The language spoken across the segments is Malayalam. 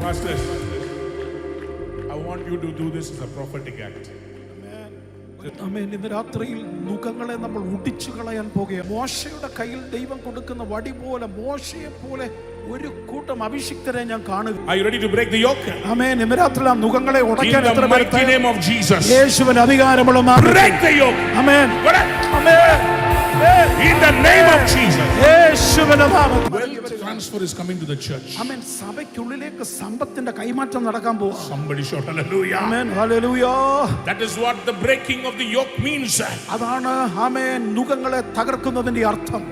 Pastors, I want you to do this as a prophetic act. ഇന്ന് രാത്രിയിൽ നുഖങ്ങളെ നമ്മൾ ഒടിച്ചു കളയാൻ പോകുകയാണ്. മോശയുടെ കയ്യിൽ ദൈവം കൊടുക്കുന്ന വടി പോലെ, മോശയെ പോലെ ഒരു കൂട്ടം അഭിഷിക്തരെ ഞാൻ കാണുക. Are you ready to break the yoke? ആമേൻ. ഇന്ന് രാത്രി ആ നുഖങ്ങളെ ഉടയ്ക്കാൻ എത്ര പേർ? In the mighty name of Jesus. യേശുവിന്റെ അധികാരമുള്ള നാമത്തിൽ break the yoke. Amen. Amen. In the name of Jesus. യേശുവിന്റെ നാമത്തിൽ wealth transfer is coming to the church. ആമേൻ. സഭയ്ക്കുള്ളിലേക്ക് സമ്പത്തിന്റെ കൈമാറ്റം നടക്കാൻ പോകുന്നു. Somebody shout hallelujah. Amen. Hallelujah. That is what the breaking of the yoke means. അതാണ് ആമേൻ നുഖങ്ങളെ തകർക്കുന്നതിന്റെ അർത്ഥം.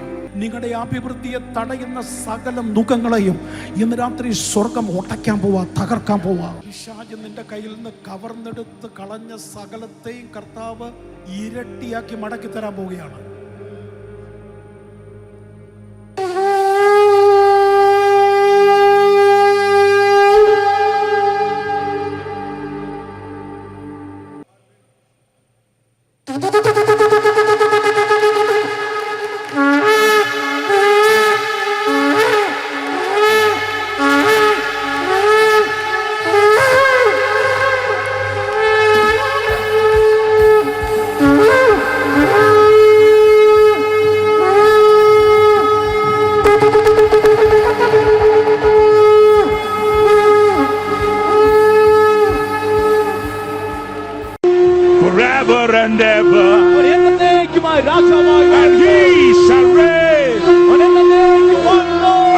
നിങ്ങളുടെ അഭിവൃദ്ധിയെ തടയുന്ന സകല നുഖങ്ങളെയും ഇന്ന് രാത്രി സ്വർഗം ഒട്ടയ്ക്കാൻ പോവാ, തകർക്കാൻ പോവാ. പിശാച് നിന്റെ കയ്യിൽ നിന്ന് കവർന്നെടുത്ത് കളഞ്ഞ സകലത്തെയും കർത്താവ് ഇരട്ടിയാക്കി മടക്കി തരാൻ പോവുകയാണ്. Forever and ever, and he shall reign,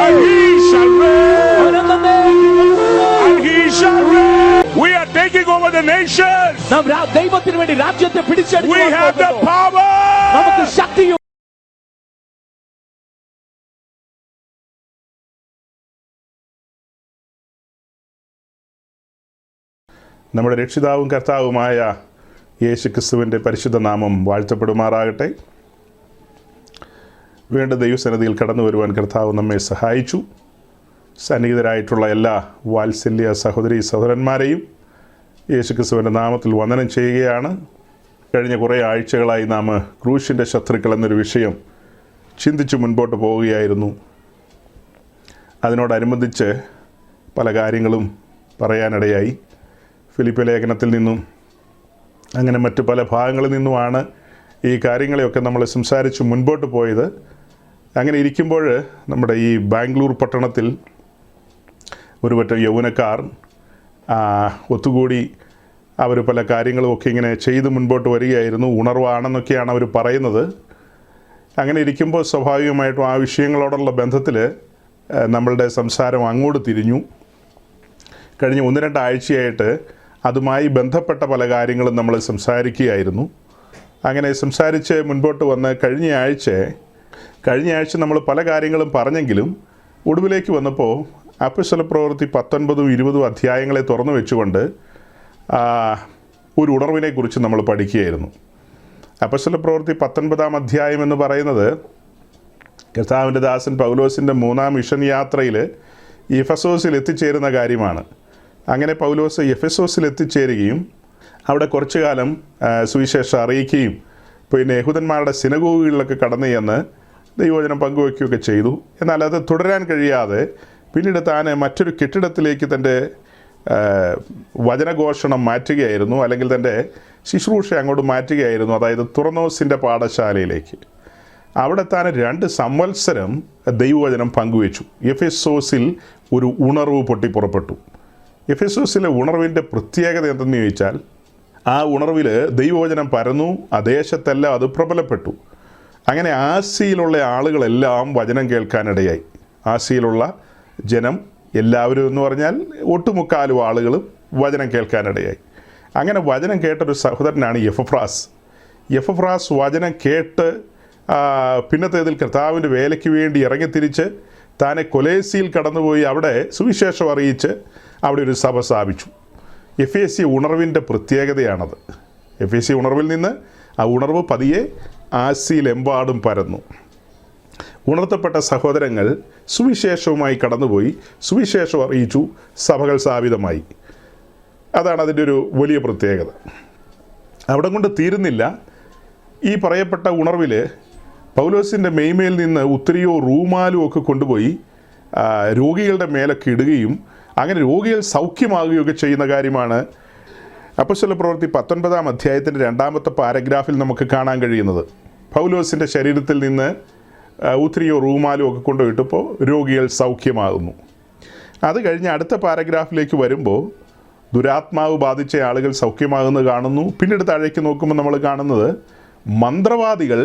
and he shall reign, and he shall reign. We are taking over the nations. We have the power. നമ്മുടെ രക്ഷിതാവും കർത്താവുമായ യേശുക്രിസ്തുവിൻ്റെ പരിശുദ്ധ നാമം വാഴ്ത്തപ്പെടുമാറാകട്ടെ. വീണ്ടും ദൈവസന്നിധിയിൽ കടന്നു വരുവാൻ കർത്താവ് നമ്മെ സഹായിച്ചു. സന്നിഹിതരായിട്ടുള്ള എല്ലാ വാത്സല്യ സഹോദരി സഹോദരന്മാരെയും യേശുക്രിസ്തുവിൻ്റെ നാമത്തിൽ വന്ദനം ചെയ്യുകയാണ്. കഴിഞ്ഞ കുറേ ആഴ്ചകളായി നാം ക്രൂശിൻ്റെ ശത്രുക്കൾ എന്നൊരു വിഷയം ചിന്തിച്ച് മുൻപോട്ട് പോവുകയായിരുന്നു. അതിനോടനുബന്ധിച്ച് പല കാര്യങ്ങളും പറയാനിടയായി. ഫിലിപ്പി ലേഖനത്തിൽ നിന്നും അങ്ങനെ മറ്റു പല ഭാഗങ്ങളിൽ നിന്നുമാണ് ഈ കാര്യങ്ങളെയൊക്കെ നമ്മൾ സംസാരിച്ച് മുൻപോട്ട് പോയത്. അങ്ങനെ ഇരിക്കുമ്പോൾ നമ്മുടെ ഈ ബാംഗ്ലൂർ പട്ടണത്തിൽ ഒരു പറ്റം യൗവനക്കാർ ഒത്തുകൂടി അവർ പല കാര്യങ്ങളുമൊക്കെ ഇങ്ങനെ ചെയ്ത് മുൻപോട്ട് വരികയായിരുന്നു. ഉണർവാണെന്നൊക്കെയാണ് അവർ പറയുന്നത്. അങ്ങനെ ഇരിക്കുമ്പോൾ സ്വാഭാവികമായിട്ടും ആ വിഷയങ്ങളോടുള്ള ബന്ധത്തിൽ നമ്മളുടെ സംസാരം അങ്ങോട്ട് തിരിഞ്ഞു. കഴിഞ്ഞ 1-2 ആഴ്ചയായിട്ട് അതുമായി ബന്ധപ്പെട്ട പല കാര്യങ്ങളും നമ്മൾ സംസാരിക്കുകയായിരുന്നു. അങ്ങനെ സംസാരിച്ച് മുൻപോട്ട് വന്ന് കഴിഞ്ഞ ആഴ്ച നമ്മൾ പല കാര്യങ്ങളും പറഞ്ഞെങ്കിലും ഒടുവിലേക്ക് വന്നപ്പോൾ അപ്പോസ്തലപ്രവൃത്തി 19, 20 അധ്യായങ്ങളെ തുറന്നു വെച്ചുകൊണ്ട് ഒരു ഉണർവിനെക്കുറിച്ച് നമ്മൾ പഠിക്കുകയായിരുന്നു. അപ്പോസ്തലപ്രവൃത്തി 19-ാം അധ്യായം എന്ന് പറയുന്നത് കർത്താവിൻ്റെ ദാസൻ പൗലോസിൻ്റെ 3-ാം മിഷൻ യാത്രയിൽ എഫെസോസിൽ എത്തിച്ചേരുന്ന കാര്യമാണ്. അങ്ങനെ പൗലോസ് എഫെസോസിൽ എത്തിച്ചേരുകയും അവിടെ കുറച്ചു കാലം സുവിശേഷം അറിയിക്കുകയും പിന്നെ യഹൂദന്മാരുടെ സിനഗോഗുകളിലൊക്കെ കടന്നു ചെന്ന് ദൈവവചനം പങ്കുവയ്ക്കുകയൊക്കെ ചെയ്തു. എന്നാൽ അത് തുടരാൻ കഴിയാതെ പിന്നീട് താൻ മറ്റൊരു കെട്ടിടത്തിലേക്ക് തൻ്റെ വചനഘോഷണം മാറ്റുകയായിരുന്നു, അല്ലെങ്കിൽ തൻ്റെ ശുശ്രൂഷ അങ്ങോട്ട് മാറ്റുകയായിരുന്നു. അതായത് തുറന്നോസിൻ്റെ പാഠശാലയിലേക്ക്. അവിടെ താൻ 2 സംവത്സരം ദൈവവചനം പങ്കുവച്ചു. എഫെസോസിൽ ഒരു ഉണർവ് പൊട്ടിപ്പുറപ്പെട്ടു. എഫെസോസിലെ ഉണർവിൻ്റെ പ്രത്യേകത എന്തെന്ന് ചോദിച്ചാൽ, ആ ഉണർവിൽ ദൈവവചനം പരന്നു, ആ ദേശത്തെല്ലാം അത് പ്രബലപ്പെട്ടു. അങ്ങനെ ആസിയിലുള്ള ആളുകളെല്ലാം വചനം കേൾക്കാനിടയായി. ആസിയിലുള്ള ജനം എല്ലാവരും എന്ന് പറഞ്ഞാൽ ഒട്ടുമുക്കാലും ആളുകളും വചനം കേൾക്കാനിടയായി. അങ്ങനെ വചനം കേട്ടൊരു സഹോദരനാണ് എഫഫ്രാസ് വചനം കേട്ട് പിന്നത്തേതിൽ കർത്താവിൻ്റെ വേലയ്ക്ക് വേണ്ടി ഇറങ്ങിത്തിരിച്ച് താനെ കൊലേസിയിൽ കടന്നുപോയി അവിടെ സുവിശേഷം അറിയിച്ച് അവിടെ ഒരു സഭ സ്ഥാപിച്ചു. എഫേസ്യ ഉണർവിൻ്റെ പ്രത്യേകതയാണത്. എഫേസ്യ ഉണർവിൽ നിന്ന് ആ ഉണർവ് പതിയെ ആസിയിലെമ്പാടും പരന്നു. ഉണർത്തപ്പെട്ട സഹോദരങ്ങൾ സുവിശേഷവുമായി കടന്നുപോയി സുവിശേഷം അറിയിച്ചു, സഭകൾ സ്ഥാപിതമായി. അതാണ് അതിൻ്റെ ഒരു വലിയ പ്രത്യേകത. അവിടെ കൊണ്ട് തീരുന്നില്ല. ഈ പറയപ്പെട്ട ഉണർവിൽ പൗലോസിൻ്റെ മെയ്മേൽ നിന്ന് ഉത്തരിയോ റൂമാലും ഒക്കെ കൊണ്ടുപോയി രോഗികളുടെ മേലൊക്കെ ഇടുകയും അങ്ങനെ രോഗികൾ സൗഖ്യമാകുകയൊക്കെ ചെയ്യുന്ന കാര്യമാണ് അപ്പോസ്തല പ്രവൃത്തി 19-ാം അധ്യായത്തിൻ്റെ 2-ാമത്തെ പാരഗ്രാഫിൽ നമുക്ക് കാണാൻ കഴിയുന്നത്. പൗലോസിൻ്റെ ശരീരത്തിൽ നിന്ന് ഊത്രിയോ റൂമാലോ ഒക്കെ കൊണ്ടുപോയിട്ടപ്പോൾ രോഗികൾ സൗഖ്യമാകുന്നു. അത് കഴിഞ്ഞ് അടുത്ത പാരഗ്രാഫിലേക്ക് വരുമ്പോൾ ദുരാത്മാവ് ബാധിച്ച ആളുകൾ സൗഖ്യമാകുന്നത് കാണുന്നു. പിന്നീട് താഴേക്ക് നോക്കുമ്പോൾ നമ്മൾ കാണുന്നത് മന്ത്രവാദികൾ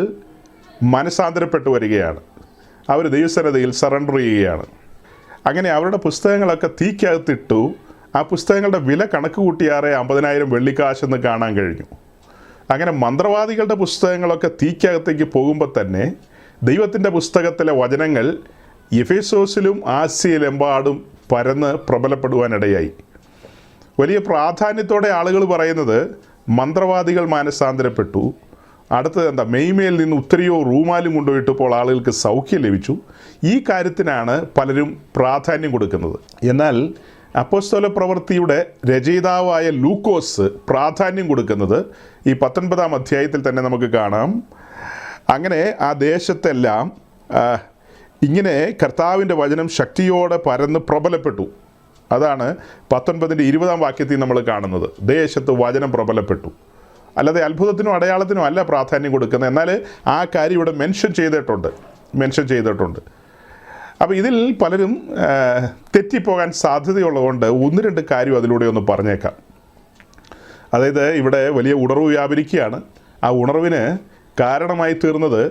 മനസാന്തരപ്പെട്ടു വരികയാണ്. അവർ ദൈവസന്നിധിയിൽ സറണ്ടർ ചെയ്യുകയാണ്. അങ്ങനെ അവരുടെ പുസ്തകങ്ങളൊക്കെ തീക്കകത്തിട്ടു. ആ പുസ്തകങ്ങളുടെ വില കണക്ക് കൂട്ടിയാറെ 50,000 വെള്ളിക്കാശെന്ന് കാണാൻ കഴിഞ്ഞു. അങ്ങനെ മന്ത്രവാദികളുടെ പുസ്തകങ്ങളൊക്കെ തീക്കകത്തേക്ക് പോകുമ്പോൾ തന്നെ ദൈവത്തിൻ്റെ പുസ്തകത്തിലെ വചനങ്ങൾ എഫേസോസിലും ആസ്യയിലെമ്പാടും പരന്ന് പ്രബലപ്പെടുവാനിടയായി. വലിയ പ്രാധാന്യത്തോടെ ആളുകൾ പറയുന്നത് മന്ത്രവാദികൾ മാനസാന്തരപ്പെട്ടു. അടുത്തത് എന്താ, മെയ്മേൽ നിന്ന് ഉത്തരയോ റൂമാലും കൊണ്ടുപോയിട്ടപ്പോൾ ആളുകൾക്ക് സൗഖ്യം ലഭിച്ചു. ഈ കാര്യത്തിനാണ് പലരും പ്രാധാന്യം കൊടുക്കുന്നത്. എന്നാൽ അപ്പോസ്തല പ്രവൃത്തിയുടെ രചയിതാവായ ലൂക്കോസ് പ്രാധാന്യം കൊടുക്കുന്നത് ഈ 19-ാം അധ്യായത്തിൽ തന്നെ നമുക്ക് കാണാം. അങ്ങനെ ആ ദേശത്തെല്ലാം ഇങ്ങനെ കർത്താവിൻ്റെ വചനം ശക്തിയോടെ പരന്ന് പ്രബലപ്പെട്ടു. അതാണ് 19-ന്റെ 20-ാം വാക്യത്തിൽ നമ്മൾ കാണുന്നത്. ദേശത്ത് വചനം പ്രബലപ്പെട്ടു. അല്ലാതെ അത്ഭുതത്തിനും അടയാളത്തിനും അല്ല പ്രാധാന്യം കൊടുക്കുന്നത്. എന്നാൽ ആ കാര്യം ഇവിടെ മെൻഷൻ ചെയ്തിട്ടുണ്ട്. അപ്പോൾ ഇതിൽ പലരും തെറ്റിപ്പോകാൻ സാധ്യതയുള്ളതുകൊണ്ട് 1-2 കാര്യം അതിലൂടെ ഒന്ന് പറഞ്ഞേക്കാം. അതായത് ഇവിടെ വലിയ ഉണർവ് വ്യാപരിക്കുകയാണ്. ആ ഉണർവിന് കാരണമായി തീർന്നത്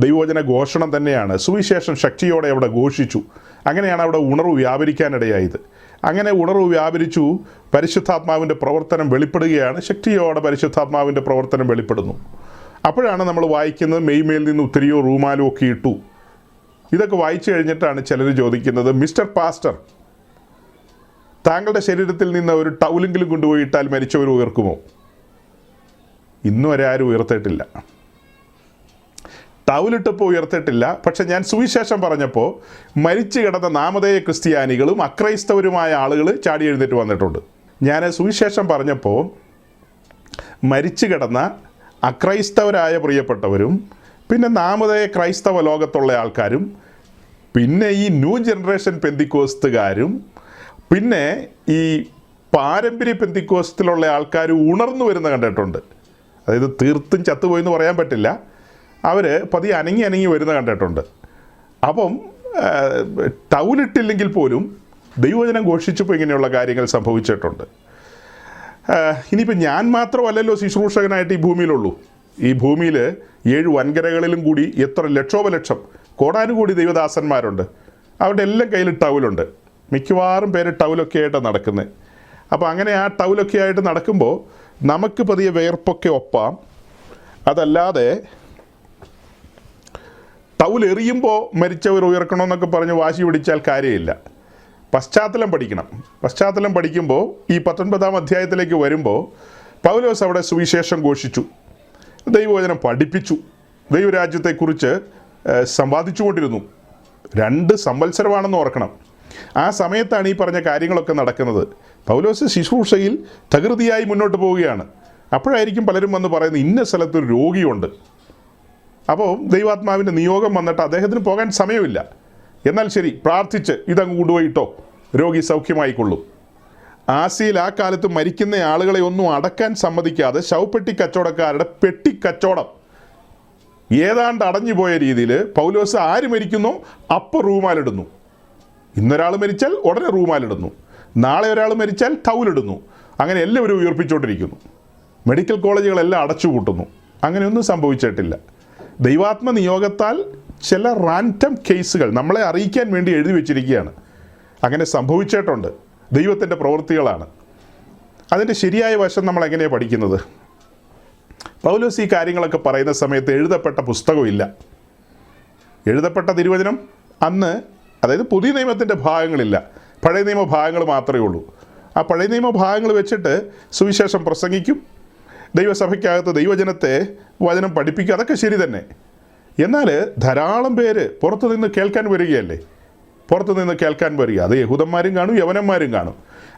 ദൈവവചന ഘോഷണം തന്നെയാണ്. സുവിശേഷം ശക്തിയോടെ അവിടെ ഘോഷിച്ചു. അങ്ങനെയാണ് അവിടെ ഉണർവ് വ്യാപരിക്കാനിടയായത്. അങ്ങനെ ഉണർവ് വ്യാപരിച്ചു. പരിശുദ്ധാത്മാവിൻ്റെ പ്രവർത്തനം വെളിപ്പെടുകയാണ്. ശക്തിയോടെ പരിശുദ്ധാത്മാവിൻ്റെ പ്രവർത്തനം വെളിപ്പെടുന്നു. അപ്പോഴാണ് നമ്മൾ വായിക്കുന്നത് മെയ്മേൽ നിന്ന് ഉത്തരിയോ റൂമാലോ ഒക്കെ ഇട്ടു. ഇതൊക്കെ വായിച്ചു കഴിഞ്ഞിട്ടാണ് ചിലർ ചോദിക്കുന്നത്, മിസ്റ്റർ പാസ്റ്റർ, താങ്കളുടെ ശരീരത്തിൽ നിന്ന് ഒരു ടൗലെങ്കിലും കൊണ്ടുപോയി ഇട്ടാൽ മരിച്ചവർ ഉയർക്കുമോ? ഇന്നും വരെ ആരും ഉയർത്തിയിട്ടില്ല. ടൗലിട്ടപ്പോൾ ഉയർത്തിയിട്ടില്ല. പക്ഷെ ഞാൻ സുവിശേഷം പറഞ്ഞപ്പോൾ മരിച്ചു കിടന്ന നാമധേയ ക്രിസ്ത്യാനികളും അക്രൈസ്തവരുമായ ആളുകൾ ചാടി എഴുന്നേറ്റ് വന്നിട്ടുണ്ട്. ഞാൻ സുവിശേഷം പറഞ്ഞപ്പോൾ മരിച്ചു കിടന്ന അക്രൈസ്തവരായ പ്രിയപ്പെട്ടവരും പിന്നെ നാമധേയ ക്രൈസ്തവ ലോകത്തുള്ള ആൾക്കാരും പിന്നെ ഈ ന്യൂ ജനറേഷൻ പെന്തിക്കോസ്തുകാരും പിന്നെ ഈ പാരമ്പര്യ പെന്തിക്കോസ്തിലുള്ള ആൾക്കാർ ഉണർന്നു വരുന്ന കണ്ടിട്ടുണ്ട്. അതായത് തീർത്തും ചത്തുപോയെന്ന് പറയാൻ പറ്റില്ല. അവർ പതിയെ അനങ്ങി വരുന്ന കണ്ടിട്ടുണ്ട്. അപ്പം ടൗലിട്ടില്ലെങ്കിൽ പോലും ദൈവവചനം ഘോഷിച്ചപ്പോൾ ഇങ്ങനെയുള്ള കാര്യങ്ങൾ സംഭവിച്ചിട്ടുണ്ട്. ഇനിയിപ്പോൾ ഞാൻ മാത്രമല്ലല്ലോ ശുശ്രൂഷകനായിട്ട് ഈ ഭൂമിയിലുള്ളൂ. ഈ ഭൂമിയിൽ 7 വൻകരകളിലും കൂടി എത്ര ലക്ഷോപലക്ഷം കോടാനുകൂടി ദൈവദാസന്മാരുണ്ട്. അവരുടെ എല്ലാം കയ്യിൽ ടൗലുണ്ട്. മിക്കവാറും പേര് ടൗലൊക്കെ ആയിട്ട് നടക്കുന്നത്. അപ്പോൾ അങ്ങനെ ആ ടൗലൊക്കെ ആയിട്ട് നടക്കുമ്പോൾ നമുക്ക് പതിയെ വേർപ്പൊക്കെ ഒപ്പാം. അതല്ലാതെ ടൗൽ എറിയുമ്പോൾ മരിച്ചവർ ഉയർക്കണമെന്നൊക്കെ പറഞ്ഞ് വാശി പിടിച്ചാൽ കാര്യമില്ല. പശ്ചാത്തലം പഠിക്കണം. പശ്ചാത്തലം പഠിക്കുമ്പോൾ ഈ 19-ാം അധ്യായത്തിലേക്ക് വരുമ്പോൾ പൗലോസ് അവിടെ സുവിശേഷം ഘോഷിച്ചു, ദൈവവചനം പഠിപ്പിച്ചു, ദൈവരാജ്യത്തെക്കുറിച്ച് സംവാദിച്ചുകൊണ്ടിരുന്നു. 2 സംവത്സരമാണെന്ന് ഓർക്കണം. ആ സമയത്താണ് ഈ പറഞ്ഞ കാര്യങ്ങളൊക്കെ നടക്കുന്നത്. പൗലോസ് ശുശ്രൂഷയിൽ തകൃതിയായി മുന്നോട്ട് പോവുകയാണ്. അപ്പോഴായിരിക്കും പലരും വന്ന് പറയുന്നത്, ഇന്ന സ്ഥലത്തൊരു രോഗിയുണ്ട്. അപ്പോൾ ദൈവാത്മാവിൻ്റെ നിയോഗം വന്നിട്ട് അദ്ദേഹത്തിന് പോകാൻ സമയമില്ല. എന്നാൽ ശരി, പ്രാർത്ഥിച്ച് ഇതങ്ങ് കൊണ്ടുപോയിട്ടോ, രോഗി സൗഖ്യമായിക്കൊള്ളും. ആസിയിൽ ആ കാലത്ത് മരിക്കുന്ന ആളുകളെ ഒന്നും അടക്കാൻ സമ്മതിക്കാതെ ശവപ്പെട്ടി കച്ചവടക്കാരുടെ പെട്ടിക്കച്ചവടം ഏതാണ്ട് അടഞ്ഞുപോയ രീതിയിൽ പൗലോസ് ആര് മരിക്കുന്നോ അപ്പോൾ റൂമാലിടുന്നു. ഇന്നൊരാൾ മരിച്ചാൽ ഉടനെ റൂമാലിടുന്നു, നാളെ ഒരാൾ മരിച്ചാൽ ടൗലിടുന്നു. അങ്ങനെ എല്ലാവരും ഉയർപ്പിച്ചുകൊണ്ടിരിക്കുന്നു. മെഡിക്കൽ കോളേജുകളെല്ലാം അടച്ചുപൂട്ടുന്നു. അങ്ങനെയൊന്നും സംഭവിച്ചിട്ടില്ല. ദൈവാത്മ നിയോഗത്താൽ ചില റാൻഡം കേസുകൾ നമ്മളെ അറിയിക്കാൻ വേണ്ടി എഴുതി വെച്ചിരിക്കുകയാണ്. അങ്ങനെ സംഭവിച്ചിട്ടുണ്ട്. ദൈവത്തിൻ്റെ പ്രവൃത്തികളാണ്. അതിൻ്റെ ശരിയായ വശം നമ്മൾ എങ്ങനെയാണ് പഠിക്കുന്നത്? പൗലോസ് ഈ കാര്യങ്ങളൊക്കെ പറയുന്ന സമയത്ത് എഴുതപ്പെട്ട പുസ്തകമില്ല. എഴുതപ്പെട്ട തിരുവചനം അന്ന്, അതായത് പുതിയ നിയമത്തിൻ്റെ ഭാഗങ്ങളില്ല, പഴയ നിയമ ഭാഗങ്ങൾ മാത്രമേ ഉള്ളൂ. ആ പഴയ നിയമ ഭാഗങ്ങൾ വെച്ചിട്ട് സുവിശേഷം പ്രസംഗിക്കും, ദൈവസഭയ്ക്കകത്ത് ദൈവജനത്തെ വചനം പഠിപ്പിക്കുക, അതൊക്കെ ശരി തന്നെ. എന്നാൽ ധാരാളം പേര് പുറത്തുനിന്ന് കേൾക്കാൻ വരികയല്ലേ, പുറത്തുനിന്ന് കേൾക്കാൻ വരിക. അത് യഹൂദന്മാരും കാണും, യവനന്മാരും കാണും.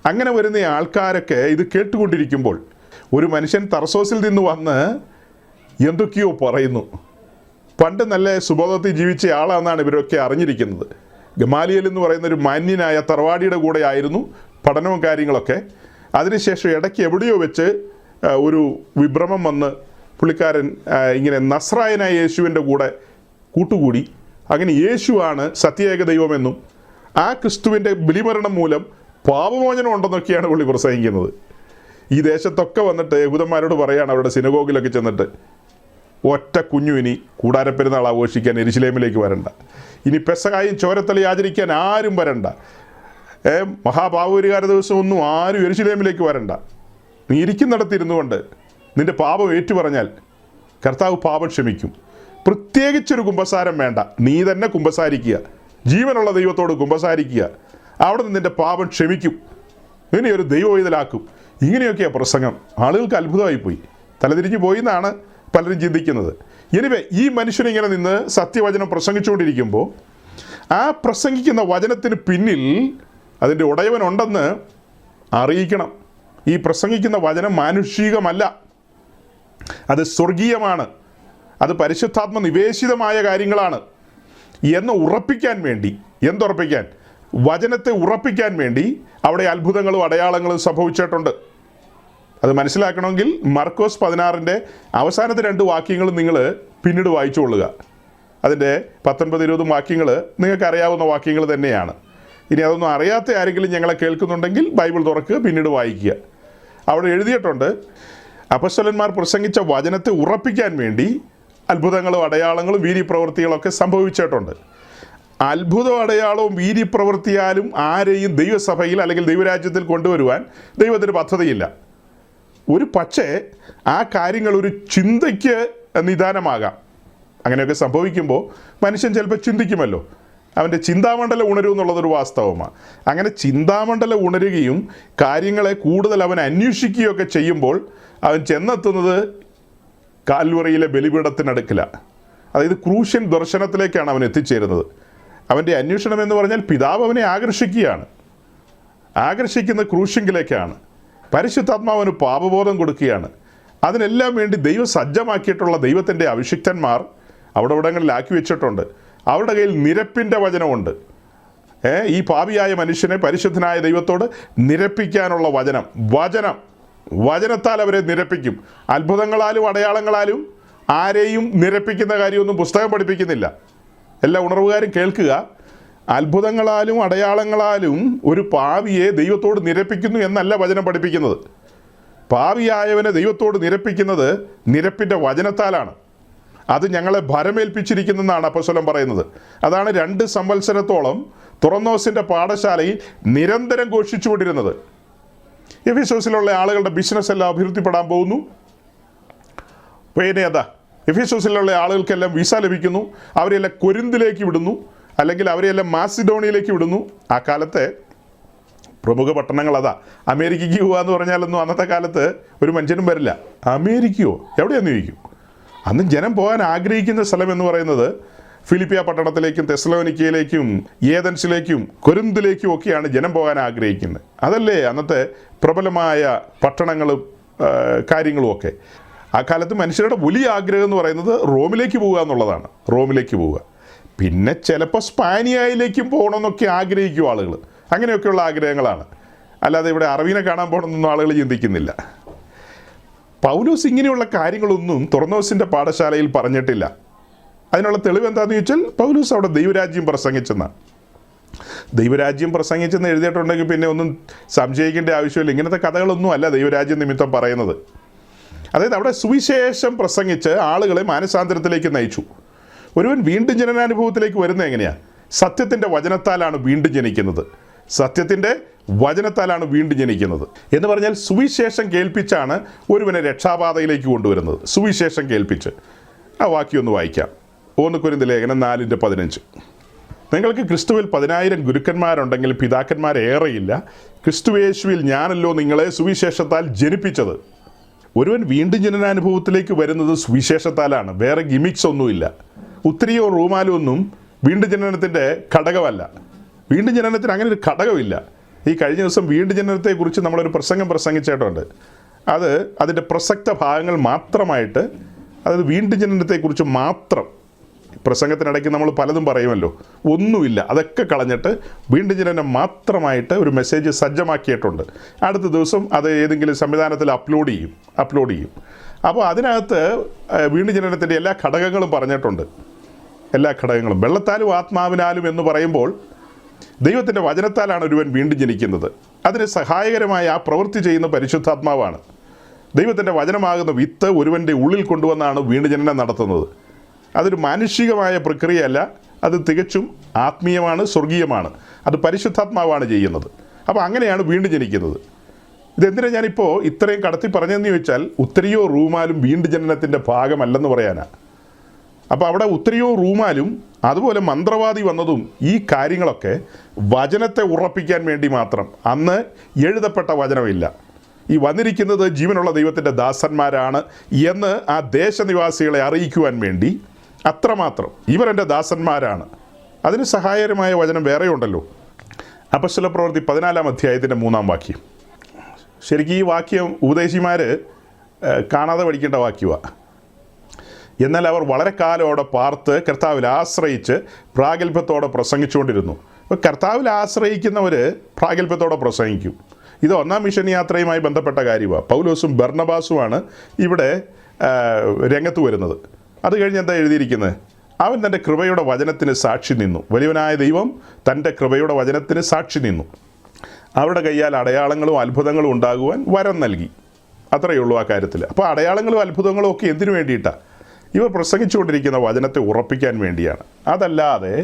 അങ്ങനെ വരുന്ന ആൾക്കാരൊക്കെ ഇത് കേട്ടുകൊണ്ടിരിക്കുമ്പോൾ ഒരു മനുഷ്യൻ തർസോസിൽ നിന്ന് വന്ന് എന്തൊക്കെയോ പറയുന്നു. പണ്ട് നല്ല സുബോധത്തിൽ ജീവിച്ച ആളാണെന്നാണ് ഇവരൊക്കെ അറിഞ്ഞിരിക്കുന്നത്. ഗമാലിയേൽ എന്ന് പറയുന്ന ഒരു മാന്യനായ തറവാടിയുടെ കൂടെ ആയിരുന്നു പഠനവും കാര്യങ്ങളൊക്കെ. അതിനുശേഷം ഇടയ്ക്ക് എവിടെയോ വെച്ച് ഒരു വിഭ്രമം വന്ന് പുള്ളിക്കാരൻ ഇങ്ങനെ നസ്രായനായ യേശുവിൻ്റെ കൂടെ കൂട്ടുകൂടി. അങ്ങനെ യേശുവാണ് സത്യേക ദൈവമെന്നും ആ ക്രിസ്തുവിൻ്റെ ബലിമരണം മൂലം പാപമോചനം ഉണ്ടെന്നൊക്കെയാണ് പുള്ളി പ്രസംഗിക്കുന്നത്. ഈ ദേശത്തൊക്കെ വന്നിട്ട് യഹൂദന്മാരോട് പറയാണ്, അവരുടെ സിനഗോഗിലൊക്കെ ചെന്നിട്ട്, ഒറ്റ കുഞ്ഞു ഇനി കൂടാരപ്പെരുന്നാൾ ആഘോഷിക്കാൻ യെരുശലേമിലേക്ക് വരണ്ട, ഇനി പെസഹായും ചോരത്തലി ആചരിക്കാൻ ആരും വരണ്ട, മഹാപാപപരിഹാര ദിവസമൊന്നും ആരും യെരുശലേമിലേക്ക് വരണ്ട, നീ ഇരിക്കുന്നിടത്തിരുന്നു കൊണ്ട് നിൻ്റെ പാപം ഏറ്റുപറഞ്ഞാൽ കർത്താവ് പാപം ക്ഷമിക്കും. പ്രത്യേകിച്ചൊരു കുമ്പസാരം വേണ്ട, നീ തന്നെ കുമ്പസാരിക്കുക, ജീവനുള്ള ദൈവത്തോട് കുമ്പസാരിക്കുക, അവിടെ നിന്ന് നിൻ്റെ പാപം ക്ഷമിക്കും, ഇനി ഒരു ദൈവവൈതലാക്കും. ഇങ്ങനെയൊക്കെയാണ് പ്രസംഗം. ആളുകൾക്ക് അത്ഭുതമായിപ്പോയി, തലതിരിഞ്ഞു പോയി എന്നാണ് പലരും ചിന്തിക്കുന്നത്. എനിവേ, ഈ മനുഷ്യനിങ്ങനെ നിന്ന് സത്യവചനം പ്രസംഗിച്ചുകൊണ്ടിരിക്കുമ്പോൾ ആ പ്രസംഗിക്കുന്ന വചനത്തിന് പിന്നിൽ അതിൻ്റെ ഉടയവനുണ്ടെന്ന് അറിയിക്കണം. ഈ പ്രസംഗിക്കുന്ന വചനം മാനുഷികമല്ല, അത് സ്വർഗീയമാണ്, അത് പരിശുദ്ധാത്മ നിവേശിതമായ കാര്യങ്ങളാണ് എന്ന് ഉറപ്പിക്കാൻ വേണ്ടി, എന്തുറപ്പിക്കാൻ? വചനത്തെ ഉറപ്പിക്കാൻ വേണ്ടി അവിടെ അത്ഭുതങ്ങളും അടയാളങ്ങളും സംഭവിച്ചിട്ടുണ്ട്. അത് മനസ്സിലാക്കണമെങ്കിൽ മർക്കോസ് 16 അവസാനത്തെ 2 വാക്യങ്ങളും നിങ്ങൾ പിന്നീട് വായിച്ചുകൊള്ളുക. അതിൻ്റെ 19-20 വാക്യങ്ങൾ നിങ്ങൾക്ക് അറിയാവുന്ന വാക്യങ്ങൾ തന്നെയാണ്. ഇനി അതൊന്നും അറിയാത്ത ആരെങ്കിലും ഞങ്ങളെ കേൾക്കുന്നുണ്ടെങ്കിൽ ബൈബിൾ തുറക്കുക, പിന്നീട് വായിക്കുക. അവിടെ എഴുതിയിട്ടുണ്ട്, അപ്പസ്തലന്മാർ പ്രസംഗിച്ച വചനത്തെ ഉറപ്പിക്കാൻ വേണ്ടി അത്ഭുതങ്ങളും അടയാളങ്ങളും വീര്യപ്രവൃത്തികളൊക്കെ സംഭവിച്ചിട്ടുണ്ട്. അത്ഭുതവും അടയാളവും വീര്യപ്രവൃത്തിയാലും ആരെയും ദൈവസഭയിൽ അല്ലെങ്കിൽ ദൈവരാജ്യത്തിൽ കൊണ്ടുവരുവാൻ ദൈവത്തിന് പദ്ധതിയില്ല. ഒരു പക്ഷേ ആ കാര്യങ്ങൾ ഒരു ചിന്തയ്ക്ക് നിദാനമാകാം. അങ്ങനെയൊക്കെ സംഭവിക്കുമ്പോൾ മനുഷ്യൻ ചിലപ്പോൾ ചിന്തിക്കുമല്ലോ, അവൻ്റെ ചിന്താമണ്ഡലം ഉണരും എന്നുള്ളതൊരു വാസ്തവമാണ്. അങ്ങനെ ചിന്താമണ്ഡലം ഉണരുകയും കാര്യങ്ങളെ കൂടുതൽ അവൻ അന്വേഷിക്കുകയൊക്കെ ചെയ്യുമ്പോൾ അവൻ ചെന്നെത്തുന്നത് കാൽവറിയിലെ ബലിപീഠത്തിനടുക്കിലാണ്. അതായത് ക്രൂഷ്യൻ ദർശനത്തിലേക്കാണ് അവൻ എത്തിച്ചേരുന്നത്. അവൻ്റെ അന്വേഷണം എന്ന് പറഞ്ഞാൽ പിതാവ് അവനെ ആകർഷിക്കുകയാണ്, ആകർഷിക്കുന്ന ക്രൂഷ്യങ്കിലേക്കാണ്. പരിശുദ്ധാത്മാവിന് പാപബോധം കൊടുക്കുകയാണ്. അതിനെല്ലാം വേണ്ടി ദൈവം സജ്ജമാക്കിയിട്ടുള്ള ദൈവത്തിൻ്റെ അഭിഷിക്തന്മാർ അവിടെ ഇവിടങ്ങളിലാക്കി വെച്ചിട്ടുണ്ട്. അവരുടെ കയ്യിൽ നിരപ്പിൻ്റെ വചനമുണ്ട്. ഈ പാപിയായ മനുഷ്യനെ പരിശുദ്ധനായ ദൈവത്തോട് നിരപ്പിക്കാനുള്ള വചനത്താൽ അവരെ നിരപ്പിക്കും. അത്ഭുതങ്ങളാലും അടയാളങ്ങളാലും ആരെയും നിരപ്പിക്കുന്ന കാര്യമൊന്നും പുസ്തകം പഠിപ്പിക്കുന്നില്ല. എല്ലാ ഉണർവുകാരും കേൾക്കുക, അത്ഭുതങ്ങളാലും അടയാളങ്ങളാലും ഒരു പാപിയെ ദൈവത്തോട് നിരപ്പിക്കുന്നു എന്നല്ല വചനം പഠിപ്പിക്കുന്നത്. പാപിയായവനെ ദൈവത്തോട് നിരപ്പിക്കുന്നത് നിരപ്പിൻ്റെ വചനത്താലാണ്. അത് ഞങ്ങളെ ഭരമേൽപ്പിച്ചിരിക്കുന്നെന്നാണ് അപ്പോസ്തലൻ പറയുന്നത്. അതാണ് 2 സംവത്സരത്തോളം തുറന്നോസിൻ്റെ പാഠശാലയിൽ നിരന്തരം ഘോഷിച്ചുകൊണ്ടിരുന്നത്. എഫെസോസിലുള്ള ആളുകളുടെ ബിസിനസ് എല്ലാം അഭിവൃദ്ധിപ്പെടാൻ പോകുന്നു. പിന്നെ അതാ എഫെസോസിലുള്ള ആളുകൾക്കെല്ലാം വിസ ലഭിക്കുന്നു, അവരെല്ലാം കൊരിന്തിലേക്ക് വിടുന്നു, അല്ലെങ്കിൽ അവരെല്ലാം മാസിഡോണിയയിലേക്ക് വിടുന്നു. ആ കാലത്തെ പ്രമുഖ പട്ടണങ്ങൾ അതാ. അമേരിക്കയ്ക്ക് പോകുക എന്ന് പറഞ്ഞാലൊന്നും അന്നത്തെ കാലത്ത് ഒരു മനുഷ്യനും വരില്ല. അമേരിക്കയോ എവിടെയാണെന്ന് ചോദിക്കും. അന്ന് ജനം പോകാൻ ആഗ്രഹിക്കുന്ന സ്ഥലം എന്ന് പറയുന്നത് ഫിലിപ്പിയ പട്ടണത്തിലേക്കും തെസ്സലോനിക്കയിലേക്കും ഏതൻസിലേക്കും കൊരിന്തിലേക്കും ഒക്കെയാണ് ജനം പോകാൻ ആഗ്രഹിക്കുന്നത്. അതല്ലേ അന്നത്തെ പ്രബലമായ പട്ടണങ്ങളും കാര്യങ്ങളും ഒക്കെ. ആ കാലത്ത് മനുഷ്യരുടെ വലിയ ആഗ്രഹം എന്ന് പറയുന്നത് റോമിലേക്ക് പോവുക എന്നുള്ളതാണ്. റോമിലേക്ക് പോവുക, പിന്നെ ചിലപ്പോൾ സ്പാനിയയിലേക്കും പോകണമെന്നൊക്കെ ആഗ്രഹിക്കും ആളുകൾ. അങ്ങനെയൊക്കെയുള്ള ആഗ്രഹങ്ങളാണ്. അല്ലാതെ ഇവിടെ അറബീനെ കാണാൻ പോകണമെന്നൊന്നും ആളുകൾ ചിന്തിക്കുന്നില്ല. പൗലോസ് ഇങ്ങനെയുള്ള കാര്യങ്ങളൊന്നും തുറന്നോസിൻ്റെ പാഠശാലയിൽ പറഞ്ഞിട്ടില്ല. അതിനുള്ള തെളിവ് എന്താണെന്ന് ചോദിച്ചാൽ പൗലോസ് അവിടെ ദൈവരാജ്യം പ്രസംഗിച്ചെന്നാണ്. ദൈവരാജ്യം പ്രസംഗിച്ചെന്ന് എഴുതിയിട്ടുണ്ടെങ്കിൽ പിന്നെ ഒന്നും സംശയിക്കേണ്ട ആവശ്യമില്ല. ഇങ്ങനത്തെ കഥകളൊന്നും അല്ല ദൈവരാജ്യം നിമിത്തം പറയുന്നത്. അതായത് അവിടെ സുവിശേഷം പ്രസംഗിച്ച് ആളുകളെ മാനസാന്തരത്തിലേക്ക് നയിച്ചു. ഒരുവൻ വീണ്ടും ജനനാനുഭവത്തിലേക്ക് വരുന്നത് എങ്ങനെയാണ്? സത്യത്തിൻ്റെ വചനത്താലാണ് വീണ്ടും ജനിക്കുന്നത്. സത്യത്തിൻ്റെ വചനത്താലാണ് വീണ്ടും ജനിക്കുന്നത് എന്ന് പറഞ്ഞാൽ സുവിശേഷം കേൾപ്പിച്ചാണ് ഒരുവനെ രക്ഷാപാതയിലേക്ക് കൊണ്ടുവരുന്നത്. സുവിശേഷം കേൾപ്പിച്ച്. ആ വാക്യം ഒന്ന് വായിക്കാം. 1 കൊരിന്ത്യർ ലേഖനം 4:15. നിങ്ങൾക്ക് ക്രിസ്തുവിൽ 10,000 ഗുരുക്കന്മാരുണ്ടെങ്കിലും പിതാക്കന്മാരേറെയില്ല. ക്രിസ്തുയേശുവിൽ ഞാനല്ലോ നിങ്ങളെ സുവിശേഷത്താൽ ജനിപ്പിച്ചത്. ഒരുവൻ വീണ്ടും ജനനാനുഭവത്തിലേക്ക് വരുന്നത് സുവിശേഷത്താലാണ്. വേറെ ഗിമിക്സ് ഒന്നുമില്ല. ഉത്തരിയോ റൂമാലോ ഒന്നും വീണ്ടും ജനനത്തിൻ്റെ ഘടകമല്ല. വീണ്ടും ജനനത്തിന് അങ്ങനെ ഒരു ഘടകമില്ല. ഈ കഴിഞ്ഞ ദിവസം വീണ്ടും ജനനത്തെക്കുറിച്ച് നമ്മളൊരു പ്രസംഗം പ്രസംഗിച്ചിട്ടുണ്ട്. അത് അതിൻ്റെ പ്രസക്ത ഭാഗങ്ങൾ മാത്രമായിട്ട്, അതായത് വീണ്ടും ജനനത്തെക്കുറിച്ച് മാത്രം പ്രസംഗത്തിനിടയ്ക്ക് നമ്മൾ പലതും പറയുമല്ലോ, ഒന്നുമില്ല. അതൊക്കെ കളഞ്ഞിട്ട് വീണ്ടും ജനനം മാത്രമായിട്ട് ഒരു മെസ്സേജ് സജ്ജമാക്കിയിട്ടുണ്ട്. അടുത്ത ദിവസം അത് ഏതെങ്കിലും സംവിധാനത്തിൽ അപ്ലോഡ് ചെയ്യും. അപ്പോൾ അതിനകത്ത് വീണ്ടും ജനനത്തിൻ്റെ എല്ലാ ഘടകങ്ങളും പറഞ്ഞിട്ടുണ്ട്. എല്ലാ ഘടകങ്ങളും വെള്ളത്താലും ആത്മാവിനാലും എന്ന് പറയുമ്പോൾ ദൈവത്തിൻ്റെ വചനത്താലാണ് ഒരുവൻ വീണ്ടും ജനിക്കുന്നത്. അതിന് സഹായകരമായ ആ പ്രവൃത്തി ചെയ്യുന്ന പരിശുദ്ധാത്മാവാണ്. ദൈവത്തിൻ്റെ വചനമാകുന്ന വിത്ത് ഒരുവൻ്റെ ഉള്ളിൽ കൊണ്ടുവന്നാണ് വീണ്ടും ജനനം നടത്തുന്നത്. അതൊരു മാനുഷികമായ പ്രക്രിയയല്ല, അത് തികച്ചും ആത്മീയമാണ്, സ്വർഗീയമാണ്. അത് പരിശുദ്ധാത്മാവാണ് ചെയ്യുന്നത്. അപ്പോൾ അങ്ങനെയാണ് വീണ്ടും ജനിക്കുന്നത്. ഇതെന്തിനാണ് ഞാനിപ്പോൾ ഇത്രയും കടത്തി പറഞ്ഞതെന്ന് ചോദിച്ചാൽ, ഉത്തരിയോ റൂമാലും വീണ്ടും ജനനത്തിൻ്റെ ഭാഗമല്ലെന്ന് പറയാനാണ്. അപ്പോൾ അവിടെ ഉത്തരിയോ റൂമാലും അതുപോലെ മന്ത്രവാദി വന്നതും ഈ കാര്യങ്ങളൊക്കെ വചനത്തെ ഉറപ്പിക്കാൻ വേണ്ടി മാത്രം. അന്ന് എഴുതപ്പെട്ട വചനമില്ല. ഈ വന്നിരിക്കുന്നത് ജീവനുള്ള ദൈവത്തിൻ്റെ ദാസന്മാരാണ് എന്ന് ആ ദേശനിവാസികളെ അറിയിക്കുവാൻ വേണ്ടി അത്രമാത്രം ഇവരെൻ്റെ ദാസന്മാരാണ്. അതിന് സഹായകരമായ വചനം വേറെ ഉണ്ടല്ലോ. അപ്പോസ്തലപ്രവൃത്തി 14-ാം അധ്യായത്തിൻ്റെ 3-ാം വാക്യം. ശരിക്കും ഈ വാക്യം ഉപദേശിമാർ കാണാതെ പഠിക്കേണ്ട വാക്യമാണ്. എന്നാൽ അവർ വളരെ കാലം അവിടെ പാർത്ത് കർത്താവിൽ ആശ്രയിച്ച് പ്രാഗൽഭ്യത്തോടെ പ്രസംഗിച്ചുകൊണ്ടിരുന്നു. അപ്പോൾ കർത്താവിൽ ആശ്രയിക്കുന്നവർ പ്രാഗൽഭ്യത്തോടെ പ്രസംഗിക്കും. ഇത് ഒന്നാം മിഷൻ യാത്രയുമായി ബന്ധപ്പെട്ട കാര്യമാണ്. പൗലോസും ബർണബാസുമാണ് ഇവിടെ രംഗത്ത് വരുന്നത്. അത് കഴിഞ്ഞ് എന്താ എഴുതിയിരിക്കുന്നത്? അവൻ തൻ്റെ കൃപയുടെ വചനത്തിന് സാക്ഷി നിന്നു. വലിയവനായ ദൈവം തൻ്റെ കൃപയുടെ വചനത്തിന് സാക്ഷി നിന്നു. അവരുടെ കയ്യാൽ അടയാളങ്ങളും അത്ഭുതങ്ങളും ഉണ്ടാകുവാൻ വരം നൽകി. അത്രയേ ഉള്ളൂ ആ കാര്യത്തിൽ. അപ്പോൾ അടയാളങ്ങളും അത്ഭുതങ്ങളും ഒക്കെ എന്തിനു വേണ്ടിയിട്ടാണ്? ഇവർ പ്രസംഗിച്ചുകൊണ്ടിരിക്കുന്ന വചനത്തെ ഉറപ്പിക്കാൻ വേണ്ടിയാണ്. അതല്ലാതെ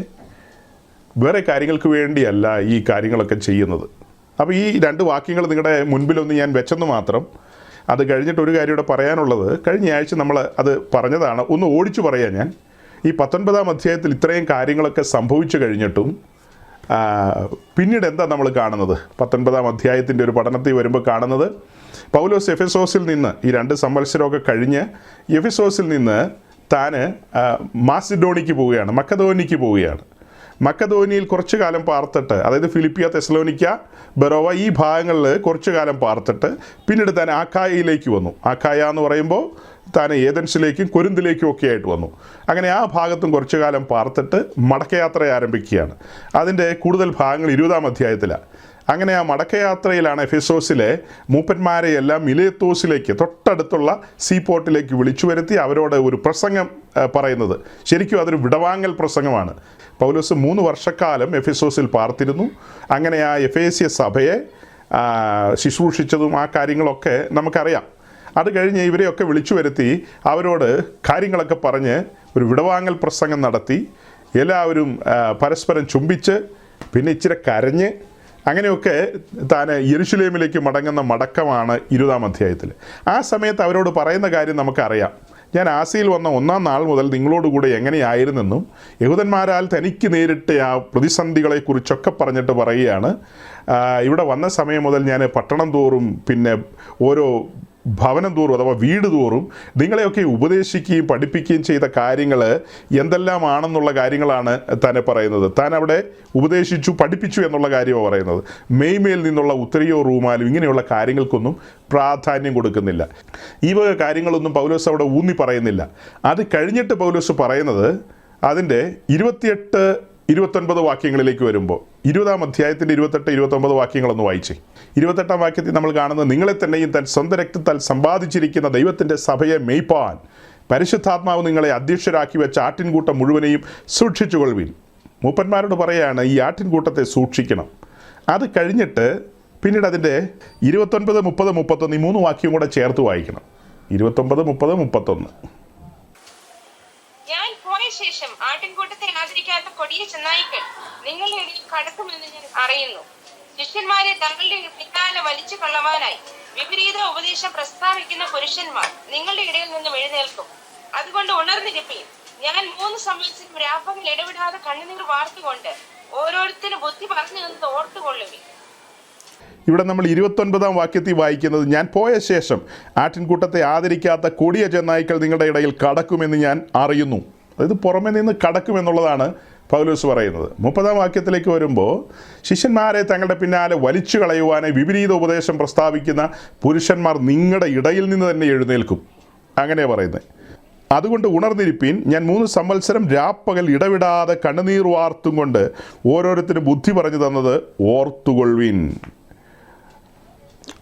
വേറെ കാര്യങ്ങൾക്ക് വേണ്ടിയല്ല ഈ കാര്യങ്ങളൊക്കെ ചെയ്യുന്നത്. അപ്പോൾ ഈ 2 വാക്യങ്ങൾ നിങ്ങളുടെ മുൻപിലൊന്ന് ഞാൻ വെച്ചെന്ന് മാത്രം. അത് കഴിഞ്ഞിട്ട് ഒരു കാര്യം ഇവിടെ പറയാനുള്ളത്, കഴിഞ്ഞ ആഴ്ച നമ്മൾ അത് പറഞ്ഞതാണ്, ഒന്ന് ഓടിച്ചു പറയാം ഞാൻ. ഈ 19-ാം അധ്യായത്തിൽ ഇത്രയും കാര്യങ്ങളൊക്കെ സംഭവിച്ചു കഴിഞ്ഞിട്ടും പിന്നീട് എന്താ നമ്മൾ കാണുന്നത്? 19-ാം അധ്യായത്തിൻ്റെ ഒരു പഠനത്തിൽ വരുമ്പോൾ കാണുന്നത്, പൗലോസ് എഫെസോസിൽ നിന്ന് ഈ 2 സംവത്സരമൊക്കെ കഴിഞ്ഞ് എഫെസോസിൽ നിന്ന് താൻ മാസിഡോണിക്ക് പോവുകയാണ്, മക്കദോനിക്ക് പോവുകയാണ്. മക്കദോനിയയിൽ കുറച്ചു കാലം പാർത്തിട്ട്, അതായത് ഫിലിപ്പിയ, തെസലോനിക്ക, ബെറോവ ഈ ഭാഗങ്ങളിൽ കുറച്ചു കാലം പാർത്തിട്ട് പിന്നീട് താൻ ആഖായയിലേക്ക് വന്നു. ആഖായ എന്ന് പറയുമ്പോൾ താൻ ഏതൻസിലേക്കും കൊരിന്തിലേക്കും ഒക്കെ ആയിട്ട് വന്നു. അങ്ങനെ ആ ഭാഗത്തും കുറച്ചു കാലം പാർത്തിട്ട് മടക്കയാത്ര ആരംഭിക്കുകയാണ്. അതിൻ്റെ കൂടുതൽ ഭാഗങ്ങൾ 20-ാം അധ്യായത്തിലാണ്. അങ്ങനെ ആ മടക്കയാത്രയിലാണ് എഫെസോസിലെ മൂപ്പന്മാരെ എല്ലാം മിലേത്തോസിലേക്ക്, തൊട്ടടുത്തുള്ള സീപോർട്ടിലേക്ക് വിളിച്ചു വരുത്തി അവരോട് ഒരു പ്രസംഗം പറയുന്നത്. ശരിക്കും അതൊരു വിടവാങ്ങൽ പ്രസംഗമാണ്. പൗലോസ് 3 വർഷക്കാലം എഫെസോസിൽ പാർത്തിരുന്നു. അങ്ങനെ ആ എഫേസ്യ സഭയെ ശുശ്രൂഷിച്ചതും ആ കാര്യങ്ങളൊക്കെ നമുക്കറിയാം. അത് കഴിഞ്ഞ് ഇവരെയൊക്കെ വിളിച്ചു വരുത്തി അവരോട് കാര്യങ്ങളൊക്കെ പറഞ്ഞ് ഒരു വിടവാങ്ങൽ പ്രസംഗം നടത്തി. എല്ലാവരും പരസ്പരം ചുംബിച്ച് പിന്നെ ഇച്ചിരി കരഞ്ഞ് അങ്ങനെയൊക്കെ താൻ യെരുശലേമിലേക്ക് മടങ്ങുന്ന മടക്കമാണ് 20-ാം അധ്യായത്തിൽ. ആ സമയത്ത് അവരോട് പറയുന്ന കാര്യം നമുക്കറിയാം. ഞാൻ ആസിയിൽ വന്ന 1-ാം നാൾ മുതൽ നിങ്ങളോടുകൂടെ എങ്ങനെയായിരുന്നെന്നും യഹൂദന്മാരാൽ തനിക്ക് നേരിട്ട ആ പ്രതിസന്ധികളെക്കുറിച്ചൊക്കെ പറഞ്ഞിട്ട് പറയുകയാണ്. ഇവിടെ വന്ന സമയം മുതൽ ഞാൻ പട്ടണം തോറും പിന്നെ ഓരോ ഭവനം തോറും അഥവാ വീട് തോറും നിങ്ങളെയൊക്കെ ഉപദേശിക്കുകയും പഠിപ്പിക്കുകയും ചെയ്ത കാര്യങ്ങൾ എന്തെല്ലാമാണെന്നുള്ള കാര്യങ്ങളാണ് തന്നെ പറയുന്നത്. താൻ അവിടെ ഉപദേശിച്ചു പഠിപ്പിച്ചു എന്നുള്ള കാര്യമാണ് പറയുന്നത്. മെയ്മേൽ നിന്നുള്ള ഉത്തരിയോ റൂമാലും ഇങ്ങനെയുള്ള കാര്യങ്ങൾക്കൊന്നും പ്രാധാന്യം കൊടുക്കുന്നില്ല. ഈ വക കാര്യങ്ങളൊന്നും പൗലോസ് അവിടെ ഊന്നി പറയുന്നില്ല. അത് കഴിഞ്ഞിട്ട് പൗലോസ് പറയുന്നത് അതിൻ്റെ 28-29 വാക്യങ്ങളിലേക്ക് വരുമ്പോൾ 20-ാം അധ്യായത്തിൻ്റെ 28-29 വാക്യങ്ങളൊന്ന് വായിച്ചേ. 28-ാം വാക്യത്തിൽ നമ്മൾ കാണുന്നത്, നിങ്ങളെ തന്നെയും തൻ സ്വന്തം രക്തത്താൽ സമ്പാദിച്ചിരിക്കുന്ന ദൈവത്തിൻ്റെ സഭയെ മേയ്പ്പാൻ പരിശുദ്ധാത്മാവ് നിങ്ങളെ അധ്യക്ഷരാക്കി വെച്ച ആട്ടിൻകൂട്ടം മുഴുവനെയും സൂക്ഷിച്ചുകൊള്ളുവിൻ. മൂപ്പന്മാരോട് പറയുകയാണ് ഈ ആട്ടിൻകൂട്ടത്തെ സൂക്ഷിക്കണം. അത് കഴിഞ്ഞിട്ട് പിന്നീട് അതിൻ്റെ 29, 30, 31 ഈ 3 വാക്യം കൂടെ ചേർത്ത് വായിക്കണം. 29, 30, 31. ഞാൻ പോയ ശേഷം ആട്ടിൻകൂട്ടത്തെ ആദരിക്കാത്ത കൊടിയ ചെന്നായ്ക്കൾ നിങ്ങളുടെ ഇടയിൽ കടക്കുമെന്ന് ഞാൻ അറിയുന്നു. ശിഷ്യന്മാരെ തങ്ങളുടെ പിന്നാലെ വലിച്ചു കൊള്ളവാനായി വിപരീത ഉപദേശം പ്രസ്താവിക്കുന്ന പുരുഷന്മാർ നിങ്ങളുടെ ഇടയിൽ നിന്നും എഴുന്നേൽക്കും. അതുകൊണ്ട് ഉണർന്നിരിപ്പീൻ. ഞാൻ 3 സംവത്സരം രാപ്പകൽ ഇടവിടാതെ കണ്ണുനീർ വാർത്തുകൊണ്ട് ഓരോരുത്തരും ബുദ്ധി പറഞ്ഞു തന്നത് ഓർത്തുകൊള്ളുവീൻ. ഇവിടെ നമ്മൾ 29-ാം വാക്യത്തിൽ വായിക്കുന്നത്, ഞാൻ പോയ ശേഷം ആട്ടിൻകൂട്ടത്തെ ആദരിക്കാത്ത കൊടിയ ചെന്നായ്ക്കൾ നിങ്ങളുടെ ഇടയിൽ കടക്കുമെന്ന് ഞാൻ അറിയുന്നു. അതായത് പുറമെ നിന്ന് കടക്കുമെന്നുള്ളതാണ് പൗലോസ് പറയുന്നത്. 30-ാം വാക്യത്തിലേക്ക് വരുമ്പോൾ, ശിഷ്യന്മാരെ തങ്ങളുടെ പിന്നാലെ വലിച്ചു കളയുവാനായി വിപരീത ഉപദേശം പ്രസ്താവിക്കുന്ന പുരുഷന്മാർ നിങ്ങളുടെ ഇടയിൽ നിന്ന് തന്നെ എഴുന്നേൽക്കും. അങ്ങനെയാണ് പറയുന്നത്. അതുകൊണ്ട് ഉണർന്നിരിപ്പീൻ, ഞാൻ 3 സംവത്സരം രാപ്പകൽ ഇടവിടാതെ കണ്ണുനീർ വാർത്തും കൊണ്ട് ഓരോരുത്തരും ബുദ്ധി പറഞ്ഞു തന്നത് ഓർത്തുകൊള്ളുവിൻ.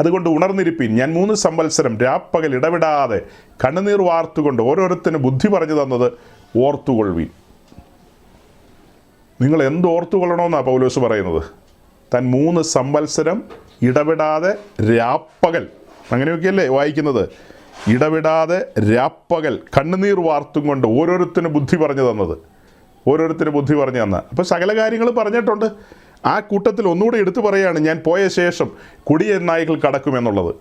അതുകൊണ്ട് ഉണർന്നിരിപ്പീൻ, ഞാൻ 3 സംവത്സരം രാപ്പകൽ ഇടവിടാതെ കണ്ണുനീർ വാർത്തുകൊണ്ട് ഓരോരുത്തരും ബുദ്ധി പറഞ്ഞു തന്നത് ഓർത്തുകൊള്ളുവിൻ. നിങ്ങൾ എന്ത് ഓർത്തുകൊള്ളണമെന്നാണ് പൗലോസ് പറയുന്നത്? താൻ 3 സംവത്സരം ഇടവിടാതെ രാപ്പകൽ, അങ്ങനെയൊക്കെയല്ലേ വായിക്കുന്നത്? ഇടവിടാതെ രാപ്പകൽ കണ്ണുനീർ വാർത്തും കൊണ്ട് ഓരോരുത്തരും ബുദ്ധി പറഞ്ഞു തന്നത്, ഓരോരുത്തരും ബുദ്ധി പറഞ്ഞു തന്ന. അപ്പോൾ സകല കാര്യങ്ങൾ പറഞ്ഞിട്ടുണ്ട്. ആ കൂട്ടത്തിൽ ഒന്നുകൂടെ എടുത്തു പറയുകയാണ്, ഞാൻ പോയ ശേഷം കൊടിയ നായ്ക്കൾ കടക്കുമെന്നുള്ളത്.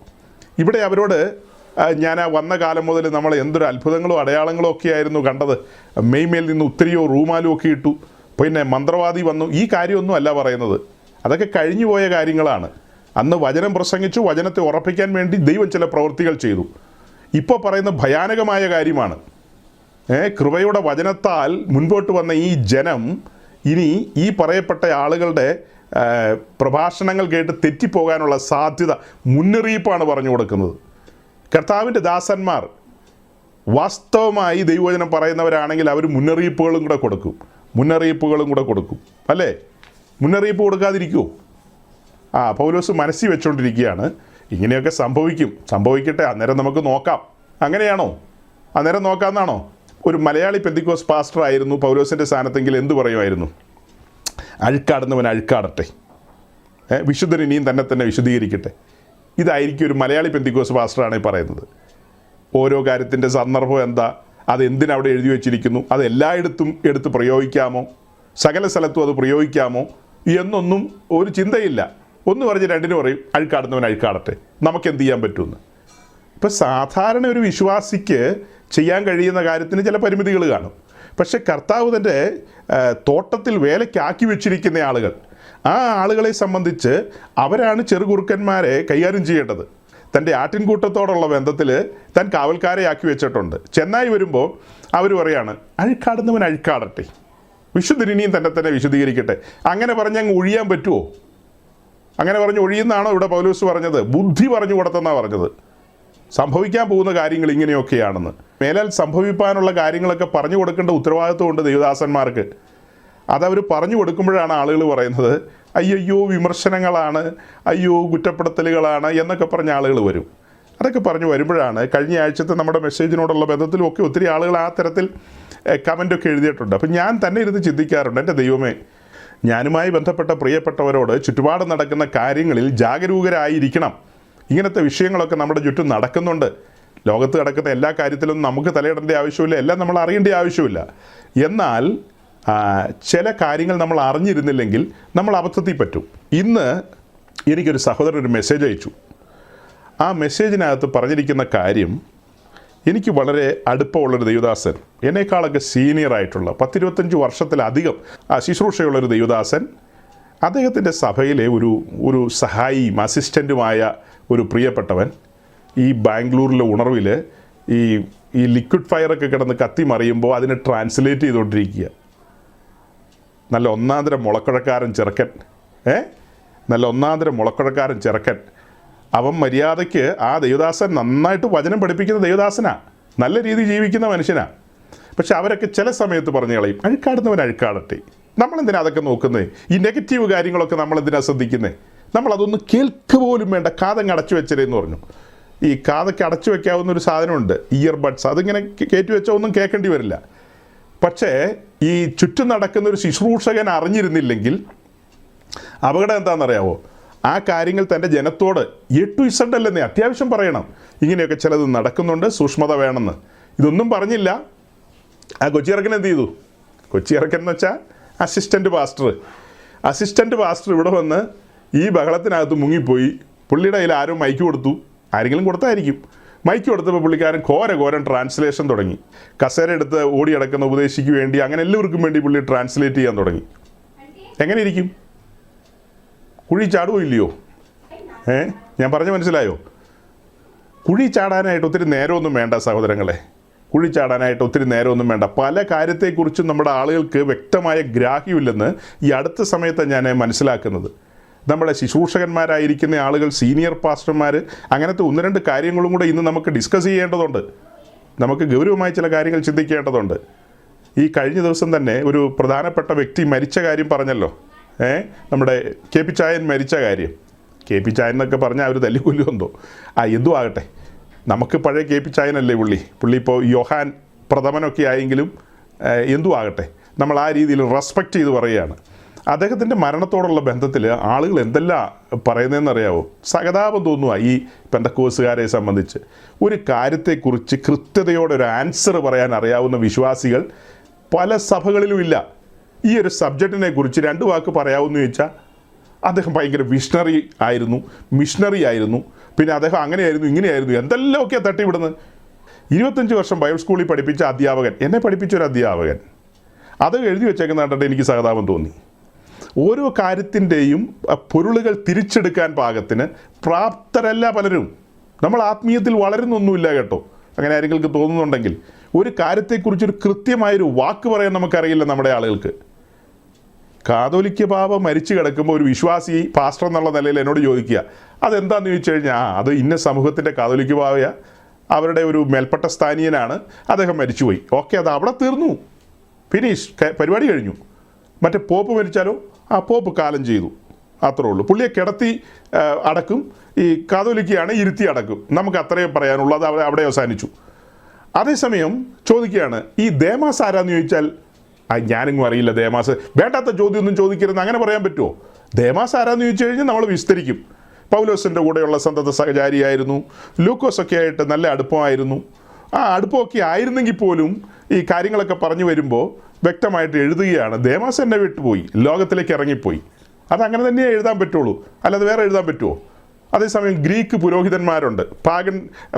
ഇവിടെ അവരോട് ഞാൻ വന്ന കാലം മുതൽ നമ്മൾ എന്തൊരു അത്ഭുതങ്ങളും അടയാളങ്ങളും ഒക്കെ ആയിരുന്നു കണ്ടത്. മെയ്മേൽ നിന്ന് ഉത്തരിയോ റൂമാലും ഒക്കെ ഇട്ടു, പിന്നെ മന്ത്രവാദി വന്നു. ഈ കാര്യമൊന്നും അല്ല പറയുന്നത്, അതൊക്കെ കഴിഞ്ഞു പോയ കാര്യങ്ങളാണ്. അന്ന് വചനം പ്രസംഗിച്ചു, വചനത്തെ ഉറപ്പിക്കാൻ വേണ്ടി ദൈവം ചില പ്രവൃത്തികൾ ചെയ്തു. ഇപ്പോൾ പറയുന്ന ഭയാനകമായ കാര്യമാണ്. കൃപയുടെ വചനത്താൽ മുൻപോട്ട് വന്ന ഈ ജനം ഇനി ഈ പറയപ്പെട്ട ആളുകളുടെ പ്രഭാഷണങ്ങൾ കേട്ട് തെറ്റിപ്പോകാനുള്ള സാധ്യത മുന്നറിയിപ്പാണ് പറഞ്ഞു കൊടുക്കുന്നത്. കർത്താവിൻ്റെ ദാസന്മാർ വാസ്തവമായി ദൈവവചനം പറയുന്നവരാണെങ്കിൽ അവർ മുന്നറിയിപ്പുകളും കൂടെ കൊടുക്കും. അല്ലേ? മുന്നറിയിപ്പ് കൊടുക്കാതിരിക്കുമോ? പൗലോസ് മനസ്സിൽ വെച്ചുകൊണ്ടിരിക്കുകയാണ്, ഇങ്ങനെയൊക്കെ സംഭവിക്കട്ടെ, അന്നേരം നമുക്ക് നോക്കാം. അങ്ങനെയാണോ? അന്നേരം നോക്കാമെന്നാണോ? ഒരു മലയാളി പെന്തിക്കോസ് പാസ്റ്റർ ആയിരുന്നു പൗലോസിൻ്റെ സ്ഥാനത്തെങ്കിൽ എന്തു പറയുമായിരുന്നു? അഴുക്കാടുന്നവൻ അഴുക്കാടട്ടെ, വിശുദ്ധൻ ഇനിയും തന്നെ വിശുദ്ധീകരിക്കട്ടെ. ഇതായിരിക്കും ഒരു മലയാളി പെന്തിക്കോസ് പാസ്റ്ററാണ് പറയുന്നത്. ഓരോ കാര്യത്തിൻ്റെ സന്ദർഭം എന്താ, അതെന്തിനവിടെ എഴുതി വച്ചിരിക്കുന്നു, അത് എല്ലായിടത്തും എടുത്ത് പ്രയോഗിക്കാമോ, സകല സ്ഥലത്തും അത് പ്രയോഗിക്കാമോ എന്നൊന്നും ഒരു ചിന്തയില്ല. ഒന്ന് പറഞ്ഞ് രണ്ടിന് പറയും അഴുക്കാടുന്നവൻ അഴുക്കാടട്ടെ, നമുക്കെന്ത് ചെയ്യാൻ പറ്റുമെന്ന്. ഇപ്പം സാധാരണ ഒരു വിശ്വാസിക്ക് ചെയ്യാൻ കഴിയുന്ന കാര്യത്തിന് ചില പരിമിതികൾ കാണും. പക്ഷേ കർത്താവ് തൻ്റെ തോട്ടത്തിൽ വേലയ്ക്കാക്കി വെച്ചിരിക്കുന്ന ആളുകൾ, ആ ആളുകളെ സംബന്ധിച്ച് അവരാണ് ചെറുകുറുക്കന്മാരെ കൈകാര്യം ചെയ്യേണ്ടത്. തൻ്റെ ആട്ടിൻകൂട്ടത്തോടുള്ള ബന്ധത്തിൽ താൻ കാവൽക്കാരെ ആക്കി വെച്ചിട്ടുണ്ട്. ചെന്നായി വരുമ്പോൾ അവർ പറയാണ് അഴുക്കാടുന്നവൻ അഴുക്കാടട്ടെ, വിശുദ്ധൻ ഇനിയും തന്നെ വിശുദ്ധീകരിക്കട്ടെ. അങ്ങനെ പറഞ്ഞ് അങ്ങ് ഒഴിയാൻ പറ്റുമോ? അങ്ങനെ പറഞ്ഞ് ഒഴിയുന്നതാണോ ഇവിടെ പൗലോസ് പറഞ്ഞത്? ബുദ്ധി പറഞ്ഞു കൊടുത്തെന്നാണ് പറഞ്ഞത്. സംഭവിക്കാൻ പോകുന്ന കാര്യങ്ങൾ ഇങ്ങനെയൊക്കെയാണെന്ന്. മേലാൽ സംഭവിക്കാനുള്ള കാര്യങ്ങളൊക്കെ പറഞ്ഞു കൊടുക്കേണ്ട ഉത്തരവാദിത്വമുണ്ട് ദൈവദാസന്മാർക്ക്. അതവർ പറഞ്ഞു കൊടുക്കുമ്പോഴാണ് ആളുകൾ പറയുന്നത് അയ്യോ വിമർശനങ്ങളാണ്, അയ്യോ കുറ്റപ്പെടുത്തലുകളാണ് എന്നൊക്കെ പറഞ്ഞ ആളുകൾ വരും. അതൊക്കെ പറഞ്ഞു വരുമ്പോഴാണ് കഴിഞ്ഞ ആഴ്ചത്തെ നമ്മുടെ മെസ്സേജിനോടുള്ള ബന്ധത്തിലുമൊക്കെ ഒത്തിരി ആളുകൾ ആ തരത്തിൽ കമൻ്റൊക്കെ എഴുതിയിട്ടുണ്ട്. അപ്പം ഞാൻ തന്നെ ഇരുന്ന് ചിന്തിക്കാറുണ്ട്, എൻ്റെ ദൈവമേ, ഞാനുമായി ബന്ധപ്പെട്ട പ്രിയപ്പെട്ടവരോട് ചുറ്റുപാട് നടക്കുന്ന കാര്യങ്ങളിൽ ജാഗരൂകരായിരിക്കണം. ഇങ്ങനത്തെ വിഷയങ്ങളൊക്കെ നമ്മുടെ ചുറ്റും നടക്കുന്നുണ്ട്. ലോകത്ത് നടക്കുന്ന എല്ലാ കാര്യത്തിലും നമുക്ക് തലയിടേണ്ട ആവശ്യമില്ല, എല്ലാം നമ്മൾ അറിയേണ്ട ആവശ്യമില്ല. എന്നാൽ ചില കാര്യങ്ങൾ നമ്മൾ അറിഞ്ഞിരുന്നില്ലെങ്കിൽ നമ്മൾ അബദ്ധത്തിൽ പറ്റും. ഇന്ന് എനിക്കൊരു സഹോദരൻ ഒരു മെസ്സേജ് അയച്ചു. ആ മെസ്സേജിനകത്ത് പറഞ്ഞിരിക്കുന്ന കാര്യം എനിക്ക് വളരെ അടുപ്പമുള്ളൊരു ദൈവദാസൻ, എന്നേക്കാളൊക്കെ സീനിയറായിട്ടുള്ള 10-25 വർഷത്തിലധികം ശുശ്രൂഷയുള്ളൊരു ദൈവദാസൻ, അദ്ദേഹത്തിൻ്റെ സഭയിലെ ഒരു സഹായിയും അസിസ്റ്റൻറ്റുമായ ഒരു പ്രിയപ്പെട്ടവൻ ഈ ബാംഗ്ലൂരിലെ ഉണർവിൽ ഈ ലിക്വിഡ് ഫയറൊക്കെ കിടന്ന് കത്തി മറിയുമ്പോൾ അതിനെ ട്രാൻസ്ലേറ്റ് ചെയ്തുകൊണ്ടിരിക്കുക. നല്ല ഒന്നാന്തരം മുളക്കുഴക്കാരൻ ചെറുക്കൻ അവൻ മര്യാദയ്ക്ക് ആ ദൈവദാസൻ നന്നായിട്ട് വചനം പഠിപ്പിക്കുന്ന ദൈവദാസനാണ്, നല്ല രീതിയിൽ ജീവിക്കുന്ന മനുഷ്യനാണ്. പക്ഷെ അവരൊക്കെ ചില സമയത്ത് പറഞ്ഞു കളയും അഴുക്കാടുന്നവൻ അഴുക്കാടട്ടെ. നമ്മളെന്തിനാ അതൊക്കെ നോക്കുന്നത്? ഈ നെഗറ്റീവ് കാര്യങ്ങളൊക്കെ നമ്മളെന്തിനാ ശ്രദ്ധിക്കുന്നത്? നമ്മളതൊന്നും കേൾക്കുക പോലും വേണ്ട, കാതങ്ങ് അടച്ചു വെച്ചരെന്ന് പറഞ്ഞു. ഈ കാതൊക്കെ അടച്ചു വെക്കാവുന്നൊരു സാധനമുണ്ട്, ഇയർബഡ്സ്, അതിങ്ങനെ കയറ്റി വെച്ചാൽ ഒന്നും കേൾക്കേണ്ടി വരില്ല. പക്ഷേ ഈ ചുറ്റും നടക്കുന്നൊരു ശുശ്രൂഷകൻ അറിഞ്ഞിരുന്നില്ലെങ്കിൽ അപകടം എന്താണെന്നറിയാവോ? ആ കാര്യങ്ങൾ തൻ്റെ ജനത്തോട് A to Z അല്ലെന്നേ അത്യാവശ്യം പറയണം. ഇങ്ങനെയൊക്കെ ചിലത് നടക്കുന്നുണ്ട്, സൂക്ഷ്മത വേണമെന്ന്. ഇതൊന്നും പറഞ്ഞില്ല. ആ കൊച്ചിയിറക്കൻ എന്ത് ചെയ്തു? കൊച്ചിയിറക്കൻ എന്ന് വെച്ചാൽ അസിസ്റ്റൻ്റ് പാസ്റ്റർ ഇവിടെ വന്ന് ഈ ബഹളത്തിനകത്ത് മുങ്ങിപ്പോയി. പുള്ളിയുടെ കയ്യിൽ ആരും മൈക്ക് കൊടുത്തു, ആരെങ്കിലും കൊടുത്തായിരിക്കും. മൈക്ക് കൊടുത്തപ്പോൾ പുള്ളിക്കാരൻ ഘോരം ട്രാൻസ്ലേഷൻ തുടങ്ങി. കസേര എടുത്ത് ഓടി അടക്കുന്ന ഉപദേശിക്ക് വേണ്ടി അങ്ങനെ എല്ലാവർക്കും വേണ്ടി പുള്ളി ട്രാൻസ്ലേറ്റ് ചെയ്യാൻ തുടങ്ങി. എങ്ങനെ ഇരിക്കും? കുഴി ചാടുമോ ഇല്ലയോ? ഞാൻ പറഞ്ഞ് മനസ്സിലായോ? കുഴി ചാടാനായിട്ട് ഒത്തിരി നേരമൊന്നും വേണ്ട സഹോദരങ്ങളെ, കുഴി ചാടാനായിട്ട് ഒത്തിരി നേരമൊന്നും വേണ്ട. പല കാര്യത്തെക്കുറിച്ചും നമ്മുടെ ആളുകൾക്ക് വ്യക്തമായ ഗ്രാഹ്യമില്ലെന്ന് ഈ അടുത്ത സമയത്താണ് ഞാൻ മനസ്സിലാക്കുന്നത്. നമ്മുടെ ശുശ്രൂഷകന്മാരായിരിക്കുന്ന ആളുകൾ, സീനിയർ പാസ്റ്റർമാർ, അങ്ങനത്തെ 1-2 കാര്യങ്ങളും കൂടെ ഇന്ന് നമുക്ക് ഡിസ്കസ് ചെയ്യേണ്ടതുണ്ട്. നമുക്ക് ഗൗരവമായി ചില കാര്യങ്ങൾ ചിന്തിക്കേണ്ടതുണ്ട്. ഈ കഴിഞ്ഞ ദിവസം തന്നെ ഒരു പ്രധാനപ്പെട്ട വ്യക്തി മരിച്ച കാര്യം പറഞ്ഞല്ലോ. നമ്മുടെ കെ പി ചായൻ മരിച്ച കാര്യം. കെ പി ചായൻ എന്നൊക്കെ പറഞ്ഞാൽ അവർ തല്ലിക്കൊല്ലുമെന്തോ. എന്തും ആകട്ടെ, നമുക്ക് പഴയ കെ പി ചായനല്ലേ പുള്ളി ഇപ്പോൾ യോഹാൻ പ്രഥമനൊക്കെ ആയെങ്കിലും എന്തും ആകട്ടെ, നമ്മൾ ആ രീതിയിൽ റെസ്പെക്റ്റ് ചെയ്ത് പറയുകയാണ്. അദ്ദേഹത്തിൻ്റെ മരണത്തോടുള്ള ബന്ധത്തിൽ ആളുകൾ എന്തെല്ലാം പറയുന്നതെന്നറിയാവോ? സഹതാപം തോന്നുക ഈ പെന്തക്കോസുകാരെ സംബന്ധിച്ച്. ഒരു കാര്യത്തെക്കുറിച്ച് കൃത്യതയോടെ ഒരു ആൻസർ പറയാൻ അറിയാവുന്ന വിശ്വാസികൾ പല സഭകളിലും ഇല്ല. ഈ ഒരു സബ്ജക്റ്റിനെ കുറിച്ച് 2 വാക്ക് പറയാമെന്ന് ചോദിച്ചാൽ അദ്ദേഹം ഭയങ്കര മിഷണറി ആയിരുന്നു, പിന്നെ അദ്ദേഹം അങ്ങനെയായിരുന്നു ഇങ്ങനെയായിരുന്നു എന്തെല്ലാമൊക്കെ തട്ടിവിടുന്നത്. 25 വർഷം ബൈബിൾ സ്കൂളിൽ പഠിപ്പിച്ച അധ്യാപകൻ, എന്നെ പഠിപ്പിച്ചൊരു അധ്യാപകൻ, അത് എഴുതി വെച്ചേക്കുന്ന കണ്ടിട്ട് എനിക്ക് സഹതാപം തോന്നി. ഓരോ കാര്യത്തിൻ്റെയും പൊരുളുകൾ തിരിച്ചെടുക്കാൻ പാകത്തിന് പ്രാപ്തരല്ല പലരും. നമ്മൾ ആത്മീയത്തിൽ വളരുന്നൊന്നുമില്ല കേട്ടോ. അങ്ങനെ ആരെങ്കിലും തോന്നുന്നുണ്ടെങ്കിൽ ഒരു കാര്യത്തെക്കുറിച്ചൊരു കൃത്യമായൊരു വാക്ക് പറയാൻ നമുക്കറിയില്ല നമ്മുടെ ആളുകൾക്ക്. കാതോലിക്ക പാപ മരിച്ചു കിടക്കുമ്പോൾ ഒരു വിശ്വാസി പാസ്റ്റർ എന്നുള്ള നിലയിൽ എന്നോട് ചോദിക്കുക, അതെന്താണെന്ന് ചോദിച്ചു കഴിഞ്ഞാൽ അത് ഇന്ന സമൂഹത്തിൻ്റെ കാതോലിക്ക പാവയ, അവരുടെ ഒരു മേൽപ്പെട്ട സ്ഥാനീയനാണ്, അദ്ദേഹം മരിച്ചുപോയി. ഓക്കെ, അത് അവിടെ തീർന്നു, ഫിനിഷ്, പരിപാടി കഴിഞ്ഞു. മറ്റേ പോപ്പ് മരിച്ചാലോ, പോപ്പ് കാലം ചെയ്തു, അത്രേ ഉള്ളൂ. പുള്ളിയെ കിടത്തി അടക്കും, ഈ കാതോലിക്കയാണ് ഇരുത്തി അടക്കും. നമുക്ക് അത്രയും പറയാനുള്ളൂ, അത് അവിടെ അവസാനിച്ചു. അതേസമയം ചോദിക്കുകയാണ്, ഈ ദേമാസ് ആരാന്ന് ചോദിച്ചാൽ ഞാനെങ്ങും അറിയില്ല, ദേമാസ് വേണ്ടാത്ത ചോദ്യമൊന്നും ചോദിക്കരുത്, അങ്ങനെ പറയാൻ പറ്റുമോ? ദേമാസ് ആരാന്ന് ചോദിച്ചു കഴിഞ്ഞാൽ നമ്മൾ വിസ്തരിക്കും. പൗലോസിൻ്റെ കൂടെയുള്ള സന്തത സഹചാരിയായിരുന്നു, ലൂക്കോസൊക്കെ ആയിട്ട് നല്ല അടുപ്പമായിരുന്നു. ആ അടുപ്പമൊക്കെ ആയിരുന്നെങ്കിൽ പോലും ഈ കാര്യങ്ങളൊക്കെ പറഞ്ഞു വരുമ്പോൾ വ്യക്തമായിട്ട് എഴുതുകയാണ്, ദേമാസ് എന്നെ വിട്ടുപോയി, ലോകത്തിലേക്ക് ഇറങ്ങിപ്പോയി. അതങ്ങനെ തന്നെയേ എഴുതാൻ പറ്റുള്ളൂ, അല്ലാതെ വേറെ എഴുതാൻ പറ്റുമോ? അതേസമയം ഗ്രീക്ക് പുരോഹിതന്മാരുണ്ട്, പാഗൻ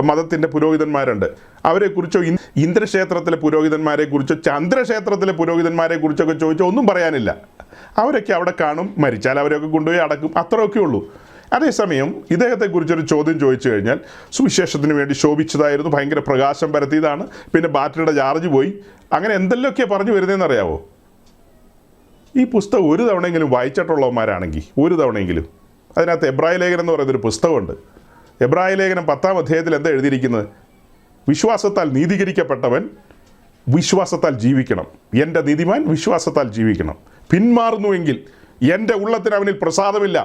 മതത്തിൻ്റെ പുരോഹിതന്മാരുണ്ട്. അവരെക്കുറിച്ചോ ഇന്ദ്രക്ഷേത്രത്തിലെ പുരോഹിതന്മാരെക്കുറിച്ചോ ചന്ദ്രക്ഷേത്രത്തിലെ പുരോഹിതന്മാരെക്കുറിച്ചൊക്കെ ചോദിച്ചോ ഒന്നും പറയാനില്ല. അവരൊക്കെ അവിടെ കാണും, മരിച്ചാൽ അവരൊക്കെ കൊണ്ടുപോയി അടക്കും, അത്രയൊക്കെ ഉള്ളൂ. അതേസമയം ഇദ്ദേഹത്തെക്കുറിച്ചൊരു ചോദ്യം ചോദിച്ചു കഴിഞ്ഞാൽ സുവിശേഷത്തിന് വേണ്ടി ശോഭിച്ചതായിരുന്നു, ഭയങ്കര പ്രകാശം പരത്തിയതാണ്, പിന്നെ ബാറ്ററിയുടെ ചാർജ് പോയി, അങ്ങനെ എന്തെല്ലാമൊക്കെയാണ് പറഞ്ഞു വരുന്നതെന്നറിയാവോ? ഈ പുസ്തകം ഒരു തവണയെങ്കിലും വായിച്ചിട്ടുള്ളവന്മാരാണെങ്കിൽ ഒരു തവണയെങ്കിലും, അതിനകത്ത് എബ്രായ ലേഖനം എന്ന് പറയുന്നൊരു പുസ്തകമുണ്ട്. എബ്രായ ലേഖനം 10-ാം അധ്യായത്തിൽ എന്താ എഴുതിയിരിക്കുന്നത്? വിശ്വാസത്താൽ നീതീകരിക്കപ്പെട്ടവൻ വിശ്വാസത്താൽ ജീവിക്കണം, എൻ്റെ നീതിമാൻ വിശ്വാസത്താൽ ജീവിക്കണം. പിന്മാറുന്നുവെങ്കിൽ എൻ്റെ ഉള്ളത്തിന് അവനിൽ പ്രസാദമില്ല.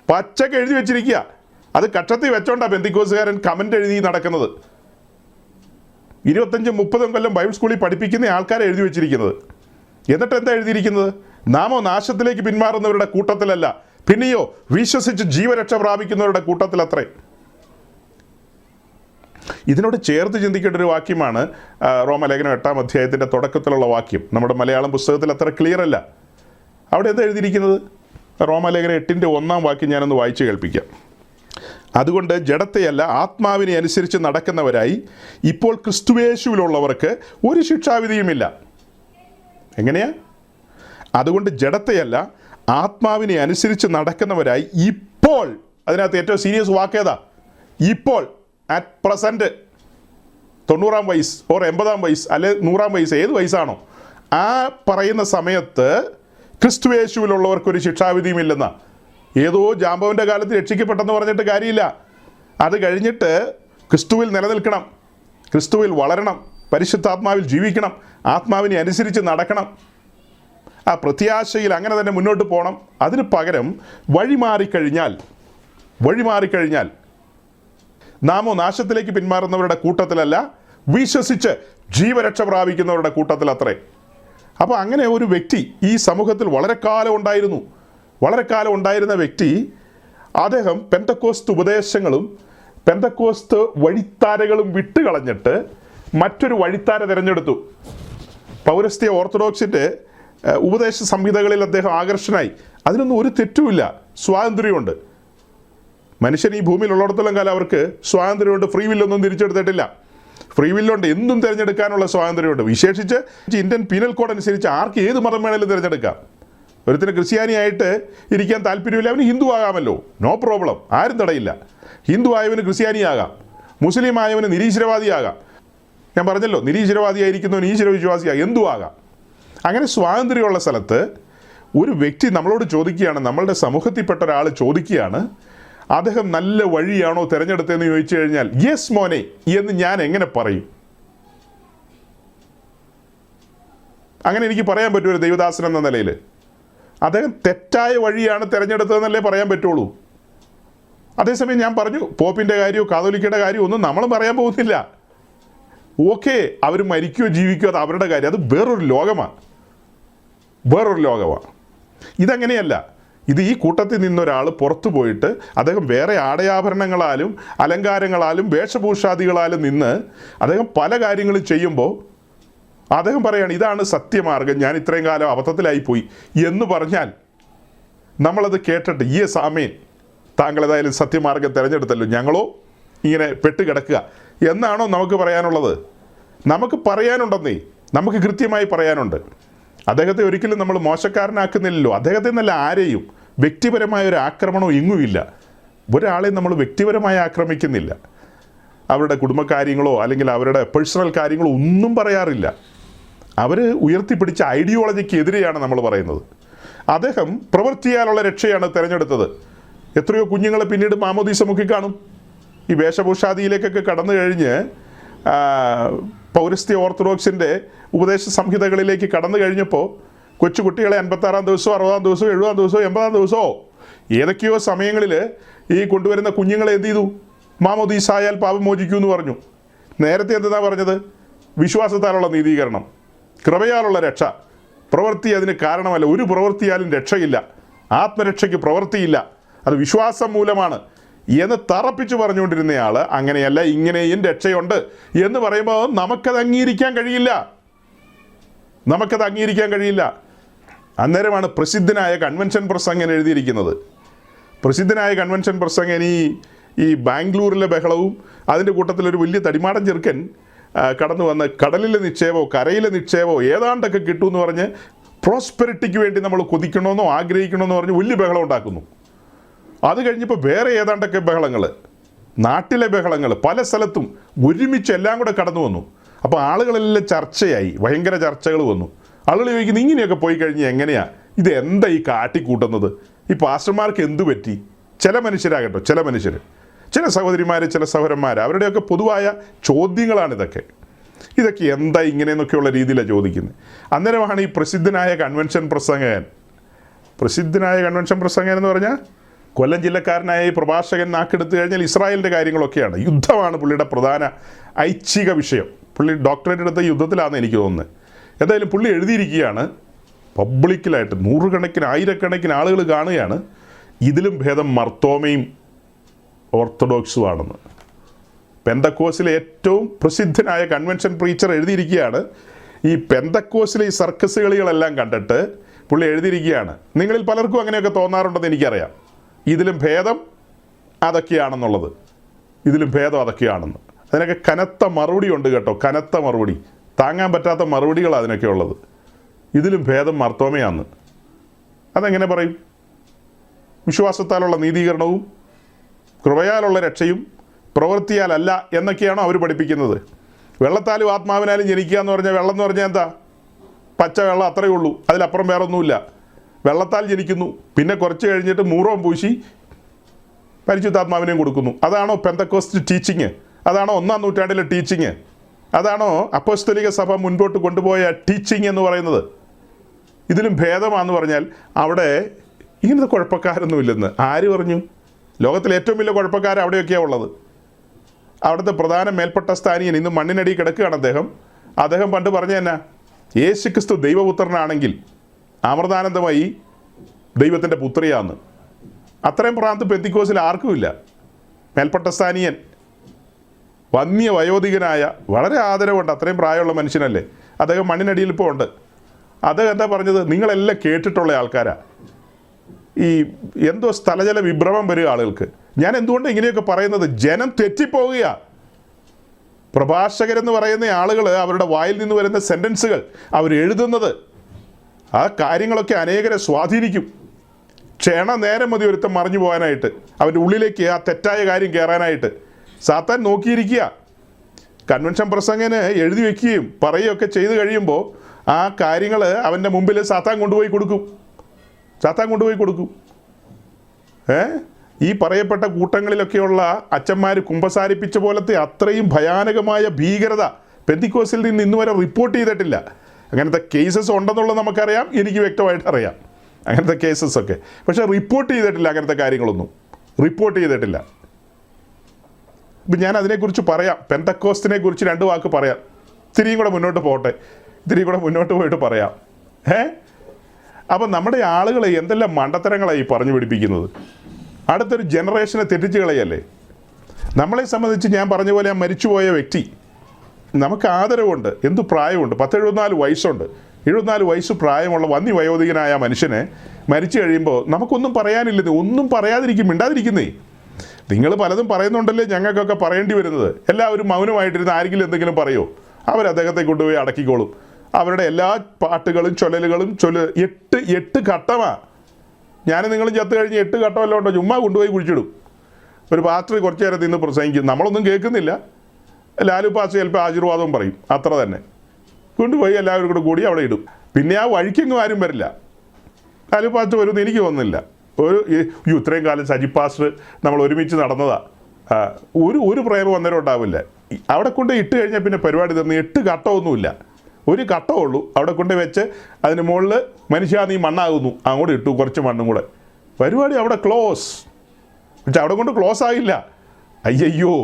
പച്ചക്ക് എഴുതി വെച്ചിരിക്കുക. അത് കക്ഷത്തിൽ വെച്ചോണ്ടാണ് പെന്തിക്കോസുകാരൻ കമൻ്റ് എഴുതി നടക്കുന്നത്. 25-30 കൊല്ലം ബൈബിൾ സ്കൂളിൽ പഠിപ്പിക്കുന്ന ആൾക്കാരെ എഴുതി വെച്ചിരിക്കുന്നത്. എന്നിട്ട് എന്താ എഴുതിയിരിക്കുന്നത്? നാമോ നാശത്തിലേക്ക് പിന്മാറുന്നവരുടെ കൂട്ടത്തിലല്ല, പിന്നെയോ വിശ്വസിച്ച് ജീവരക്ഷ പ്രാപിക്കുന്നവരുടെ കൂട്ടത്തിലത്രേ. ഇതിനോട് ചേർത്ത് ചിന്തിക്കേണ്ട ഒരു വാക്യമാണ് റോമലേഖനം 8-ാം അധ്യായത്തിൻ്റെ തുടക്കത്തിലുള്ള വാക്യം. നമ്മുടെ മലയാളം പുസ്തകത്തിൽ അത്ര ക്ലിയർ അല്ല. അവിടെ എന്താ എഴുതിയിരിക്കുന്നത്? റോമലേഖനം 8-ന്റെ 1-ാം വാക്യം ഞാനൊന്ന് വായിച്ച് കേൾപ്പിക്കാം. അതുകൊണ്ട് ജഡത്തെയല്ല ആത്മാവിനെ അനുസരിച്ച് നടക്കുന്നവരായി ഇപ്പോൾ ക്രിസ്തുയേശുവിലുള്ളവർക്ക് ഒരു ശിക്ഷാവിധിയുമില്ല. എങ്ങനെയാ? അതുകൊണ്ട് ജഡത്തെയല്ല ആത്മാവിനെ അനുസരിച്ച് നടക്കുന്നവരായി ഇപ്പോൾ, അതിനകത്ത് ഏറ്റവും സീരിയസ് വാക്കേതാ? ഇപ്പോൾ, അറ്റ് പ്രസൻറ്റ്. 90-ാം വയസ്സ് ഓർ 80-ാം വയസ്സ് അല്ലെ 100-ാം വയസ്സ്, ഏത് വയസ്സാണോ ആ പറയുന്ന സമയത്ത് ക്രിസ്തുയേശുവിലുള്ളവർക്കൊരു ശിക്ഷാവിധിയുമില്ലെന്ന. ഏതോ ജാമ്പവൻ്റെ കാലത്ത് രക്ഷിക്കപ്പെട്ടെന്ന് പറഞ്ഞിട്ട് കാര്യമില്ല. അത് കഴിഞ്ഞിട്ട് ക്രിസ്തുവിൽ നിലനിൽക്കണം, ക്രിസ്തുവിൽ വളരണം, പരിശുദ്ധാത്മാവിൽ ജീവിക്കണം, ആത്മാവിനെ അനുസരിച്ച് നടക്കണം. ആ പ്രത്യാശയിൽ അങ്ങനെ തന്നെ മുന്നോട്ട് പോകണം. അതിന് പകരം വഴിമാറിക്കഴിഞ്ഞാൽ നാമോ നാശത്തിലേക്ക് പിന്മാറുന്നവരുടെ കൂട്ടത്തിലല്ല, വിശ്വസിച്ച് ജീവരക്ഷ പ്രാപിക്കുന്നവരുടെ കൂട്ടത്തിലത്രേ. അപ്പോൾ അങ്ങനെ ഒരു വ്യക്തി ഈ സമൂഹത്തിൽ വളരെ കാലം ഉണ്ടായിരുന്ന വ്യക്തി, അദ്ദേഹം പെന്തക്കോസ്ത് ഉപദേശങ്ങളും പെന്തക്കോസ്ത് വഴിത്താരകളും വിട്ടുകളഞ്ഞിട്ട് മറ്റൊരു വഴിത്താര തിരഞ്ഞെടുത്തു. പൗരസ്ത്യ ഓർത്തഡോക്സിൻ്റെ ഉപദേശ സംഹിതകളിൽ അദ്ദേഹം ആകർഷനായി. അതിനൊന്നും ഒരു തെറ്റുമില്ല, സ്വാതന്ത്ര്യമുണ്ട്. മനുഷ്യൻ ഈ ഭൂമിയിലുള്ളിടത്തോളം കാലം അവർക്ക് സ്വാതന്ത്ര്യമുണ്ട്. ഫ്രീ വില്ലൊന്നും തിരിച്ചെടുത്തിട്ടില്ല. ഫ്രീ വില്ലുണ്ട്, എന്തും തിരഞ്ഞെടുക്കാനുള്ള സ്വാതന്ത്ര്യമുണ്ട്. വിശേഷിച്ച് ഇന്ത്യൻ പീനൽ കോഡ് അനുസരിച്ച് ആർക്ക് ഏത് മതം വേണമെങ്കിലും തിരഞ്ഞെടുക്കാം. ഒരുത്തിന് ക്രിസ്ത്യാനിയായിട്ട് ഇരിക്കാൻ താല്പര്യമില്ല, അവന് ഹിന്ദു ആകാമല്ലോ, നോ പ്രോബ്ലം, ആരും തടയില്ല. ഹിന്ദു ആയവന് ക്രിസ്ത്യാനിയാകാം, മുസ്ലിം ആയവന് നിരീശ്വരവാദിയാകാം. ഞാൻ പറഞ്ഞല്ലോ, നിരീശ്വരവാദിയായിരിക്കുന്നവന് ഈശ്വര വിശ്വാസിയാകാം, എന്തും ആകാം. അങ്ങനെ സ്വാതന്ത്ര്യമുള്ള സ്ഥലത്ത് ഒരു വ്യക്തി നമ്മളോട് ചോദിക്കുകയാണ്, നമ്മളുടെ സമൂഹത്തിൽപ്പെട്ട ഒരാൾ ചോദിക്കുകയാണ്, അദ്ദേഹം നല്ല വഴിയാണോ തിരഞ്ഞെടുത്തതെന്ന് ചോദിച്ചു കഴിഞ്ഞാൽ യെസ് മോനെ എന്ന് ഞാൻ എങ്ങനെ പറയും? അങ്ങനെ എനിക്ക് പറയാൻ പറ്റുമോ ഒരു ദൈവദാസൻ എന്ന നിലയിൽ? അദ്ദേഹം തെറ്റായ വഴിയാണ് തിരഞ്ഞെടുത്തതെന്നല്ലേ പറയാൻ പറ്റുള്ളൂ. അതേസമയം ഞാൻ പറഞ്ഞു, പോപ്പിൻ്റെ കാര്യമോ കാതോലിക്കയുടെ കാര്യമോ ഒന്നും നമ്മൾ പറയാൻ പോകുന്നില്ല. ഓക്കെ, അവർ മരിക്കുകയോ ജീവിക്കുകയോ അത് അവരുടെ കാര്യം, അത് വേറൊരു ലോകമാണ്. ഇതങ്ങനെയല്ല. ഇത് ഈ കൂട്ടത്തിൽ നിന്നൊരാൾ പുറത്തു പോയിട്ട് അദ്ദേഹം വേറെ ആടയാഭരണങ്ങളാലും അലങ്കാരങ്ങളാലും വേഷഭൂഷാദികളാലും നിന്ന് അദ്ദേഹം പല കാര്യങ്ങളും ചെയ്യുമ്പോൾ അദ്ദേഹം പറയാണ് ഇതാണ് സത്യമാർഗം, ഞാൻ ഇത്രയും കാലം അബദ്ധത്തിലായിപ്പോയി എന്ന് പറഞ്ഞാൽ നമ്മളത് കേട്ടിട്ട് യെസ് ആമേൻ, താങ്കളേതായാലും സത്യമാർഗം തിരഞ്ഞെടുത്തല്ലോ, ഞങ്ങളോ ഇങ്ങനെ പെട്ടുകിടക്കുക എന്നാണോ നമുക്ക് പറയാനുള്ളത്? നമുക്ക് പറയാനുണ്ടെന്നേ, നമുക്ക് കൃത്യമായി പറയാനുണ്ട്. അദ്ദേഹത്തെ ഒരിക്കലും നമ്മൾ മോശക്കാരനാക്കുന്നില്ലല്ലോ. അദ്ദേഹത്തെ നല്ല ആരെയും വ്യക്തിപരമായ ഒരു ആക്രമണവും ഇങ്ങുമില്ല. ഒരാളെ നമ്മൾ വ്യക്തിപരമായി ആക്രമിക്കുന്നില്ല. അവരുടെ കുടുംബകാര്യങ്ങളോ അല്ലെങ്കിൽ അവരുടെ പേഴ്സണൽ കാര്യങ്ങളോ ഒന്നും പറയാറില്ല. അവർ ഉയർത്തിപ്പിടിച്ച ഐഡിയോളജിക്ക് എതിരെയാണ് നമ്മൾ പറയുന്നത്. അദ്ദേഹം പ്രവൃത്തിയാലുള്ള രക്ഷയാണ് തിരഞ്ഞെടുത്തത്. എത്രയോ കുഞ്ഞുങ്ങൾ പിന്നീട് മാമോദീസ മുക്കി കാണും. ഈ വേഷഭൂഷാദിയിലേക്കൊക്കെ കടന്നു കഴിഞ്ഞ് പൗരസ്ത്യ ഓർത്തഡോക്സിൻ്റെ ഉപദേശ സംഹിതകളിലേക്ക് കടന്നു കഴിഞ്ഞപ്പോൾ കൊച്ചുകുട്ടികളെ 56-ാം ദിവസമോ 60-ാം ദിവസമോ 70-ാം ദിവസമോ 80-ാം ദിവസമോ ഏതൊക്കെയോ സമയങ്ങളിൽ ഈ കൊണ്ടുവരുന്ന കുഞ്ഞുങ്ങളെ എന്ത് ചെയ്തു? മാമോദീസായാൽ പാപം മോചിക്കൂ എന്ന് പറഞ്ഞു. നേരത്തെ എന്താ പറഞ്ഞത്? വിശ്വാസത്താലുള്ള നീതീകരണം, കൃപയാലുള്ള രക്ഷ. പ്രവൃത്തി അതിന് കാരണമല്ല. ഒരു പ്രവൃത്തിയാലും രക്ഷയില്ല. ആത്മരക്ഷയ്ക്ക് പ്രവൃത്തിയില്ല, അത് വിശ്വാസം മൂലമാണ് എന്ന് തറപ്പിച്ച് പറഞ്ഞുകൊണ്ടിരുന്നയാൾ അങ്ങനെയല്ല, ഇങ്ങനെയും രക്ഷയുണ്ട് എന്ന് പറയുമ്പോൾ നമുക്കത് അംഗീകരിക്കാൻ കഴിയില്ല. അന്നേരമാണ് പ്രസിദ്ധനായ കൺവെൻഷൻ പ്രസംഗൻ എഴുതിയിരിക്കുന്നത്. പ്രസിദ്ധനായ കൺവെൻഷൻ പ്രസംഗൻ ഈ ബാംഗ്ലൂരിലെ ബഹളവും അതിൻ്റെ കൂട്ടത്തിലൊരു വലിയ തടിമാടൻ ചെറുക്കൻ കടന്നു വന്ന് കടലിലെ നിക്ഷേപമോ കരയിലെ നിക്ഷേപമോ ഏതാണ്ടൊക്കെ കിട്ടുമെന്ന് പറഞ്ഞ് പ്രോസ്പെരിറ്റിക്ക് വേണ്ടി നമ്മൾ കൊതിക്കണമെന്നോ ആഗ്രഹിക്കണമെന്നോ പറഞ്ഞ് വലിയ ബഹളം ഉണ്ടാക്കുന്നു. അത് കഴിഞ്ഞപ്പോൾ വേറെ ഏതാണ്ടൊക്കെ ബഹളങ്ങൾ, നാട്ടിലെ ബഹളങ്ങൾ പല സ്ഥലത്തും ഒരുമിച്ച് എല്ലാം കൂടെ കടന്നു വന്നു. അപ്പോൾ ആളുകളെല്ലാം ചർച്ചയായി, ഭയങ്കര ചർച്ചകൾ വന്നു. ആളുകൾ ചോദിക്കുന്നു ഇങ്ങനെയൊക്കെ പോയി കഴിഞ്ഞാൽ എങ്ങനെയാണ്, ഇത് എന്താ ഈ കാട്ടിക്കൂട്ടുന്നത്, ഈ പാസ്റ്റർമാർക്ക് എന്തു പറ്റി? ചില മനുഷ്യരാകട്ടോ, ചില സഹോദരിമാർ, ചില സഹോദരന്മാർ, അവരുടെയൊക്കെ പൊതുവായ ചോദ്യങ്ങളാണിതൊക്കെ. ഇതൊക്കെ എന്താ ഇങ്ങനെയെന്നൊക്കെയുള്ള രീതിയിലാണ് ചോദിക്കുന്നത്. അന്നേരമാണ് ഈ പ്രസിദ്ധനായ കൺവെൻഷൻ പ്രസംഗകൻ എന്ന് പറഞ്ഞാൽ കൊല്ലം ജില്ലക്കാരനായ ഈ പ്രഭാഷകൻ നാക്കെടുത്തു കഴിഞ്ഞാൽ ഇസ്രായേലിൻ്റെ കാര്യങ്ങളൊക്കെയാണ്. യുദ്ധമാണ് പുള്ളിയുടെ പ്രധാന ഐച്ഛിക വിഷയം. പുള്ളി ഡോക്ടറേറ്റ് എടുത്ത യുദ്ധത്തിലാണെന്ന് എനിക്ക് തോന്നുന്നത്. എന്തായാലും പുള്ളി എഴുതിയിരിക്കുകയാണ് പബ്ലിക്കിലായിട്ട്, നൂറുകണക്കിന് ആയിരക്കണക്കിന് ആളുകൾ കാണുകയാണ്, ഇതിലും ഭേദം മർത്തോമയും ഓർത്തഡോക്സുമാണെന്ന്. പെന്തക്കോസിലെ ഏറ്റവും പ്രസിദ്ധനായ കൺവെൻഷൻ പ്രീച്ചർ എഴുതിയിരിക്കുകയാണ്. ഈ പെന്തക്കോസിലെ ഈ സർക്കസ് കളികളെല്ലാം കണ്ടിട്ട് പുള്ളി എഴുതിയിരിക്കുകയാണ്, നിങ്ങളിൽ പലർക്കും അങ്ങനെയൊക്കെ തോന്നാറുണ്ടെന്ന് എനിക്കറിയാം, ഇതിലും ഭേദം അതൊക്കെയാണെന്നുള്ളത്, അതിനൊക്കെ കനത്ത മറുപടി ഉണ്ട് കേട്ടോ, കനത്ത മറുപടി, താങ്ങാൻ പറ്റാത്ത മറുപടികളാണ് അതിനൊക്കെ ഉള്ളത്. ഇതിലും ഭേദം മർത്തോമയാന്ന്. അതെങ്ങനെ പറയും? വിശ്വാസത്താലുള്ള നീതീകരണവും കൃപയാലുള്ള രക്ഷയും പ്രവൃത്തിയാലല്ല എന്നൊക്കെയാണോ അവർ പഠിപ്പിക്കുന്നത്? വെള്ളത്താലും ആത്മാവിനാലും ജനിക്കുക എന്ന് പറഞ്ഞാൽ, വെള്ളം എന്ന് പറഞ്ഞാൽ എന്താ? പച്ച വെള്ളം, അത്രയേ ഉള്ളൂ, അതിലപ്പുറം വേറെ ഒന്നുമില്ല. വെള്ളത്താൽ ജനിക്കുന്നു, പിന്നെ കുറച്ച് കഴിഞ്ഞിട്ട് മൂറവും പൂശി പരിശുദ്ധാത്മാവിനെയും കൊടുക്കുന്നു. അതാണോ പെന്തക്കോസ്റ്റ് ടീച്ചിങ്? അതാണോ 1-ാം നൂറ്റാണ്ടിലെ ടീച്ചിങ്? അതാണോ അപ്പോസ്തലിക സഭ മുൻപോട്ട് കൊണ്ടുപോയ ടീച്ചിങ് എന്ന് പറയുന്നത്? ഇതിലും ഭേദമാണെന്ന് പറഞ്ഞാൽ അവിടെ ഇങ്ങനത്തെ കുഴപ്പക്കാരൊന്നുമില്ലെന്ന് ആര് പറഞ്ഞു? ലോകത്തിലെ ഏറ്റവും വലിയ കുഴപ്പക്കാർ അവിടെയൊക്കെയാണ് ഉള്ളത്. അവിടുത്തെ പ്രധാന മേൽപ്പെട്ട സ്ഥാനീയൻ ഇന്ന് മണ്ണിനടി കിടക്കുകയാണ് അദ്ദേഹം പണ്ട് പറഞ്ഞ എന്നാ, യേശുക്രിസ്തു ദൈവപുത്രനാണെങ്കിൽ അമൃതാനന്ദമായി ദൈവത്തിൻ്റെ പുത്രിയാന്ന്. അത്രയും പ്രാന്ത് പെന്തിക്കോസിൽ ആർക്കുമില്ല. മേൽപ്പെട്ട സ്ഥാനീയൻ വന്യ വയോധികനായ, വളരെ ആദരവുണ്ട്, അത്രയും പ്രായമുള്ള മനുഷ്യനല്ലേ, അദ്ദേഹം മണ്ണിനടിയിൽ ഇപ്പോൾ ഉണ്ട്. അദ്ദേഹം എന്താ പറഞ്ഞത്? നിങ്ങളെല്ലാം കേട്ടിട്ടുള്ള ആൾക്കാരാ. ഈ എന്തോ സ്ഥലജല വിഭ്രമം വരിക ആളുകൾക്ക്. ഞാൻ എന്തുകൊണ്ട് ഇങ്ങനെയൊക്കെ പറയുന്നത്? ജനം തെറ്റിപ്പോവുക. പ്രഭാഷകരെന്ന് പറയുന്ന ആളുകൾ അവരുടെ വായിൽ നിന്ന് വരുന്ന സെൻറ്റൻസുകൾ, അവരെഴുതുന്നത്, ആ കാര്യങ്ങളൊക്കെ അനേകരെ സ്വാധീനിക്കും. നേരം മതി ഒരുത്തം മറിഞ്ഞു പോകാനായിട്ട്, അവൻ്റെ ഉള്ളിലേക്ക് ആ തെറ്റായ കാര്യം കയറാനായിട്ട്. സാത്താൻ നോക്കിയിരിക്കുക. കൺവെൻഷൻ പ്രസംഗന് എഴുതി വയ്ക്കുകയും പറയുകയൊക്കെ ചെയ്തു കഴിയുമ്പോൾ ആ കാര്യങ്ങൾ അവൻ്റെ മുമ്പിൽ സാത്താൻ കൊണ്ടുപോയി കൊടുക്കും. ഈ പറയപ്പെട്ട കൂട്ടങ്ങളിലൊക്കെയുള്ള അച്ഛന്മാർ കുമ്പസാരിപ്പിച്ച പോലത്തെ അത്രയും ഭയാനകമായ ഭീകരത പെന്തിക്കോസിൽ നിന്ന് ഇന്ന് വരെ റിപ്പോർട്ട് ചെയ്തിട്ടില്ല. അങ്ങനത്തെ കേസസ് ഉണ്ടെന്നുള്ളത് നമുക്കറിയാം, എനിക്ക് വ്യക്തമായിട്ട് അറിയാം അങ്ങനത്തെ കേസസൊക്കെ. പക്ഷേ റിപ്പോർട്ട് ചെയ്തിട്ടില്ല, അങ്ങനത്തെ കാര്യങ്ങളൊന്നും റിപ്പോർട്ട് ചെയ്തിട്ടില്ല. ഇപ്പം ഞാൻ അതിനെക്കുറിച്ച് പറയാം, പെന്തക്കോസ്തിനെ കുറിച്ച് 2 വാക്ക് പറയാം. ഇത്തിരിയും കൂടെ മുന്നോട്ട് പോട്ടെ, ഇത്തിരിയും കൂടെ മുന്നോട്ട് പോയിട്ട് പറയാം. അപ്പം നമ്മുടെ ആളുകളെ എന്തെല്ലാം മണ്ടത്തരങ്ങളായി പറഞ്ഞു പിടിപ്പിക്കുന്നത്. അടുത്തൊരു ജനറേഷനെ തെറ്റിച്ച് കളയല്ലേ. നമ്മളെ സംബന്ധിച്ച് ഞാൻ പറഞ്ഞ പോലെ ആ മരിച്ചുപോയ വ്യക്തി നമുക്ക് ആദരവുണ്ട്, എന്ത് പ്രായമുണ്ട്, 74 വയസ്സുണ്ട്. 74 വയസ്സ് പ്രായമുള്ള വന്യവയോധികനായ മനുഷ്യനെ മരിച്ചു കഴിയുമ്പോൾ നമുക്കൊന്നും പറയാനില്ലെന്ന്, ഒന്നും പറയാതിരിക്കും, മിണ്ടാതിരിക്കുന്നേ. നിങ്ങൾ പലതും പറയുന്നുണ്ടല്ലേ ഞങ്ങൾക്കൊക്കെ പറയേണ്ടി വരുന്നത്. എല്ലാവരും മൗനമായിട്ടിരുന്ന് ആരെങ്കിലും എന്തെങ്കിലും പറയുമോ? അദ്ദേഹത്തെ കൊണ്ടുപോയി അടക്കിക്കോളും. അവരുടെ എല്ലാ പാട്ടുകളും ചൊല്ലലുകളും 8 ഘട്ടമാണ്. ഞാനും നിങ്ങളും ചത്ത് കഴിഞ്ഞ് 8 ഘട്ടമല്ലോ ഉണ്ടോ, ചുമ്മാ കൊണ്ടുപോയി കുഴിച്ചിടും. ഒരു പാസ്റ്റർ കുറച്ച് നേരം നിന്ന് പ്രസംഗിക്കും, നമ്മളൊന്നും കേൾക്കുന്നില്ല. ലാലു പാസ്റ്റർ ചിലപ്പോൾ ആശീർവാദവും പറയും, അത്ര തന്നെ. കൊണ്ടുപോയി എല്ലാവരും കൂടി അവിടെ ഇടും. പിന്നെ ആ വഴിക്കെങ്ങും ആരും വരില്ല. ലാലു പാസ്റ്റർ വരുമെന്ന് എനിക്ക് തോന്നുന്നില്ല. ഇത്രയും കാലം സജി പാസ്റ്റർ നമ്മൾ ഒരുമിച്ച് നടന്നതാണ്. ഒരു പ്രേമം അന്നേരം ഉണ്ടാവില്ല. അവിടെ കൊണ്ട് ഇട്ട് കഴിഞ്ഞാൽ പിന്നെ പരിപാടി തീർന്ന് 8 ഘട്ടമൊന്നുമില്ല, 1 ഘട്ടമേ ഉള്ളൂ. അവിടെ കൊണ്ട് വെച്ച് അതിന് മുകളിൽ മനുഷ്യ നീ മണ്ണാകുന്നു, അങ്ങോട്ട് ഇട്ടു കുറച്ച് മണ്ണും കൂടെ, പരിപാടി അവിടെ ക്ലോസ്. പക്ഷെ അവിടെ കൊണ്ട് ക്ലോസ് ആയില്ല. അയ്യോ,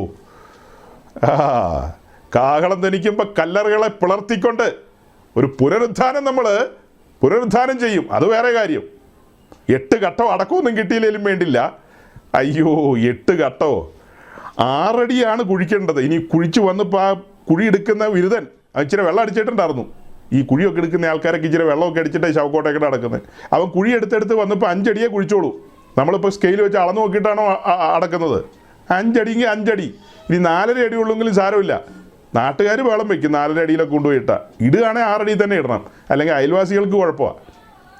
കാഹളം ധനിക്കുമ്പോൾ കല്ലറുകളെ പിളർത്തിക്കൊണ്ട് ഒരു പുനരുദ്ധാനം ചെയ്യും, അത് വേറെ കാര്യം. 8 ഘട്ടം അടക്കമൊന്നും കിട്ടിയില്ലെങ്കിലും വേണ്ടില്ല. അയ്യോ, 8 ഘട്ടമോ? 6 അടിയാണ് കുഴിക്കേണ്ടത്. ഇനി കുഴിച്ച് വന്നപ്പോൾ ആ കുഴി എടുക്കുന്ന വിരുദ്ധൻ ഇച്ചിരി വെള്ളം അടിച്ചിട്ടുണ്ടായിരുന്നു. ഈ കുഴിയൊക്കെ എടുക്കുന്ന ആൾക്കാരൊക്കെ ഇച്ചിരി വെള്ളമൊക്കെ അടിച്ചിട്ട് ശവക്കോട്ടയൊക്കെ നടക്കുന്നത്. അവൻ കുഴി എടുത്തെടുത്ത് വന്നപ്പോൾ 5 അടിയെ കുഴിച്ചോളൂ. നമ്മളിപ്പോൾ സ്കെയിൽ വെച്ച് അളന്ന് നോക്കിയിട്ടാണോ അടക്കുന്നത്? 5 അടിയെങ്കിൽ 5 അടി. ഇനി 4.5 അടി ഉള്ളെങ്കിലും സാരമില്ല. നാട്ടുകാർ വെള്ളം വയ്ക്കും 4.5 അടിയിലൊക്കെ കൊണ്ടുപോയിട്ടാൽ. ഇടുകയാണെങ്കിൽ 6 അടി തന്നെ ഇടണം, അല്ലെങ്കിൽ അയൽവാസികൾക്ക് കുഴപ്പമാണ്.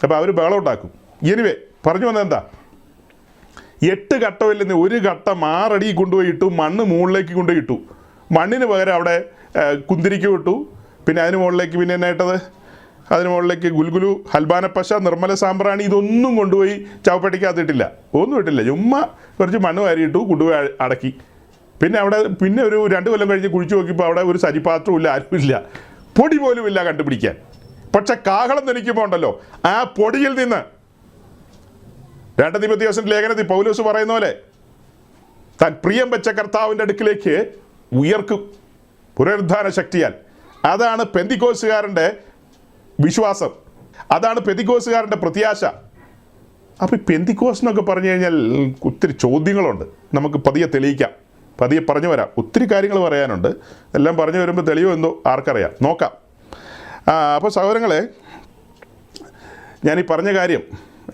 അപ്പോൾ അവർ ബഹളം ഉണ്ടാക്കും. എനിവേ, പറഞ്ഞു വന്നത് എന്താ, 8 ഘട്ടമില്ലെന്ന് 1 ഘട്ടം 6 അടി കൊണ്ടുപോയി ഇട്ടു, മണ്ണ് മുകളിലേക്ക് കൊണ്ടുപോയി ഇട്ടു. മണ്ണിന് പകരം അവിടെ കുന്തിരിക്ക് വിട്ടു. പിന്നെ അതിന് മുകളിലേക്ക് പിന്നെ എന്നായിട്ടത്, അതിന് മുകളിലേക്ക് ഗുൽഗുലു, ഹൽബാനപ്പശ, നിർമ്മല സാമ്പ്രാണി, ഇതൊന്നും കൊണ്ടുപോയി ചവപ്പെട്ടിക്കകത്തിട്ടില്ല, ഒന്നും ഇട്ടില്ല. ചുമ്മാ കുറച്ച് മണ്ണ് വാരിയിട്ടു, കൊണ്ടുപോയി അടക്കി. പിന്നെ അവിടെ പിന്നെ ഒരു 2 കൊല്ലം കഴിഞ്ഞ് കുഴിച്ചു നോക്കിയപ്പോൾ അവിടെ ഒരു സരിപാത്രവും ഇല്ല, ആരുമില്ല, പൊടി പോലും ഇല്ല കണ്ടുപിടിക്കാൻ. പക്ഷെ കാഹളം ധനിക്കുമ്പോൾ ഉണ്ടല്ലോ, ആ പൊടിയിൽ നിന്ന് 2 തിമോഥെയോസിന്റെ ലേഖനത്തിൽ പൗലോസ് പറയുന്ന പോലെ താൻ പ്രിയം വെച്ച കർത്താവിൻ്റെ അടുക്കിലേക്ക് ഉയർക്കും പുനരുദ്ധാന ശക്തിയാൽ. അതാണ് പെന്തിക്കോസുകാരൻ്റെ വിശ്വാസം, അതാണ് പെന്തിക്കോസുകാരൻ്റെ പ്രത്യാശ. അപ്പോൾ ഈ പെന്തിക്കോസ് എന്നൊക്കെ പറഞ്ഞു കഴിഞ്ഞാൽ ഒത്തിരി ചോദ്യങ്ങളുണ്ട്, നമുക്ക് പതിയെ തെളിയിക്കാം, പതിയെ പറഞ്ഞു വരാം. ഒത്തിരി കാര്യങ്ങൾ പറയാനുണ്ട്, എല്ലാം പറഞ്ഞു വരുമ്പോൾ തെളിയോ എന്തോ ആർക്കറിയാം, നോക്കാം. അപ്പോൾ സഹോദരങ്ങളെ, ഞാനീ പറഞ്ഞ കാര്യം,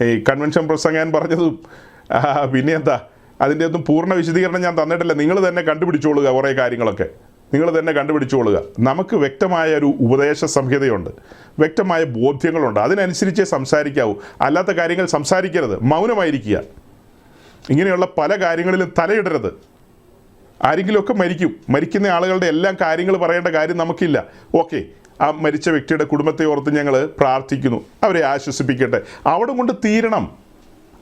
ഈ കൺവെൻഷൻ പ്രസംഗം പറഞ്ഞതും പിന്നെ എന്താ, അതിൻ്റെ ഒന്നും പൂർണ്ണ വിശദീകരണം ഞാൻ തന്നിട്ടില്ല. നിങ്ങൾ തന്നെ കണ്ടുപിടിച്ചോളുക, കുറേ കാര്യങ്ങളൊക്കെ നിങ്ങൾ തന്നെ കണ്ടുപിടിച്ചോളുക. നമുക്ക് വ്യക്തമായ ഒരു ഉപദേശ സംഹിതയുണ്ട്, വ്യക്തമായ ബോധ്യങ്ങളുണ്ട്, അതിനനുസരിച്ചേ സംസാരിക്കാവൂ. അല്ലാത്ത കാര്യങ്ങൾ സംസാരിക്കരുത്, മൗനമായിരിക്കുക. ഇങ്ങനെയുള്ള പല കാര്യങ്ങളിലും തലയിടരുത്. ആരെങ്കിലുമൊക്കെ മരിക്കുന്ന ആളുകളുടെ എല്ലാം കാര്യങ്ങൾ പറയേണ്ട കാര്യം നമുക്കില്ല. ഓക്കെ, ആ മരിച്ച വ്യക്തിയുടെ കുടുംബത്തെ ഓർത്ത് ഞങ്ങൾ പ്രാർത്ഥിക്കുന്നു, അവരെ ആശ്വസിപ്പിക്കട്ടെ, അവിടെ കൊണ്ട് തീരണം.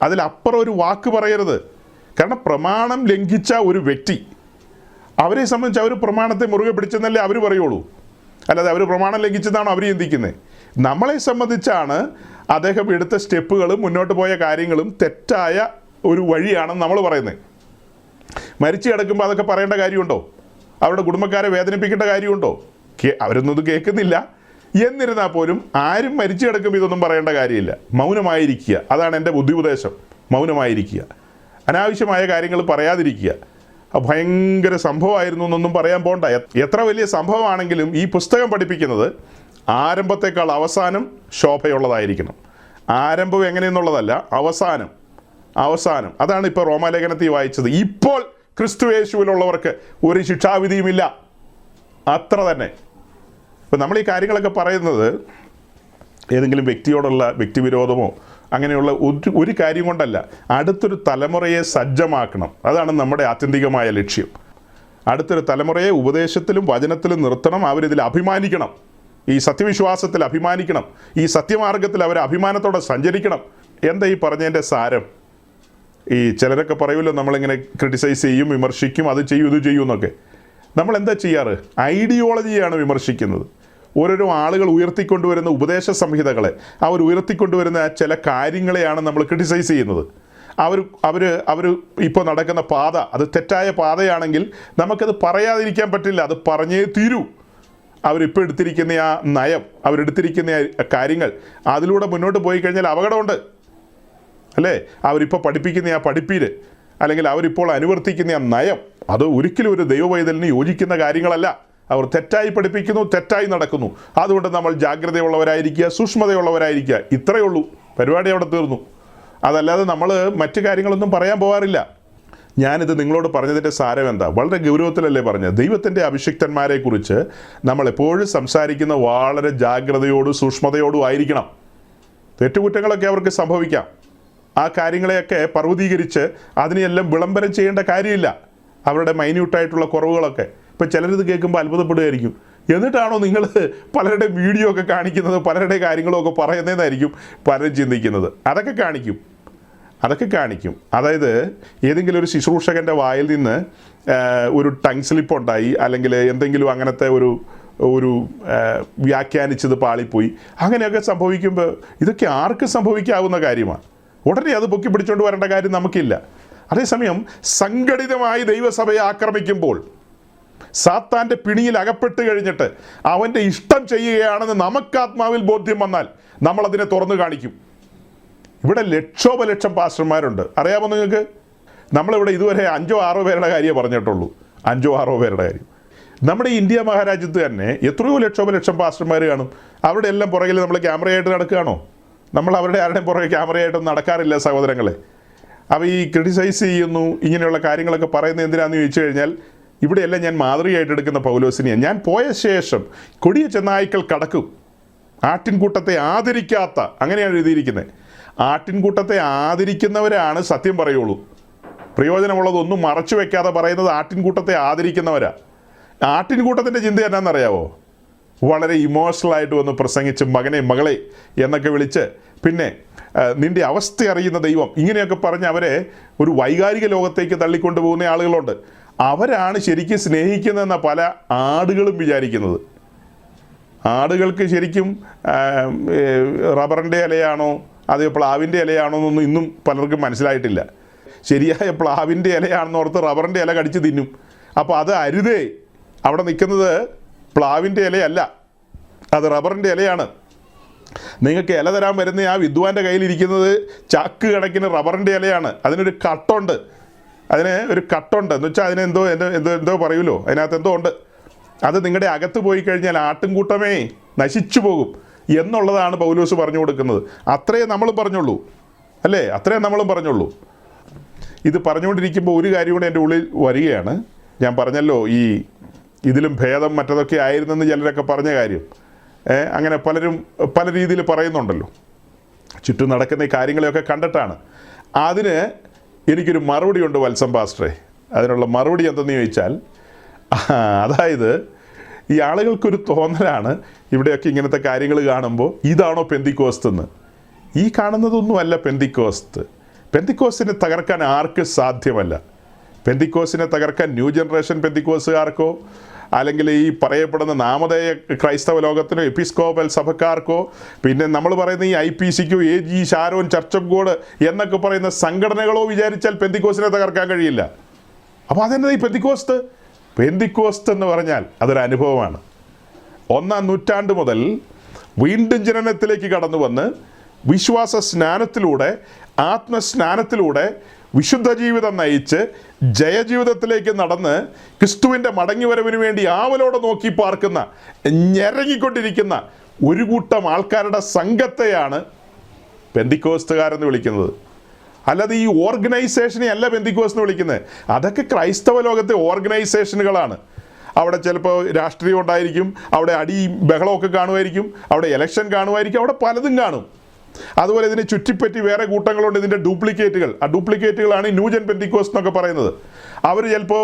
അതിലപ്പുറം ഒരു വാക്ക് പറയരുത്. കാരണം പ്രമാണം ലംഘിച്ച ഒരു വ്യക്തി, അവരെ സംബന്ധിച്ച് അവർ പ്രമാണത്തെ മുറുകെ പിടിച്ചെന്നല്ലേ അവർ പറയുള്ളൂ, അല്ലാതെ അവർ പ്രമാണം ലംഘിച്ചെന്നാണ് അവർ ചിന്തിക്കുന്നത്. നമ്മളെ സംബന്ധിച്ചാണ് അദ്ദേഹം എടുത്ത സ്റ്റെപ്പുകളും മുന്നോട്ട് പോയ കാര്യങ്ങളും തെറ്റായ ഒരു വഴിയാണെന്ന് നമ്മൾ പറയുന്നത്. മരിച്ചു കിടക്കുമ്പോൾ അതൊക്കെ പറയേണ്ട കാര്യമുണ്ടോ? അവരുടെ കുടുംബക്കാരെ വേദനിപ്പിക്കേണ്ട കാര്യമുണ്ടോ? അവരൊന്നും ഇത് കേൾക്കുന്നില്ല. എന്നിരുന്നാൽ പോലും ആരും മരിച്ചു കിടക്കുമ്പോൾ ഇതൊന്നും പറയേണ്ട കാര്യമില്ല. മൗനമായിരിക്കുക, അതാണ് എൻ്റെ ബുദ്ധിപദേശം. മൗനമായിരിക്കുക, അനാവശ്യമായ കാര്യങ്ങൾ പറയാതിരിക്കുക. ഭയങ്കര സംഭവമായിരുന്നു എന്നൊന്നും പറയാൻ പോണ്ട. എത്ര വലിയ സംഭവമാണെങ്കിലും ഈ പുസ്തകം പഠിപ്പിക്കുന്നത് ആരംഭത്തേക്കാൾ അവസാനം ശോഭയുള്ളതായിരിക്കണം. ആരംഭം എങ്ങനെയെന്നുള്ളതല്ല, അവസാനം. അതാണ് ഇപ്പോൾ റോമാലേഖനത്തിൽ വായിച്ചത്. ഇപ്പോൾ ക്രിസ്തുയേശുവിലുള്ളവർക്ക് ഒരു ശിക്ഷാവിധിയുമില്ല, അത്ര തന്നെ. ഇപ്പം നമ്മൾ ഈ കാര്യങ്ങളൊക്കെ പറയുന്നത് ഏതെങ്കിലും വ്യക്തിയോടുള്ള വ്യക്തിവിരോധമോ അങ്ങനെയുള്ള ഒരു കാര്യം കൊണ്ടല്ല. അടുത്തൊരു തലമുറയെ സജ്ജമാക്കണം, അതാണ് നമ്മുടെ ആത്യന്തികമായ ലക്ഷ്യം. അടുത്തൊരു തലമുറയെ ഉപദേശത്തിലും വചനത്തിലും നിർത്തണം. അവരിതിൽ അഭിമാനിക്കണം, ഈ സത്യവിശ്വാസത്തിൽ അഭിമാനിക്കണം, ഈ സത്യമാർഗത്തിൽ അവർ അഭിമാനത്തോടെ സഞ്ചരിക്കണം. എന്താ ഈ പറഞ്ഞതിൻ്റെ സാരം? ഈ ചിലരൊക്കെ പറയുമല്ലോ, നമ്മളിങ്ങനെ ക്രിട്ടിസൈസ് ചെയ്യും, വിമർശിക്കും, അത് ചെയ്യും ഇത് ചെയ്യും എന്നൊക്കെ. നമ്മൾ എന്താ ചെയ്യാറ്? ഐഡിയോളജിയാണ് വിമർശിക്കുന്നത്. ഓരോരോ ആളുകൾ ഉയർത്തിക്കൊണ്ടുവരുന്ന ഉപദേശ സംഹിതകളെ, അവർ ഉയർത്തിക്കൊണ്ടുവരുന്ന ചില കാര്യങ്ങളെയാണ് നമ്മൾ ക്രിട്ടിസൈസ് ചെയ്യുന്നത്. അവർ ഇപ്പോൾ നടക്കുന്ന പാത അത് തെറ്റായ പാതയാണെങ്കിൽ നമുക്കത് പറയാതിരിക്കാൻ പറ്റില്ല, അത് പറഞ്ഞേ തീരൂ. അവരിപ്പോൾ എടുത്തിരിക്കുന്ന ആ നയം, അവരെടുത്തിരിക്കുന്ന കാര്യങ്ങൾ, അതിലൂടെ മുന്നോട്ട് പോയി കഴിഞ്ഞാൽ അപകടമുണ്ട് അല്ലേ? അവരിപ്പോൾ പഠിപ്പിക്കുന്ന ആ പഠിപ്പീര്, അല്ലെങ്കിൽ അവരിപ്പോൾ അനുവർത്തിക്കുന്ന ആ നയം, അത് ഒരിക്കലും ഒരു ദൈവവൈതലിന് യോജിക്കുന്ന കാര്യങ്ങളല്ല. അവർ തെറ്റായി പഠിപ്പിക്കുന്നു, തെറ്റായി നടക്കുന്നു. അതുകൊണ്ട് നമ്മൾ ജാഗ്രതയുള്ളവരായിരിക്കുക, സൂക്ഷ്മതയുള്ളവരായിരിക്കുക. ഇത്രയേ ഉള്ളൂ, പരിപാടി അവിടെ തീർന്നു. അതല്ലാതെ നമ്മൾ മറ്റു കാര്യങ്ങളൊന്നും പറയാൻ പോകാറില്ല. ഞാനിത് നിങ്ങളോട് പറഞ്ഞതിൻ്റെ സാരം എന്താ? വളരെ ഗൗരവത്തിലല്ലേ പറഞ്ഞത്? ദൈവത്തിൻ്റെ അഭിഷിക്തന്മാരെക്കുറിച്ച് നമ്മൾ എപ്പോഴും സംസാരിക്കുന്ന വളരെ ജാഗ്രതയോടും സൂക്ഷ്മതയോടും ആയിരിക്കണം. തെറ്റുകുറ്റങ്ങളൊക്കെ അവർക്ക് സംഭവിക്കാം. ആ കാര്യങ്ങളെയൊക്കെ പർവ്വതീകരിച്ച് അതിനെയെല്ലാം വിളംബരം ചെയ്യേണ്ട കാര്യമില്ല, അവരുടെ മൈന്യൂട്ടായിട്ടുള്ള കുറവുകളൊക്കെ. ഇപ്പം ചിലരിത് കേൾക്കുമ്പോൾ അത്ഭുതപ്പെടുകയായിരിക്കും, എന്നിട്ടാണോ നിങ്ങൾ പലരുടെ വീഡിയോ ഒക്കെ കാണിക്കുന്നത്, പലരുടെ കാര്യങ്ങളൊക്കെ പറയുന്നതെന്നായിരിക്കും പലരും ചിന്തിക്കുന്നത്. അതൊക്കെ കാണിക്കും. അതായത് ഏതെങ്കിലും ഒരു ശുശ്രൂഷകൻ്റെ വായിൽ നിന്ന് ഒരു ടങ് സ്ലിപ്പ് ഉണ്ടായി, അല്ലെങ്കിൽ എന്തെങ്കിലും അങ്ങനത്തെ ഒരു വ്യാഖ്യാനിച്ചത് പാളിപ്പോയി, അങ്ങനെയൊക്കെ സംഭവിക്കുമ്പോൾ ഇതൊക്കെ ആർക്ക് സംഭവിക്കാവുന്ന കാര്യമാണ്. ഉടനെ അത് പൊക്കി പിടിച്ചുകൊണ്ട് വരേണ്ട കാര്യം നമുക്കില്ല. അതേസമയം സംഘടിതമായി ദൈവസഭയെ ആക്രമിക്കുമ്പോൾ, സാത്താൻ്റെ പിണിയിൽ അകപ്പെട്ട് കഴിഞ്ഞിട്ട് അവൻ്റെ ഇഷ്ടം ചെയ്യുകയാണെന്ന് നമുക്ക് ആത്മാവിൽ ബോധ്യം വന്നാൽ നമ്മളതിനെ തുറന്നു കാണിക്കും. ഇവിടെ ലക്ഷോപലക്ഷം പാസ്റ്റർമാരുണ്ട്, അറിയാമോ നിങ്ങൾക്ക്? നമ്മളിവിടെ ഇതുവരെ 5-6 പേരുടെ കാര്യമേ പറഞ്ഞിട്ടുള്ളൂ. 5-6 പേരുടെ കാര്യം. നമ്മുടെ ഇന്ത്യ മഹാരാജ്യത്ത് തന്നെ എത്രയോ ലക്ഷോപലക്ഷം പാസ്റ്റർമാർ കാണും. അവരുടെ എല്ലാം പുറകിൽ നമ്മൾ ക്യാമറയായിട്ട് നടക്കുകയാണോ? നമ്മൾ അവരുടെ ആരുടെയും പുറകെ ക്യാമറയായിട്ടൊന്നും നടക്കാറില്ല സഹോദരങ്ങളെ. അപ്പോൾ ഈ ക്രിട്ടിസൈസ് ചെയ്യുന്നു, ഇങ്ങനെയുള്ള കാര്യങ്ങളൊക്കെ പറയുന്നത് എന്തിനാണെന്ന് ചോദിച്ചു കഴിഞ്ഞാൽ, ഇവിടെയെല്ലാം ഞാൻ മാതൃകയായിട്ട് എടുക്കുന്ന പൗലോസിനെയാണ്. ഞാൻ പോയ ശേഷം കൊടിയ ചെന്നായ്ക്കൾ കടക്കും, ആട്ടിൻകൂട്ടത്തെ ആദരിക്കാത്ത, അങ്ങനെയാണ് എഴുതിയിരിക്കുന്നത്. ആട്ടിൻകൂട്ടത്തെ ആദരിക്കുന്നവരാണ് സത്യം പറയുള്ളൂ. പ്രയോജനമുള്ളതൊന്നും മറച്ചു വെക്കാതെ പറയുന്നത് ആട്ടിൻകൂട്ടത്തെ ആദരിക്കുന്നവരാ. ആട്ടിൻകൂട്ടത്തിൻ്റെ ചിന്ത എന്നാണെന്നറിയാവോ? വളരെ ഇമോഷണലായിട്ട് വന്ന് പ്രസംഗിച്ച് മകനെ മകളെ എന്നൊക്കെ വിളിച്ച്, പിന്നെ നിൻ്റെ അവസ്ഥ അറിയുന്ന ദൈവം, ഇങ്ങനെയൊക്കെ പറഞ്ഞ് അവരെ ഒരു വൈകാരിക ലോകത്തേക്ക് തള്ളിക്കൊണ്ടു പോകുന്ന ആളുകളുണ്ട്. അവരാണ് ശരിക്കും സ്നേഹിക്കുന്നതെന്ന പല ആടുകളും വിചാരിക്കുന്നത്. ആടുകൾക്ക് ശരിക്കും റബ്ബറിൻ്റെ ഇലയാണോ അതോ പ്ലാവിൻ്റെ ഇലയാണോ എന്നൊന്നും ഇന്നും പലർക്കും മനസ്സിലായിട്ടില്ല. ശരിയായ പ്ലാവിൻ്റെ ഇലയാണെന്ന് ഓർത്ത് റബ്ബറിൻ്റെ ഇല കടിച്ച് തിന്നും. അപ്പോൾ അത് അരുതേ, അവിടെ നിൽക്കുന്നത് പ്ലാവിൻ്റെ ഇലയല്ല, അത് റബ്ബറിൻ്റെ ഇലയാണ്. നിങ്ങൾക്ക് ഇല തരാൻ വരുന്ന ആ വിദ്വാൻ്റെ കയ്യിലിരിക്കുന്നത് ചാക്ക് കണക്കിന് റബ്ബറിൻ്റെ ഇലയാണ്. അതിനൊരു കട്ടുണ്ട്, എന്ന് വെച്ചാൽ അതിന് എന്തോ പറയുമല്ലോ, അതിനകത്ത് എന്തോ ഉണ്ട്. അത് നിങ്ങളുടെ അകത്ത് പോയി കഴിഞ്ഞാൽ ആട്ടിൻകൂട്ടമേ നശിച്ചു പോകും എന്നുള്ളതാണ് പൗലോസ് പറഞ്ഞു കൊടുക്കുന്നത്. അത്രയേ നമ്മളും പറഞ്ഞുള്ളൂ അല്ലേ? അത്രയേ നമ്മളും പറഞ്ഞുള്ളൂ. ഇത് പറഞ്ഞുകൊണ്ടിരിക്കുമ്പോൾ ഒരു കാര്യം കൂടെ എൻ്റെ ഉള്ളിൽ വരികയാണ്. ഞാൻ പറഞ്ഞല്ലോ, ഇതിലും ഭേദം മറ്റതൊക്കെ ആയിരുന്നെന്ന് ചിലരൊക്കെ പറഞ്ഞ കാര്യം. അങ്ങനെ പലരും പല രീതിയിൽ പറയുന്നുണ്ടല്ലോ. ചുറ്റും നടക്കുന്ന ഈ കാര്യങ്ങളെയൊക്കെ കണ്ടിട്ടാണ്. അതിന് എനിക്കൊരു മറുപടി ഉണ്ട് വത്സം പാസ്റ്ററെ. അതിനുള്ള മറുപടി എന്തെന്ന് ചോദിച്ചാൽ, അതായത് ഈ ആളുകൾക്കൊരു തോന്നലാണ് ഇവിടെയൊക്കെ ഇങ്ങനത്തെ കാര്യങ്ങൾ കാണുമ്പോൾ, ഇതാണോ പെന്തിക്കോസ്ത് എന്ന്. ഈ കാണുന്നതൊന്നുമല്ല പെന്തിക്കോസ്ത്. പെന്തിക്കോസ്തിനെ തകർക്കാൻ ആർക്ക് സാധ്യമല്ല. പെന്തിക്കോസ്തിനെ തകർക്കാൻ ന്യൂ ജനറേഷൻ പെന്തിക്കോസുകാർക്കോ അല്ലെങ്കിൽ ഈ പറയപ്പെടുന്ന നാമധേയ ക്രൈസ്തവ ലോകത്തിനോ എപ്പിസ്കോപ്പൽ സഭക്കാർക്കോ പിന്നെ നമ്മൾ പറയുന്ന ഈ IPCക്കോ AG Sharon church of God എന്നൊക്കെ പറയുന്ന സംഘടനകളോ വിചാരിച്ചാൽ പെന്തിക്കോസ്തിനെ തകർക്കാൻ കഴിയില്ല. അപ്പോൾ അതെന്താ ഈ പെന്തിക്കോസ്ത് എന്ന് പറഞ്ഞാൽ അതൊരു അനുഭവമാണ്. 1-ാം നൂറ്റാണ്ട് മുതൽ വീണ്ടും ജനനത്തിലേക്ക് കടന്നു വന്ന് വിശ്വാസ സ്നാനത്തിലൂടെ ആത്മസ്നാനത്തിലൂടെ വിശുദ്ധ ജീവിതം നയിച്ച് ജയജീവിതത്തിലേക്ക് നടന്ന് ക്രിസ്തുവിൻ്റെ മടങ്ങിവരവിന് വേണ്ടി ആവലോടെ നോക്കി പാർക്കുന്ന ഞെരങ്ങിക്കൊണ്ടിരിക്കുന്ന ഒരു കൂട്ടം ആൾക്കാരുടെ സംഘത്തെയാണ് പെന്തിക്കോസ്തുകാരെന്ന് വിളിക്കുന്നത്. അല്ലാതെ ഈ ഓർഗനൈസേഷനെ അല്ല പെന്തിക്കോസ് എന്ന് വിളിക്കുന്നത്. അതൊക്കെ ക്രൈസ്തവ ലോകത്തെ ഓർഗനൈസേഷനുകളാണ്. അവിടെ ചിലപ്പോൾ രാഷ്ട്രീയം ഉണ്ടായിരിക്കും, അവിടെ അടിയും ബഹളമൊക്കെ കാണുമായിരിക്കും, അവിടെ ഇലക്ഷൻ കാണുമായിരിക്കും, അവിടെ പലതും കാണും. അതുപോലെ ഇതിനെ ചുറ്റിപ്പറ്റി വേറെ കൂട്ടങ്ങളുണ്ട്, ഇതിൻ്റെ ഡ്യൂപ്ലിക്കേറ്റുകൾ. ആ ഡ്യൂപ്ലിക്കേറ്റുകളാണ് ഈ ന്യൂജൻ പെന്തിക്കോസ് എന്നൊക്കെ പറയുന്നത്. അവർ ചിലപ്പോൾ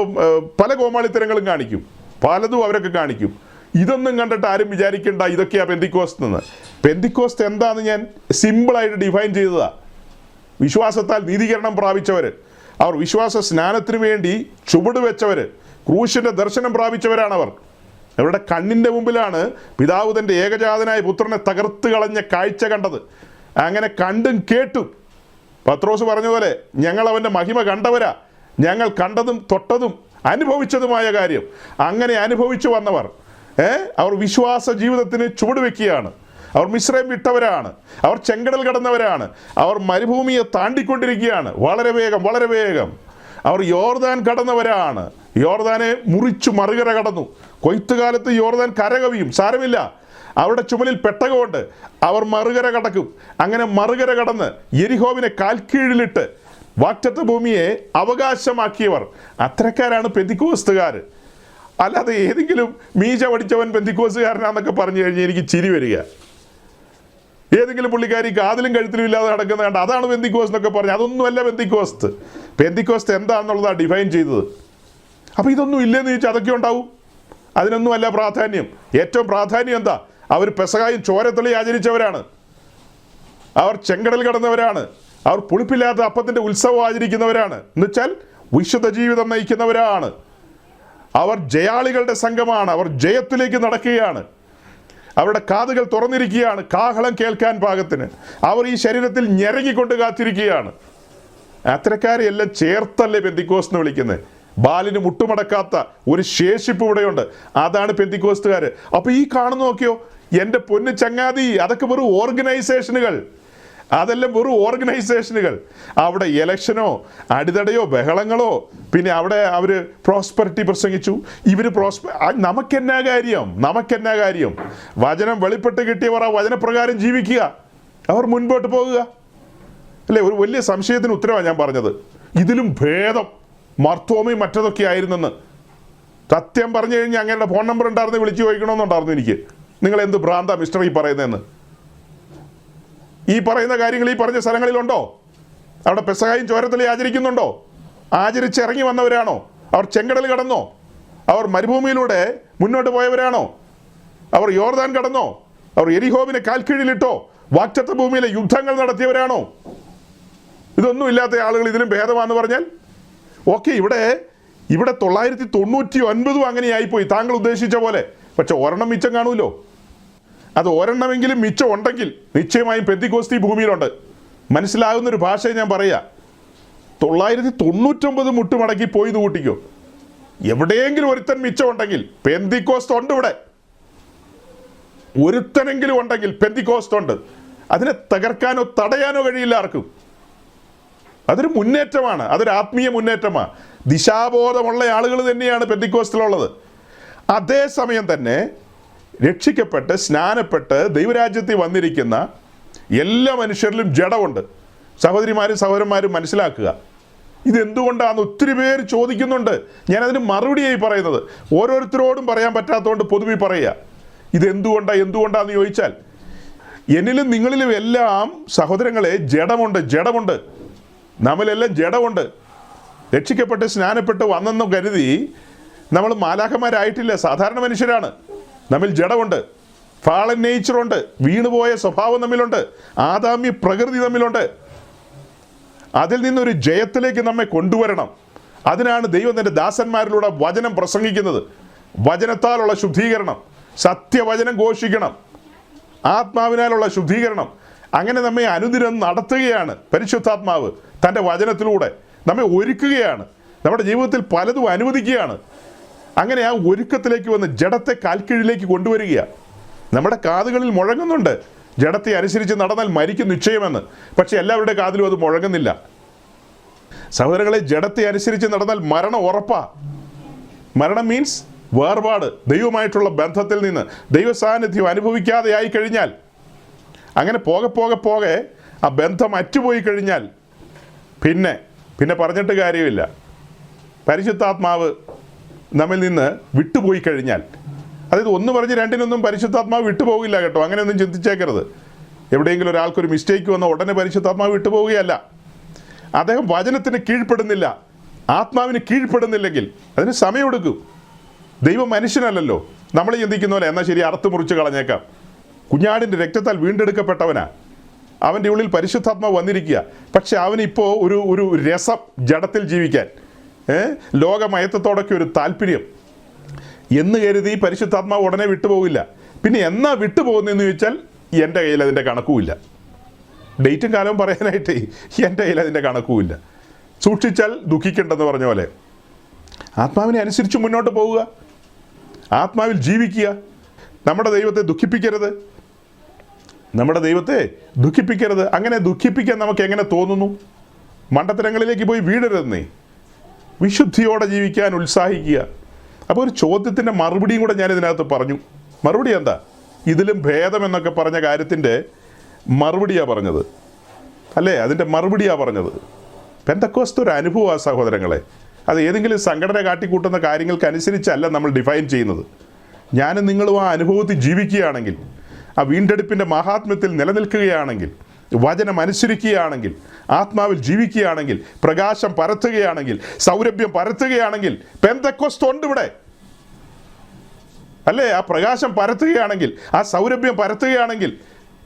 പല കോമാളിത്തരങ്ങളും കാണിക്കും, പലതും അവരൊക്കെ കാണിക്കും. ഇതൊന്നും കണ്ടിട്ട് ആരും വിചാരിക്കേണ്ട ഇതൊക്കെയാണ് പെന്തിക്കോസ് എന്ന്. പെന്തിക്കോസ് എന്താണെന്ന് ഞാൻ സിമ്പിളായിട്ട് ഡിഫൈൻ ചെയ്തതാണ്. വിശ്വാസത്താൽ നീതീകരണം പ്രാപിച്ചവർ, അവർ വിശ്വാസ സ്നാനത്തിന് വേണ്ടി ചുവട് വെച്ചവർ, ക്രൂശിൻ്റെ ദർശനം പ്രാപിച്ചവരാണവർ. അവരുടെ കണ്ണിൻ്റെ മുമ്പിലാണ് പിതാവ് തൻ്റെ ഏകജാതനായ പുത്രനെ തകർത്ത് കളഞ്ഞ കാഴ്ച കണ്ടത്. അങ്ങനെ കണ്ടും കേട്ടും പത്രോസ് പറഞ്ഞതുപോലെ ഞങ്ങൾ അവൻ്റെ മഹിമ കണ്ടവരാ, ഞങ്ങൾ കണ്ടതും തൊട്ടതും അനുഭവിച്ചതുമായ കാര്യം. അങ്ങനെ അനുഭവിച്ചു വന്നവർ അവർ വിശ്വാസ ജീവിതത്തിന് ചുവടുവെക്കുകയാണ്. അവർ മിസ്രൈം വിട്ടവരാണ്, അവർ ചെങ്കടൽ കടന്നവരാണ്, അവർ മരുഭൂമിയെ താണ്ടിക്കൊണ്ടിരിക്കുകയാണ്. വളരെ വേഗം വളരെ വേഗം അവർ യോർദാൻ കടന്നവരാണ്. യോർദാനെ മുറിച്ചു മറുകര കടന്നു. കൊയ്ത്തുകാലത്ത് യോർദാൻ കരകവിയും, സാരമില്ല, അവരുടെ ചുമലിൽ പെട്ടകമുണ്ട്, അവർ മറുകര കടക്കും. അങ്ങനെ മറുകര കടന്ന് യെരിഹോവിനെ കാൽക്കീഴിലിട്ട് വാഗ്ദത്ത ഭൂമിയെ അവകാശമാക്കിയവർ. അത്തരക്കാരാണ് പെന്തിക്കോസ്തുകാർ. അല്ലാതെ ഏതെങ്കിലും മീശ പഠിച്ചവൻ പെന്തിക്കോസ്തുകാരനാന്നൊക്കെ പറഞ്ഞു കഴിഞ്ഞാൽ എനിക്ക് ചിരി വരിക. ഏതെങ്കിലും പുള്ളിക്കാരി കാതിലും കഴുത്തിലും ഇല്ലാതെ നടക്കുന്ന കണ്ട് അതാണ് പെന്തിക്കോസ്റ്റ് എന്നൊക്കെ പറഞ്ഞു. അതൊന്നുമല്ല പെന്തിക്കോസ്റ്റ്. പെന്തിക്കോസ്റ്റ് എന്താണെന്നുള്ളതാണ് ഡിഫൈൻ ചെയ്തത്. അപ്പോൾ ഇതൊന്നും ഇല്ലെന്ന് ചോദിച്ചാൽ അതൊക്കെ ഉണ്ടാവും. അതിനൊന്നുമല്ല പ്രാധാന്യം. ഏറ്റവും പ്രാധാന്യം എന്താ? അവർ പെസഹായും ചോരത്തളി ആചരിച്ചവരാണ്, അവർ ചെങ്കടൽ കടന്നവരാണ്, അവർ പുളിപ്പില്ലാത്ത അപ്പത്തിൻ്റെ ഉത്സവം ആചരിക്കുന്നവരാണ്. എന്നുവെച്ചാൽ വിശുദ്ധ ജീവിതം നയിക്കുന്നവരാണ്. അവർ ജയാളികളുടെ സംഘമാണ്. അവർ ജയത്തിലേക്ക് നടക്കുകയാണ്. അവരുടെ കാതുകൾ തുറന്നിരിക്കുകയാണ് കാഹളം കേൾക്കാൻ പാകത്തിന്. അവർ ഈ ശരീരത്തിൽ ഞെരങ്ങിക്കൊണ്ട് കാത്തിരിക്കുകയാണ്. അത്തരക്കാരെയെല്ലാം ചേർത്തല്ലേ പെന്തിക്കോസ്റ്റ് എന്ന് വിളിക്കുന്നത്. ബാലിന് മുട്ടുമടക്കാത്ത ഒരു ശേഷിപ്പ് ഇവിടെയുണ്ട്. അതാണ് പെന്തിക്കോസ്റ്റുകാർ. അപ്പോൾ ഈ കാണുന്ന നോക്കിയോ എൻ്റെ പൊന്ന് ചങ്ങാതി, അതൊക്കെ വെറും ഓർഗനൈസേഷനുകൾ. അതെല്ലാം വെറും ഓർഗനൈസേഷനുകൾ. അവിടെ ഇലക്ഷനോ അടിതടയോ ബഹളങ്ങളോ, പിന്നെ അവിടെ അവർ പ്രോസ്പെറിറ്റി പ്രസംഗിച്ചു, ഇവർ നമുക്കെന്നാ കാര്യം? വചനം വെളിപ്പെട്ട് കിട്ടിയവർ ആ വചനപ്രകാരം ജീവിക്കുക, അവർ മുൻപോട്ട് പോകുക അല്ലേ. ഒരു വലിയ സംശയത്തിന് ഉത്തരവാണ് ഞാൻ പറഞ്ഞത്. ഇതിലും ഭേദം മർത്തോമയും മറ്റതൊക്കെ ആയിരുന്നെന്ന്. സത്യം പറഞ്ഞു കഴിഞ്ഞാൽ അങ്ങയുടെ ഫോൺ നമ്പർ ഉണ്ടായിരുന്നു, വിളിച്ചു ചോദിക്കണമെന്നുണ്ടായിരുന്നു എനിക്ക്. നിങ്ങൾ എന്ത് ഭ്രാന്താ മിസ്റ്റർ ഈ പറയുന്നതെന്ന്. ഈ പറയുന്ന കാര്യങ്ങൾ ഈ പറഞ്ഞ സ്ഥലങ്ങളിലുണ്ടോ? അവിടെ പെസഹായും ചോരത്തളി ആചരിക്കുന്നുണ്ടോ? ആചരിച്ചിറങ്ങി വന്നവരാണോ? അവർ ചെങ്കടൽ കടന്നോ? അവർ മരുഭൂമിയിലൂടെ മുന്നോട്ട് പോയവരാണോ? അവർ യോർദാൻ കടന്നോ? അവർ യെരിഹോവിനെ കാൽക്കീഴിലിട്ടോ? വാഗ്ദത്ത ഭൂമിയിലെ യുദ്ധങ്ങൾ നടത്തിയവരാണോ? ഇതൊന്നും ഇല്ലാത്ത ആളുകൾ ഇതിലും ഭേദമാണെന്ന് പറഞ്ഞാൽ ഓക്കെ. ഇവിടെ 999 അങ്ങനെയായിപ്പോയി താങ്കൾ ഉദ്ദേശിച്ച പോലെ. പക്ഷെ ഒരെണ്ണം മിച്ചം കാണുമല്ലോ. അത് ഒരെണ്ണമെങ്കിലും മിച്ചം ഉണ്ടെങ്കിൽ നിശ്ചയമായും പെന്തിക്കോസ്തി ഭൂമിയിലുണ്ട്. മനസ്സിലാകുന്നൊരു ഭാഷയെ ഞാൻ പറയാം. 999 മുട്ടുമടക്കി പോയി കൂട്ടിക്കോ. എവിടെയെങ്കിലും ഒരുത്തൻ മിച്ചം ഉണ്ടെങ്കിൽ പെന്തിക്കോസ്റ്റ് ഉണ്ട്. ഇവിടെ ഒരുത്തനെങ്കിലും ഉണ്ടെങ്കിൽ പെന്തിക്കോസ്റ്റ് ഉണ്ട്. അതിനെ തകർക്കാനോ തടയാനോ കഴിയില്ല ആർക്കും. അതൊരു മുന്നേറ്റമാണ്, അതൊരു ആത്മീയ മുന്നേറ്റമാണ്. ദിശാബോധമുള്ള ആളുകൾ തന്നെയാണ് പെന്തിക്കോസ്റ്റിലുള്ളത്. അതേസമയം തന്നെ രക്ഷിക്കപ്പെട്ട് സ്നാനപ്പെട്ട് ദൈവരാജ്യത്തിൽ വന്നിരിക്കുന്ന എല്ലാ മനുഷ്യരിലും ജഡമുണ്ട്. സഹോദരിമാരും സഹോദരന്മാരും മനസ്സിലാക്കുക. ഇതെന്തുകൊണ്ടാണെന്ന് ഒത്തിരി പേര് ചോദിക്കുന്നുണ്ട്. ഞാനതിന് മറുപടിയായി പറയുന്നത് ഓരോരുത്തരോടും പറയാൻ പറ്റാത്തതുകൊണ്ട് പൊതുവെ പറയുക. എന്തുകൊണ്ടാന്ന് ചോദിച്ചാൽ എന്നിലും നിങ്ങളിലും എല്ലാം സഹോദരങ്ങളെ ജഡമുണ്ട്. നമ്മളിലെല്ലാം ജഡമുണ്ട്. രക്ഷിക്കപ്പെട്ട് സ്നാനപ്പെട്ട് വന്നെന്നും കരുതി നമ്മൾ മാലാഖമാരായിട്ടില്ല, സാധാരണ മനുഷ്യരാണ്. നമ്മിൽ ജഡമുണ്ട്, ഫാളൻ നേച്ചറുണ്ട്, വീണുപോയ സ്വഭാവം നമ്മിലുണ്ട്, ആദാമ്യ പ്രകൃതി നമ്മിലുണ്ട്. അതിൽ നിന്നൊരു ജയത്തിലേക്ക് നമ്മെ കൊണ്ടുവരണം. അതിനാണ് ദൈവം തൻ്റെ ദാസന്മാരിലൂടെ വചനം പ്രസംഗിക്കുന്നത്. വചനത്താലുള്ള ശുദ്ധീകരണം, സത്യവചനം ഘോഷിക്കണം, ആത്മാവിനാലുള്ള ശുദ്ധീകരണം. അങ്ങനെ നമ്മെ അനുദിനം നടത്തുകയാണ് പരിശുദ്ധാത്മാവ്. തൻ്റെ വചനത്തിലൂടെ നമ്മെ ഒരുക്കുകയാണ്, നമ്മുടെ ജീവിതത്തിൽ പലതും അനുവദിക്കുകയാണ്. അങ്ങനെ ആ ഒരുക്കത്തിലേക്ക് വന്ന് ജഡത്തെ കാൽക്കീഴിലേക്ക് കൊണ്ടുവരികയാണ്. നമ്മുടെ കാതുകളിൽ മുഴങ്ങുന്നുണ്ട്, ജഡത്തെ അനുസരിച്ച് നടന്നാൽ മരിക്കും നിശ്ചയമെന്ന്. പക്ഷെ എല്ലാവരുടെ കാതിലും അത് മുഴങ്ങുന്നില്ല. സഹോദരങ്ങളെ, ജഡത്തെ അനുസരിച്ച് നടന്നാൽ മരണം ഉറപ്പാ. മരണം മീൻസ് വേർപാട്, ദൈവമായിട്ടുള്ള ബന്ധത്തിൽ നിന്ന് ദൈവസാന്നിധ്യം അനുഭവിക്കാതെ ആയി കഴിഞ്ഞാൽ, അങ്ങനെ പോകെ ആ ബന്ധം അറ്റുപോയി കഴിഞ്ഞാൽ പിന്നെ പറഞ്ഞിട്ട് കാര്യമില്ല. പരിശുദ്ധാത്മാവ് നമ്മിൽ നിന്ന് വിട്ടുപോയി കഴിഞ്ഞാൽ, അതായത് ഒന്ന് പറഞ്ഞ് രണ്ടിനൊന്നും പരിശുദ്ധാത്മാവ് വിട്ടുപോകില്ല കേട്ടോ. അങ്ങനെയൊന്നും ചിന്തിച്ചേക്കരുത്. എവിടെയെങ്കിലും ഒരാൾക്കൊരു മിസ്റ്റേക്ക് വന്ന ഉടനെ പരിശുദ്ധാത്മാവ് വിട്ടുപോവുകയല്ല. അദ്ദേഹം വചനത്തിന് കീഴ്പ്പെടുന്നില്ല, ആത്മാവിന് കീഴ്പ്പെടുന്നില്ലെങ്കിൽ അതിന് സമയമെടുക്കും. ദൈവം മനുഷ്യനല്ലല്ലോ. നമ്മൾ ചിന്തിക്കുന്ന പോലെ എന്നാൽ ശരി അറുത്ത് മുറിച്ച് കളഞ്ഞേക്കാം. കുഞ്ഞാടിൻ്റെ രക്തത്താൽ വീണ്ടെടുക്കപ്പെട്ടവനാ. അവൻ്റെ ഉള്ളിൽ പരിശുദ്ധാത്മാവ് വന്നിരിക്കുക. പക്ഷെ അവനിപ്പോൾ ഒരു രസം, ജഡത്തിൽ ജീവിക്കാൻ, ലോകമയത്തത്തോടൊക്കെ ഒരു താല്പര്യം എന്ന് കരുതി പരിശുദ്ധാത്മാവ് ഉടനെ വിട്ടുപോകില്ല. പിന്നെ എന്നാ വിട്ടുപോകുന്നതെന്ന് ചോദിച്ചാൽ എൻ്റെ കയ്യിൽ അതിൻ്റെ കണക്കുമില്ല. ഡേറ്റും കാലവും പറയാനായിട്ട് എൻ്റെ കയ്യിൽ അതിൻ്റെ കണക്കുമില്ല. സൂക്ഷിച്ചാൽ ദുഃഖിക്കേണ്ടെന്ന് പറഞ്ഞ പോലെ ആത്മാവിനെ അനുസരിച്ച് മുന്നോട്ട് പോവുക, ആത്മാവിൽ ജീവിക്കുക. നമ്മുടെ ദൈവത്തെ ദുഃഖിപ്പിക്കരുത്, നമ്മുടെ ദൈവത്തെ ദുഃഖിപ്പിക്കരുത്. അങ്ങനെ ദുഃഖിപ്പിക്കാൻ നമുക്ക് എങ്ങനെ തോന്നുന്നു? മണ്ടത്തരങ്ങളിലേക്ക് പോയി വീഴരുതെന്നേ. വിശുദ്ധിയോടെ ജീവിക്കാൻ ഉത്സാഹിക്കുക. അപ്പോൾ ഒരു ചോദ്യത്തിൻ്റെ മറുപടിയും കൂടെ ഞാനിതിനകത്ത് പറഞ്ഞു. മറുപടി എന്താ? ഇതിലും ഭേദം എന്നൊക്കെ പറഞ്ഞ കാര്യത്തിൻ്റെ മറുപടിയാണ് പറഞ്ഞത്, അല്ലേ? അതിൻ്റെ മറുപടിയാണ് പറഞ്ഞത്. പെന്തക്കോസ്ത് ഒരു അനുഭവമാണ് സഹോദരങ്ങളെ. അത് ഏതെങ്കിലും സംഘടന കാട്ടിക്കൂട്ടുന്ന കാര്യങ്ങൾക്കനുസരിച്ചല്ല നമ്മൾ ഡിഫൈൻ ചെയ്യുന്നത്. ഞാനും നിങ്ങളും ആ അനുഭവത്തിൽ ജീവിക്കുകയാണെങ്കിൽ, ആ വീണ്ടെടുപ്പിൻ്റെ മഹാത്മ്യത്തിൽ നിലനിൽക്കുകയാണെങ്കിൽ, വചനം അനുസരിക്കുകയാണെങ്കിൽ, ആത്മാവിൽ ജീവിക്കുകയാണെങ്കിൽ, പ്രകാശം പരത്തുകയാണെങ്കിൽ, സൗരഭ്യം പരത്തുകയാണെങ്കിൽ, പെന്തക്കോസ്ത് ഉണ്ട് ഇവിടെ, അല്ലേ? ആ പ്രകാശം പരത്തുകയാണെങ്കിൽ, ആ സൗരഭ്യം പരത്തുകയാണെങ്കിൽ,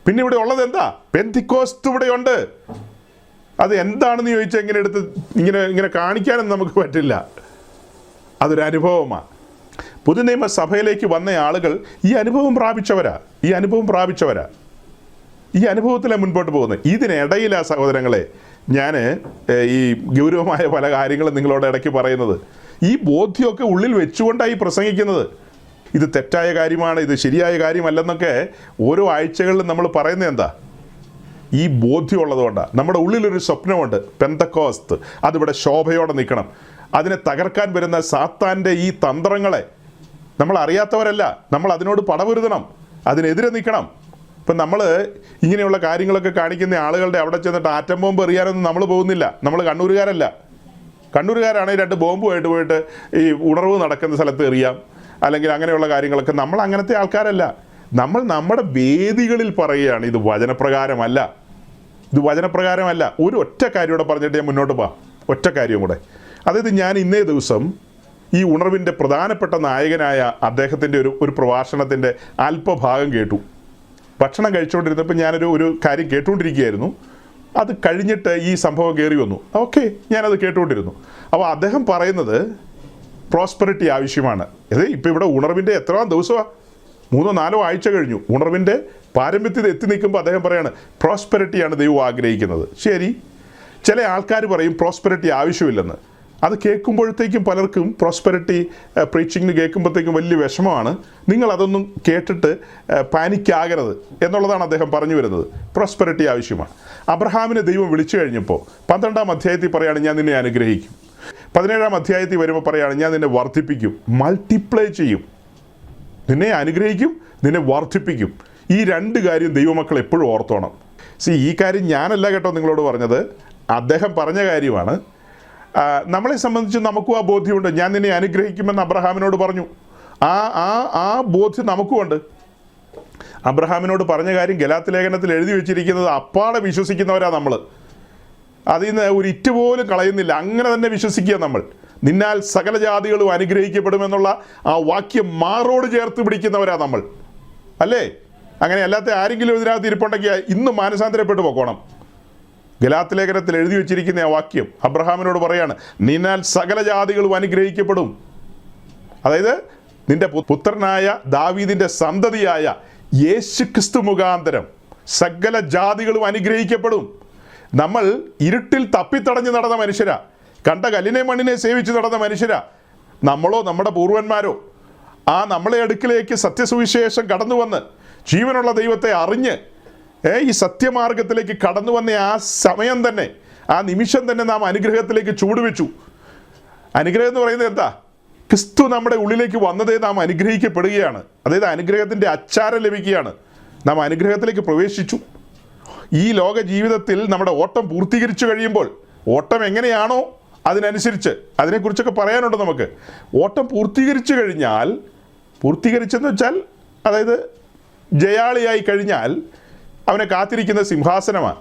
പിന്നെ ഇവിടെ ഉള്ളത് എന്താ? പെന്തിക്കോസ്ത് ഇവിടെയുണ്ട്. അത് എന്താണെന്ന് ചോദിച്ചാൽ ഇങ്ങനെ എടുത്ത് ഇങ്ങനെ കാണിക്കാനും നമുക്ക് പറ്റില്ല. അതൊരു അനുഭവമാണ്. പുതുനിയമ സഭയിലേക്ക് വന്ന ആളുകൾ ഈ അനുഭവം പ്രാപിച്ചവരാ, ഈ അനുഭവത്തിലാണ് മുൻപോട്ട് പോകുന്നത്. ഇതിനിടയിലാ സഹോദരങ്ങളെ ഞാൻ ഈ ഗൗരവമായ പല കാര്യങ്ങളും നിങ്ങളോട് ഇടയ്ക്ക് പറയുന്നത്. ഈ ബോധ്യമൊക്കെ ഉള്ളിൽ വെച്ചുകൊണ്ടായി പ്രസംഗിക്കുന്നത്. ഇത് തെറ്റായ കാര്യമാണ്, ഇത് ശരിയായ കാര്യമല്ലെന്നൊക്കെ ഓരോ ആഴ്ചകളിലും നമ്മൾ പറയുന്നത് എന്താ? ഈ ബോധ്യമുള്ളതുകൊണ്ടാണ്. നമ്മുടെ ഉള്ളിലൊരു സ്വപ്നമുണ്ട്, പെന്തക്കോസ്ത്, അതിവിടെ ശോഭയോടെ നിൽക്കണം. അതിനെ തകർക്കാൻ വരുന്ന സാത്താൻ്റെ ഈ തന്ത്രങ്ങളെ നമ്മൾ അറിയാത്തവരല്ല, നമ്മൾ അതിനോട് പടപൊരുതണം, അതിനെതിരെ നിൽക്കണം. ഇപ്പം നമ്മൾ ഇങ്ങനെയുള്ള കാര്യങ്ങളൊക്കെ കാണിക്കുന്ന ആളുകളുടെ അവിടെ ചെന്നിട്ട് ആറ്റം ബോംബ് എറിയാനൊന്നും നമ്മൾ പോകുന്നില്ല. നമ്മൾ കണ്ണൂരുകാരല്ല. കണ്ണൂരുകാരാണെങ്കിൽ 2 ബോംബുമായിട്ട് പോയിട്ട് ഈ ഉണർവ് നടക്കുന്ന സ്ഥലത്ത് എറിയാം, അല്ലെങ്കിൽ അങ്ങനെയുള്ള കാര്യങ്ങളൊക്കെ. നമ്മൾ അങ്ങനത്തെ ആൾക്കാരല്ല. നമ്മൾ നമ്മുടെ വേദികളിൽ പറയുകയാണ് ഇത് വചനപ്രകാരമല്ല, ഇത് വചനപ്രകാരമല്ല. ഒരു ഒറ്റ കാര്യം കൂടെ പറഞ്ഞിട്ട് ഞാൻ മുന്നോട്ട് പോകാം. ഒറ്റ കാര്യം കൂടെ. അതായത് ഞാൻ ഇന്നേ ദിവസം ഈ ഉണർവിൻ്റെ പ്രധാനപ്പെട്ട നായകനായ അദ്ദേഹത്തിൻ്റെ ഒരു പ്രഭാഷണത്തിൻ്റെ അല്പഭാഗം കേട്ടു. ഭക്ഷണം കഴിച്ചുകൊണ്ടിരുന്നപ്പോൾ ഞാനൊരു കാര്യം കേട്ടുകൊണ്ടിരിക്കുകയായിരുന്നു. അത് കഴിഞ്ഞിട്ട് ഈ സംഭവം കയറി വന്നു. ഓക്കെ, ഞാനത് കേട്ടുകൊണ്ടിരുന്നു. അപ്പോൾ അദ്ദേഹം പറയുന്നത് പ്രോസ്പെറിറ്റി ആവശ്യമാണ്. അതെ, ഇപ്പോൾ ഇവിടെ ഉണർവിൻ്റെ എത്രാം ദിവസമാണ്? 3-4 ആഴ്ച കഴിഞ്ഞു. ഉണർവിൻ്റെ പാരമ്യത്തിൽ എത്തി നിൽക്കുമ്പോൾ അദ്ദേഹം പറയാണ് പ്രോസ്പെറിറ്റിയാണ് ദൈവം ആഗ്രഹിക്കുന്നത്. ശരി, ചില ആൾക്കാർ പറയും പ്രോസ്പെറിറ്റി ആവശ്യമില്ലെന്ന്. അത് കേൾക്കുമ്പോഴത്തേക്കും പലർക്കും പ്രോസ്പെറിറ്റി പ്രീച്ചിങ്ങിന് കേൾക്കുമ്പോഴത്തേക്കും വലിയ വിഷമമാണ്. നിങ്ങളതൊന്നും കേട്ടിട്ട് പാനിക്കാകരുത് എന്നുള്ളതാണ് അദ്ദേഹം പറഞ്ഞു വരുന്നത്. പ്രോസ്പെറിറ്റി ആവശ്യമാണ്. അബ്രഹാമിനെ ദൈവം വിളിച്ചു കഴിഞ്ഞപ്പോൾ 12-ാം അധ്യായത്തിൽ പറയുകയാണ് ഞാൻ നിന്നെ അനുഗ്രഹിക്കും. 17-ാം അധ്യായത്തിൽ വരുമ്പോൾ പറയുകയാണ് ഞാൻ നിന്നെ വർദ്ധിപ്പിക്കും, മൾട്ടിപ്ലൈ ചെയ്യും. നിന്നെ അനുഗ്രഹിക്കും, നിന്നെ വർദ്ധിപ്പിക്കും. ഈ 2 കാര്യം ദൈവമക്കൾ എപ്പോഴും ഓർത്തോണം. ഈ കാര്യം ഞാനല്ല കേട്ടോ നിങ്ങളോട് പറഞ്ഞത്, അദ്ദേഹം പറഞ്ഞ കാര്യമാണ്. നമ്മളെ സംബന്ധിച്ച് നമുക്കും ആ ബോധ്യമുണ്ട്. ഞാൻ നിന്നെ അനുഗ്രഹിക്കുമെന്ന് അബ്രഹാമിനോട് പറഞ്ഞു. ആ ബോധ്യം നമുക്കുമുണ്ട്. അബ്രഹാമിനോട് പറഞ്ഞ കാര്യം ഗലാത്യ ലേഖനത്തിൽ എഴുതി വെച്ചിരിക്കുന്നത് അപ്പാടെ വിശ്വസിക്കുന്നവരാ നമ്മൾ. അതിൽ നിന്ന് ഒരു ഇറ്റ് പോലും കളയുന്നില്ല. അങ്ങനെ തന്നെ വിശ്വസിക്കുക നമ്മൾ. നിന്നാൽ സകല ജാതികളും അനുഗ്രഹിക്കപ്പെടുമെന്നുള്ള ആ വാക്യം മാറോട് ചേർത്ത് പിടിക്കുന്നവരാ നമ്മൾ, അല്ലേ? അങ്ങനെ അല്ലാത്ത ആരെങ്കിലും ഇതിനകത്ത് ഇരിപ്പുണ്ടെങ്കിൽ ഇന്ന് മാനസാന്തരപ്പെട്ട് പോകണം. ഗലാത്യ ലേഖനത്തിൽ എഴുതി വെച്ചിരിക്കുന്ന ആ വാക്യം അബ്രഹാമിനോട് പറയാണ് നിന്നാൽ സകല ജാതികളും അനുഗ്രഹിക്കപ്പെടും. അതായത് നിന്റെ പുത്രനായ ദാവീദിൻ്റെ സന്തതിയായ യേശുക്രിസ്തു മുഖാന്തരം സകല ജാതികളും അനുഗ്രഹിക്കപ്പെടും. നമ്മൾ ഇരുട്ടിൽ തപ്പിത്തടഞ്ഞ് നടന്ന മനുഷ്യരാ, കണ്ട കല്ലിനെ മണ്ണിനെ സേവിച്ച് നടന്ന മനുഷ്യരാ. നമ്മളോ നമ്മുടെ പൂർവന്മാരോ നമ്മളെ അടുക്കിലേക്ക് സത്യസുവിശേഷം കടന്നു വന്ന് ജീവനുള്ള ദൈവത്തെ അറിഞ്ഞ് ഈ സത്യമാർഗത്തിലേക്ക് കടന്നു വന്ന ആ സമയം തന്നെ, ആ നിമിഷം തന്നെ നാം അനുഗ്രഹത്തിലേക്ക് ചൂടുവെച്ചു. അനുഗ്രഹം എന്ന് പറയുന്നത് എന്താ? ക്രിസ്തു നമ്മുടെ ഉള്ളിലേക്ക് വന്നതേ നാം അനുഗ്രഹിക്കപ്പെടുകയാണ്. അതായത് അനുഗ്രഹത്തിൻ്റെ അച്ചാരം ലഭിക്കുകയാണ്. നാം അനുഗ്രഹത്തിലേക്ക് പ്രവേശിച്ചു. ഈ ലോക ജീവിതത്തിൽ നമ്മുടെ ഓട്ടം പൂർത്തീകരിച്ചു കഴിയുമ്പോൾ, ഓട്ടം എങ്ങനെയാണോ അതിനനുസരിച്ച്, അതിനെക്കുറിച്ചൊക്കെ പറയാനുണ്ട് നമുക്ക്. ഓട്ടം പൂർത്തീകരിച്ചു കഴിഞ്ഞാൽ, പൂർത്തീകരിച്ചെന്ന് വെച്ചാൽ അതായത് ജയാളിയായി കഴിഞ്ഞാൽ അവനെ കാത്തിരിക്കുന്ന സിംഹാസനമാണ്.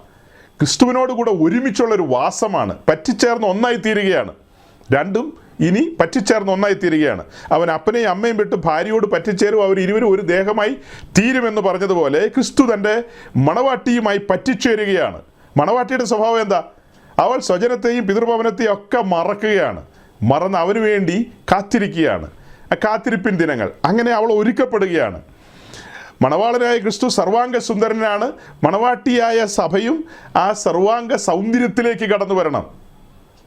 ക്രിസ്തുവിനോട് കൂടെ ഒരുമിച്ചുള്ളൊരു വാസമാണ്. പറ്റിച്ചേർന്ന് ഒന്നായി തീരുകയാണ്. രണ്ടും ഇനി പറ്റിച്ചേർന്ന് ഒന്നായി തീരുകയാണ്. അവൻ അപ്പനെയും അമ്മയും വിട്ട് ഭാര്യയോട് പറ്റിച്ചേരും, അവർ ഇരുവരും ഒരു ദേഹമായി തീരുമെന്ന് പറഞ്ഞതുപോലെ ക്രിസ്തു തൻ്റെ മണവാട്ടിയുമായി പറ്റിച്ചേരുകയാണ്. മണവാട്ടിയുടെ സ്വഭാവം എന്താ? അവൾ സ്വജനത്തെയും പിതൃഭവനത്തെയും ഒക്കെ മറക്കുകയാണ്, മറന്ന് അവന് വേണ്ടി കാത്തിരിക്കുകയാണ്. ആ കാത്തിരിപ്പിൻ ദിനങ്ങൾ, അങ്ങനെ അവൾ ഒരുക്കപ്പെടുകയാണ്. മണവാളനായ ക്രിസ്തു സർവാംഗ സുന്ദരനാണ്. മണവാട്ടിയായ സഭയും ആ സർവാംഗ സൗന്ദര്യത്തിലേക്ക് കടന്നു വരണം.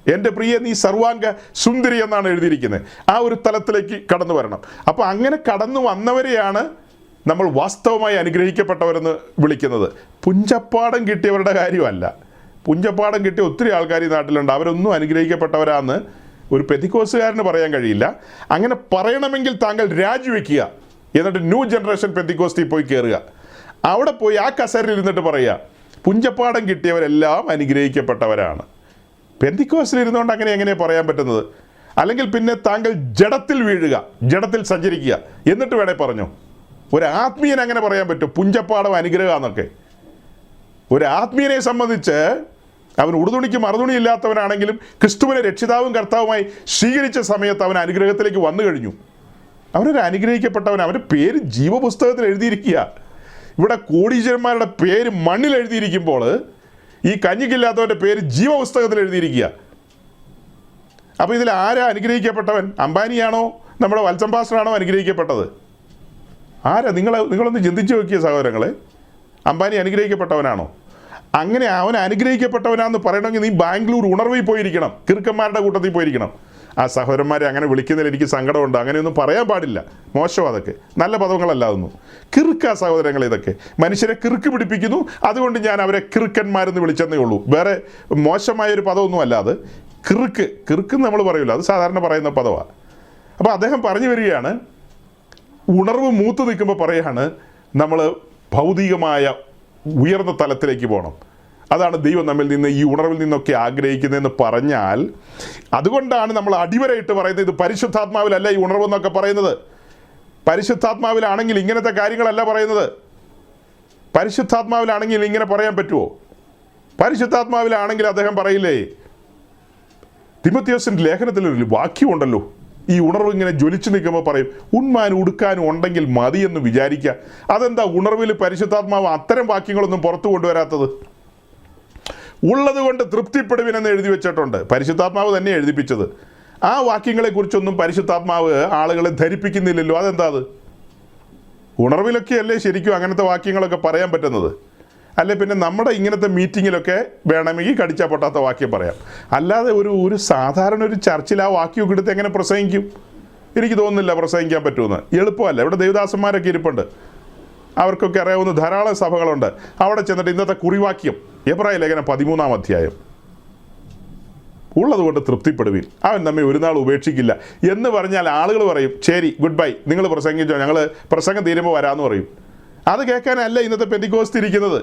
എൻ്റെ പ്രിയ, നീ സർവാംഗ സുന്ദരി എന്നാണ് എഴുതിയിരിക്കുന്നത്. ആ ഒരു തലത്തിലേക്ക് കടന്നു വരണം. അപ്പോൾ അങ്ങനെ കടന്നു വന്നവരെയാണ് നമ്മൾ വാസ്തവമായി അനുഗ്രഹിക്കപ്പെട്ടവരെന്ന് വിളിക്കുന്നത്. പുഞ്ചപ്പാടം കിട്ടിയവരുടെ കാര്യമല്ല. പുഞ്ചപ്പാടം കിട്ടിയ ഒത്തിരി ആൾക്കാർ ഈ നാട്ടിലുണ്ട്, അവരൊന്നും അനുഗ്രഹിക്കപ്പെട്ടവരാന്ന് ഒരു പെന്തിക്കോസ്തുകാരന് പറയാൻ കഴിയില്ല. അങ്ങനെ പറയണമെങ്കിൽ താങ്കൾ രാജിവെക്കുക, എന്നിട്ട് ന്യൂ ജനറേഷൻ പെന്തിക്കോസ്തിൽ പോയി കയറുക. അവിടെ പോയി ആ കസേരയിൽ ഇരുന്നിട്ട് പറയുക, പുഞ്ചപ്പാടം കിട്ടിയവരെല്ലാം അനുഗ്രഹിക്കപ്പെട്ടവരാണ്. പെന്തിക്കോസ്തിൽ ഇരുന്നുകൊണ്ട് എങ്ങനെയാണ് പറയാൻ പറ്റുന്നത്? അല്ലെങ്കിൽ പിന്നെ താങ്കൾ ജഡത്തിൽ വീഴുക, ജഡത്തിൽ സഞ്ചരിക്കുക, എന്നിട്ട് വേണേ പറഞ്ഞോ. ഒരു ആത്മീയൻ അങ്ങനെ പറയാൻ പറ്റും, പുഞ്ചപ്പാടം അനുഗ്രഹമെന്നൊക്കെ? ഒരു ആത്മീയനെ സംബന്ധിച്ച് അവൻ ഉടുതുണിക്ക് മറുതുണി ഇല്ലാത്തവനാണെങ്കിലും ക്രിസ്തുവിനെ രക്ഷിതാവും കർത്താവുമായി സ്വീകരിച്ച സമയത്ത് അവൻ അനുഗ്രഹത്തിലേക്ക് വന്നു കഴിഞ്ഞു. അവനൊരു അനുഗ്രഹിക്കപ്പെട്ടവൻ. അവൻ്റെ പേര് ജീവപുസ്തകത്തിൽ എഴുതിയിരിക്കുക. ഇവിടെ കോടീശ്വരന്മാരുടെ പേര് മണ്ണിൽ എഴുതിയിരിക്കുമ്പോൾ ഈ കഞ്ഞിക്കില്ലാത്തവൻ്റെ പേര് ജീവപുസ്തകത്തിൽ എഴുതിയിരിക്കുക. അപ്പോൾ ഇതിൽ ആരാ അനുഗ്രഹിക്കപ്പെട്ടവൻ? അംബാനിയാണോ നമ്മുടെ വത്സം പാസ്റ്ററാണോ അനുഗ്രഹിക്കപ്പെട്ടത്? ആരാ? നിങ്ങളൊന്ന് ചിന്തിച്ച് നോക്കിയ സഹോദരങ്ങളെ. അംബാനി അനുഗ്രഹിക്കപ്പെട്ടവനാണോ? അങ്ങനെ അവൻ അനുഗ്രഹിക്കപ്പെട്ടവനാണെന്ന് പറയണമെങ്കിൽ നീ ബാംഗ്ലൂർ ഉണർവിൽ പോയിരിക്കണം, കിറുക്കന്മാരുടെ കൂട്ടത്തിൽ പോയിരിക്കണം. ആ സഹോദരന്മാരെ അങ്ങനെ വിളിക്കുന്നതിൽ എനിക്ക് സങ്കടമുണ്ട്. അങ്ങനെയൊന്നും പറയാൻ പാടില്ല, മോശം. അതൊക്കെ നല്ല പദങ്ങളല്ല അതൊന്നും. കിറുക്ക സഹോദരങ്ങൾ, ഇതൊക്കെ മനുഷ്യരെ കിറുക്ക് പിടിപ്പിക്കുന്നു. അതുകൊണ്ട് ഞാൻ അവരെ കിറുക്കന്മാരെന്ന് വിളിച്ചെന്നേ ഉള്ളൂ. വേറെ മോശമായൊരു പദമൊന്നും അല്ല അത്. കിറുക്ക് നമ്മൾ പറയില്ല, അത് സാധാരണ പറയുന്ന പദമാണ്. അപ്പോൾ അദ്ദേഹം പറഞ്ഞു വരികയാണ്, ഉണർവ് മൂത്ത് നിൽക്കുമ്പോൾ പറയാണ്, നമ്മൾ ഭൗതികമായ ഉയർന്ന തലത്തിലേക്ക് പോകണം. അതാണ് ദൈവം നമ്മിൽ നിന്ന് ഈ ഉണർവിൽ നിന്നൊക്കെ ആഗ്രഹിക്കുന്നതെന്ന് പറഞ്ഞാൽ, അതുകൊണ്ടാണ് നമ്മൾ അടിവരയിട്ട് പറയുന്നത് ഇത് പരിശുദ്ധാത്മാവിലല്ല ഈ ഉണർവെന്നൊക്കെ പറയുന്നത്. പരിശുദ്ധാത്മാവിലാണെങ്കിൽ ഇങ്ങനത്തെ കാര്യങ്ങളല്ല പറയുന്നത്. പരിശുദ്ധാത്മാവിലാണെങ്കിൽ ഇങ്ങനെ പറയാൻ പറ്റുമോ? പരിശുദ്ധാത്മാവിലാണെങ്കിൽ അദ്ദേഹം പറയില്ലേ, തിമോത്തിയോസിൻ്റെ ലേഖനത്തിലൊരു വാക്യമുണ്ടല്ലോ, ഈ ഉണർവ് ഇങ്ങനെ ജ്വലിച്ചു നിൽക്കുമ്പോൾ പറയും, ഉണ്മാനും ഉടുക്കാനും ഉണ്ടെങ്കിൽ മതിയെന്ന് വിചാരിക്കുക. അതെന്താ ഉണർവിൽ പരിശുദ്ധാത്മാവ് അത്തരം വാക്യങ്ങളൊന്നും പുറത്തു കൊണ്ടുവരാത്തത്? ഉള്ളത് കൊണ്ട് തൃപ്തിപ്പെടുവിനെന്ന് എഴുതി വെച്ചിട്ടുണ്ട്. പരിശുദ്ധാത്മാവ് തന്നെ എഴുതിപ്പിച്ചത്. ആ വാക്യങ്ങളെക്കുറിച്ചൊന്നും പരിശുദ്ധാത്മാവ് ആളുകളെ ധരിപ്പിക്കുന്നില്ലല്ലോ. അതെന്താ? അത് ഉണർവിലൊക്കെയല്ലേ ശരിക്കും അങ്ങനത്തെ വാക്യങ്ങളൊക്കെ പറയാൻ പറ്റുന്നത്. അല്ലെ പിന്നെ നമ്മുടെ ഇങ്ങനത്തെ മീറ്റിങ്ങിലൊക്കെ വേണമെങ്കിൽ കടിച്ചാൽ പൊട്ടാത്ത വാക്യം പറയാം. അല്ലാതെ ഒരു സാധാരണ ഒരു ചർച്ചിൽ ആ വാക്യമൊക്കെ എടുത്ത് എങ്ങനെ പ്രസംഗിക്കും? എനിക്ക് തോന്നുന്നില്ല പ്രസംഗിക്കാൻ പറ്റുമെന്ന്. എളുപ്പമല്ല. ഇവിടെ ദേവദാസന്മാരൊക്കെ ഇരിപ്പുണ്ട്, അവർക്കൊക്കെ അറിയാവുന്ന ധാരാളം സഭകളുണ്ട്. അവിടെ ചെന്നിട്ട് ഇന്നത്തെ കുറിവാക്യം എബ്രായ ലേഖനം 13-ാം അധ്യായം, ഉള്ളതുകൊണ്ട് തൃപ്തിപ്പെടുവിൻ, അവൻ നമ്മെ ഒരു നാൾ ഉപേക്ഷിക്കില്ല എന്ന് പറഞ്ഞാൽ ആളുകൾ പറയും, ശരി ഗുഡ് ബൈ, നിങ്ങൾ പ്രസംഗിച്ചോ, ഞങ്ങൾ പ്രസംഗം തീരുമ്പോൾ വരാമെന്ന് പറയും. അത് കേൾക്കാനല്ല ഇന്നത്തെ പെന്തിക്കോസ്ത് ഇരിക്കുന്നത്.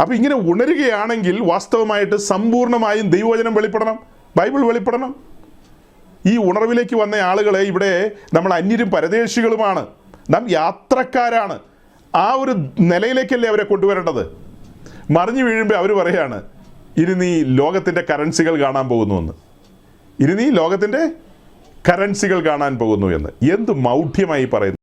അപ്പോൾ ഇങ്ങനെ ഉണരുകയാണെങ്കിൽ വാസ്തവമായിട്ട് സമ്പൂർണ്ണമായും ദൈവവചനം വെളിപ്പെടണം, ബൈബിൾ വെളിപ്പെടണം. ഈ ഉണർവിലേക്ക് വന്ന ആളുകളെ ഇവിടെ നമ്മൾ അന്യരും പരദേശികളുമാണ്, നാം യാത്രക്കാരാണ്. ആ ഒരു നിലയിലേക്കല്ലേ അവരെ കൊണ്ടുവരേണ്ടത്. മറിഞ്ഞു വീഴുമ്പോൾ അവർ പറയാണ്, ഇനി നീ ലോകത്തിൻ്റെ കറൻസികൾ കാണാൻ പോകുന്നുവെന്ന്. ഇനി നീ ലോകത്തിൻ്റെ കറൻസികൾ കാണാൻ പോകുന്നു എന്ന്. എന്ത് മൗഢ്യമായി പറയുന്നു.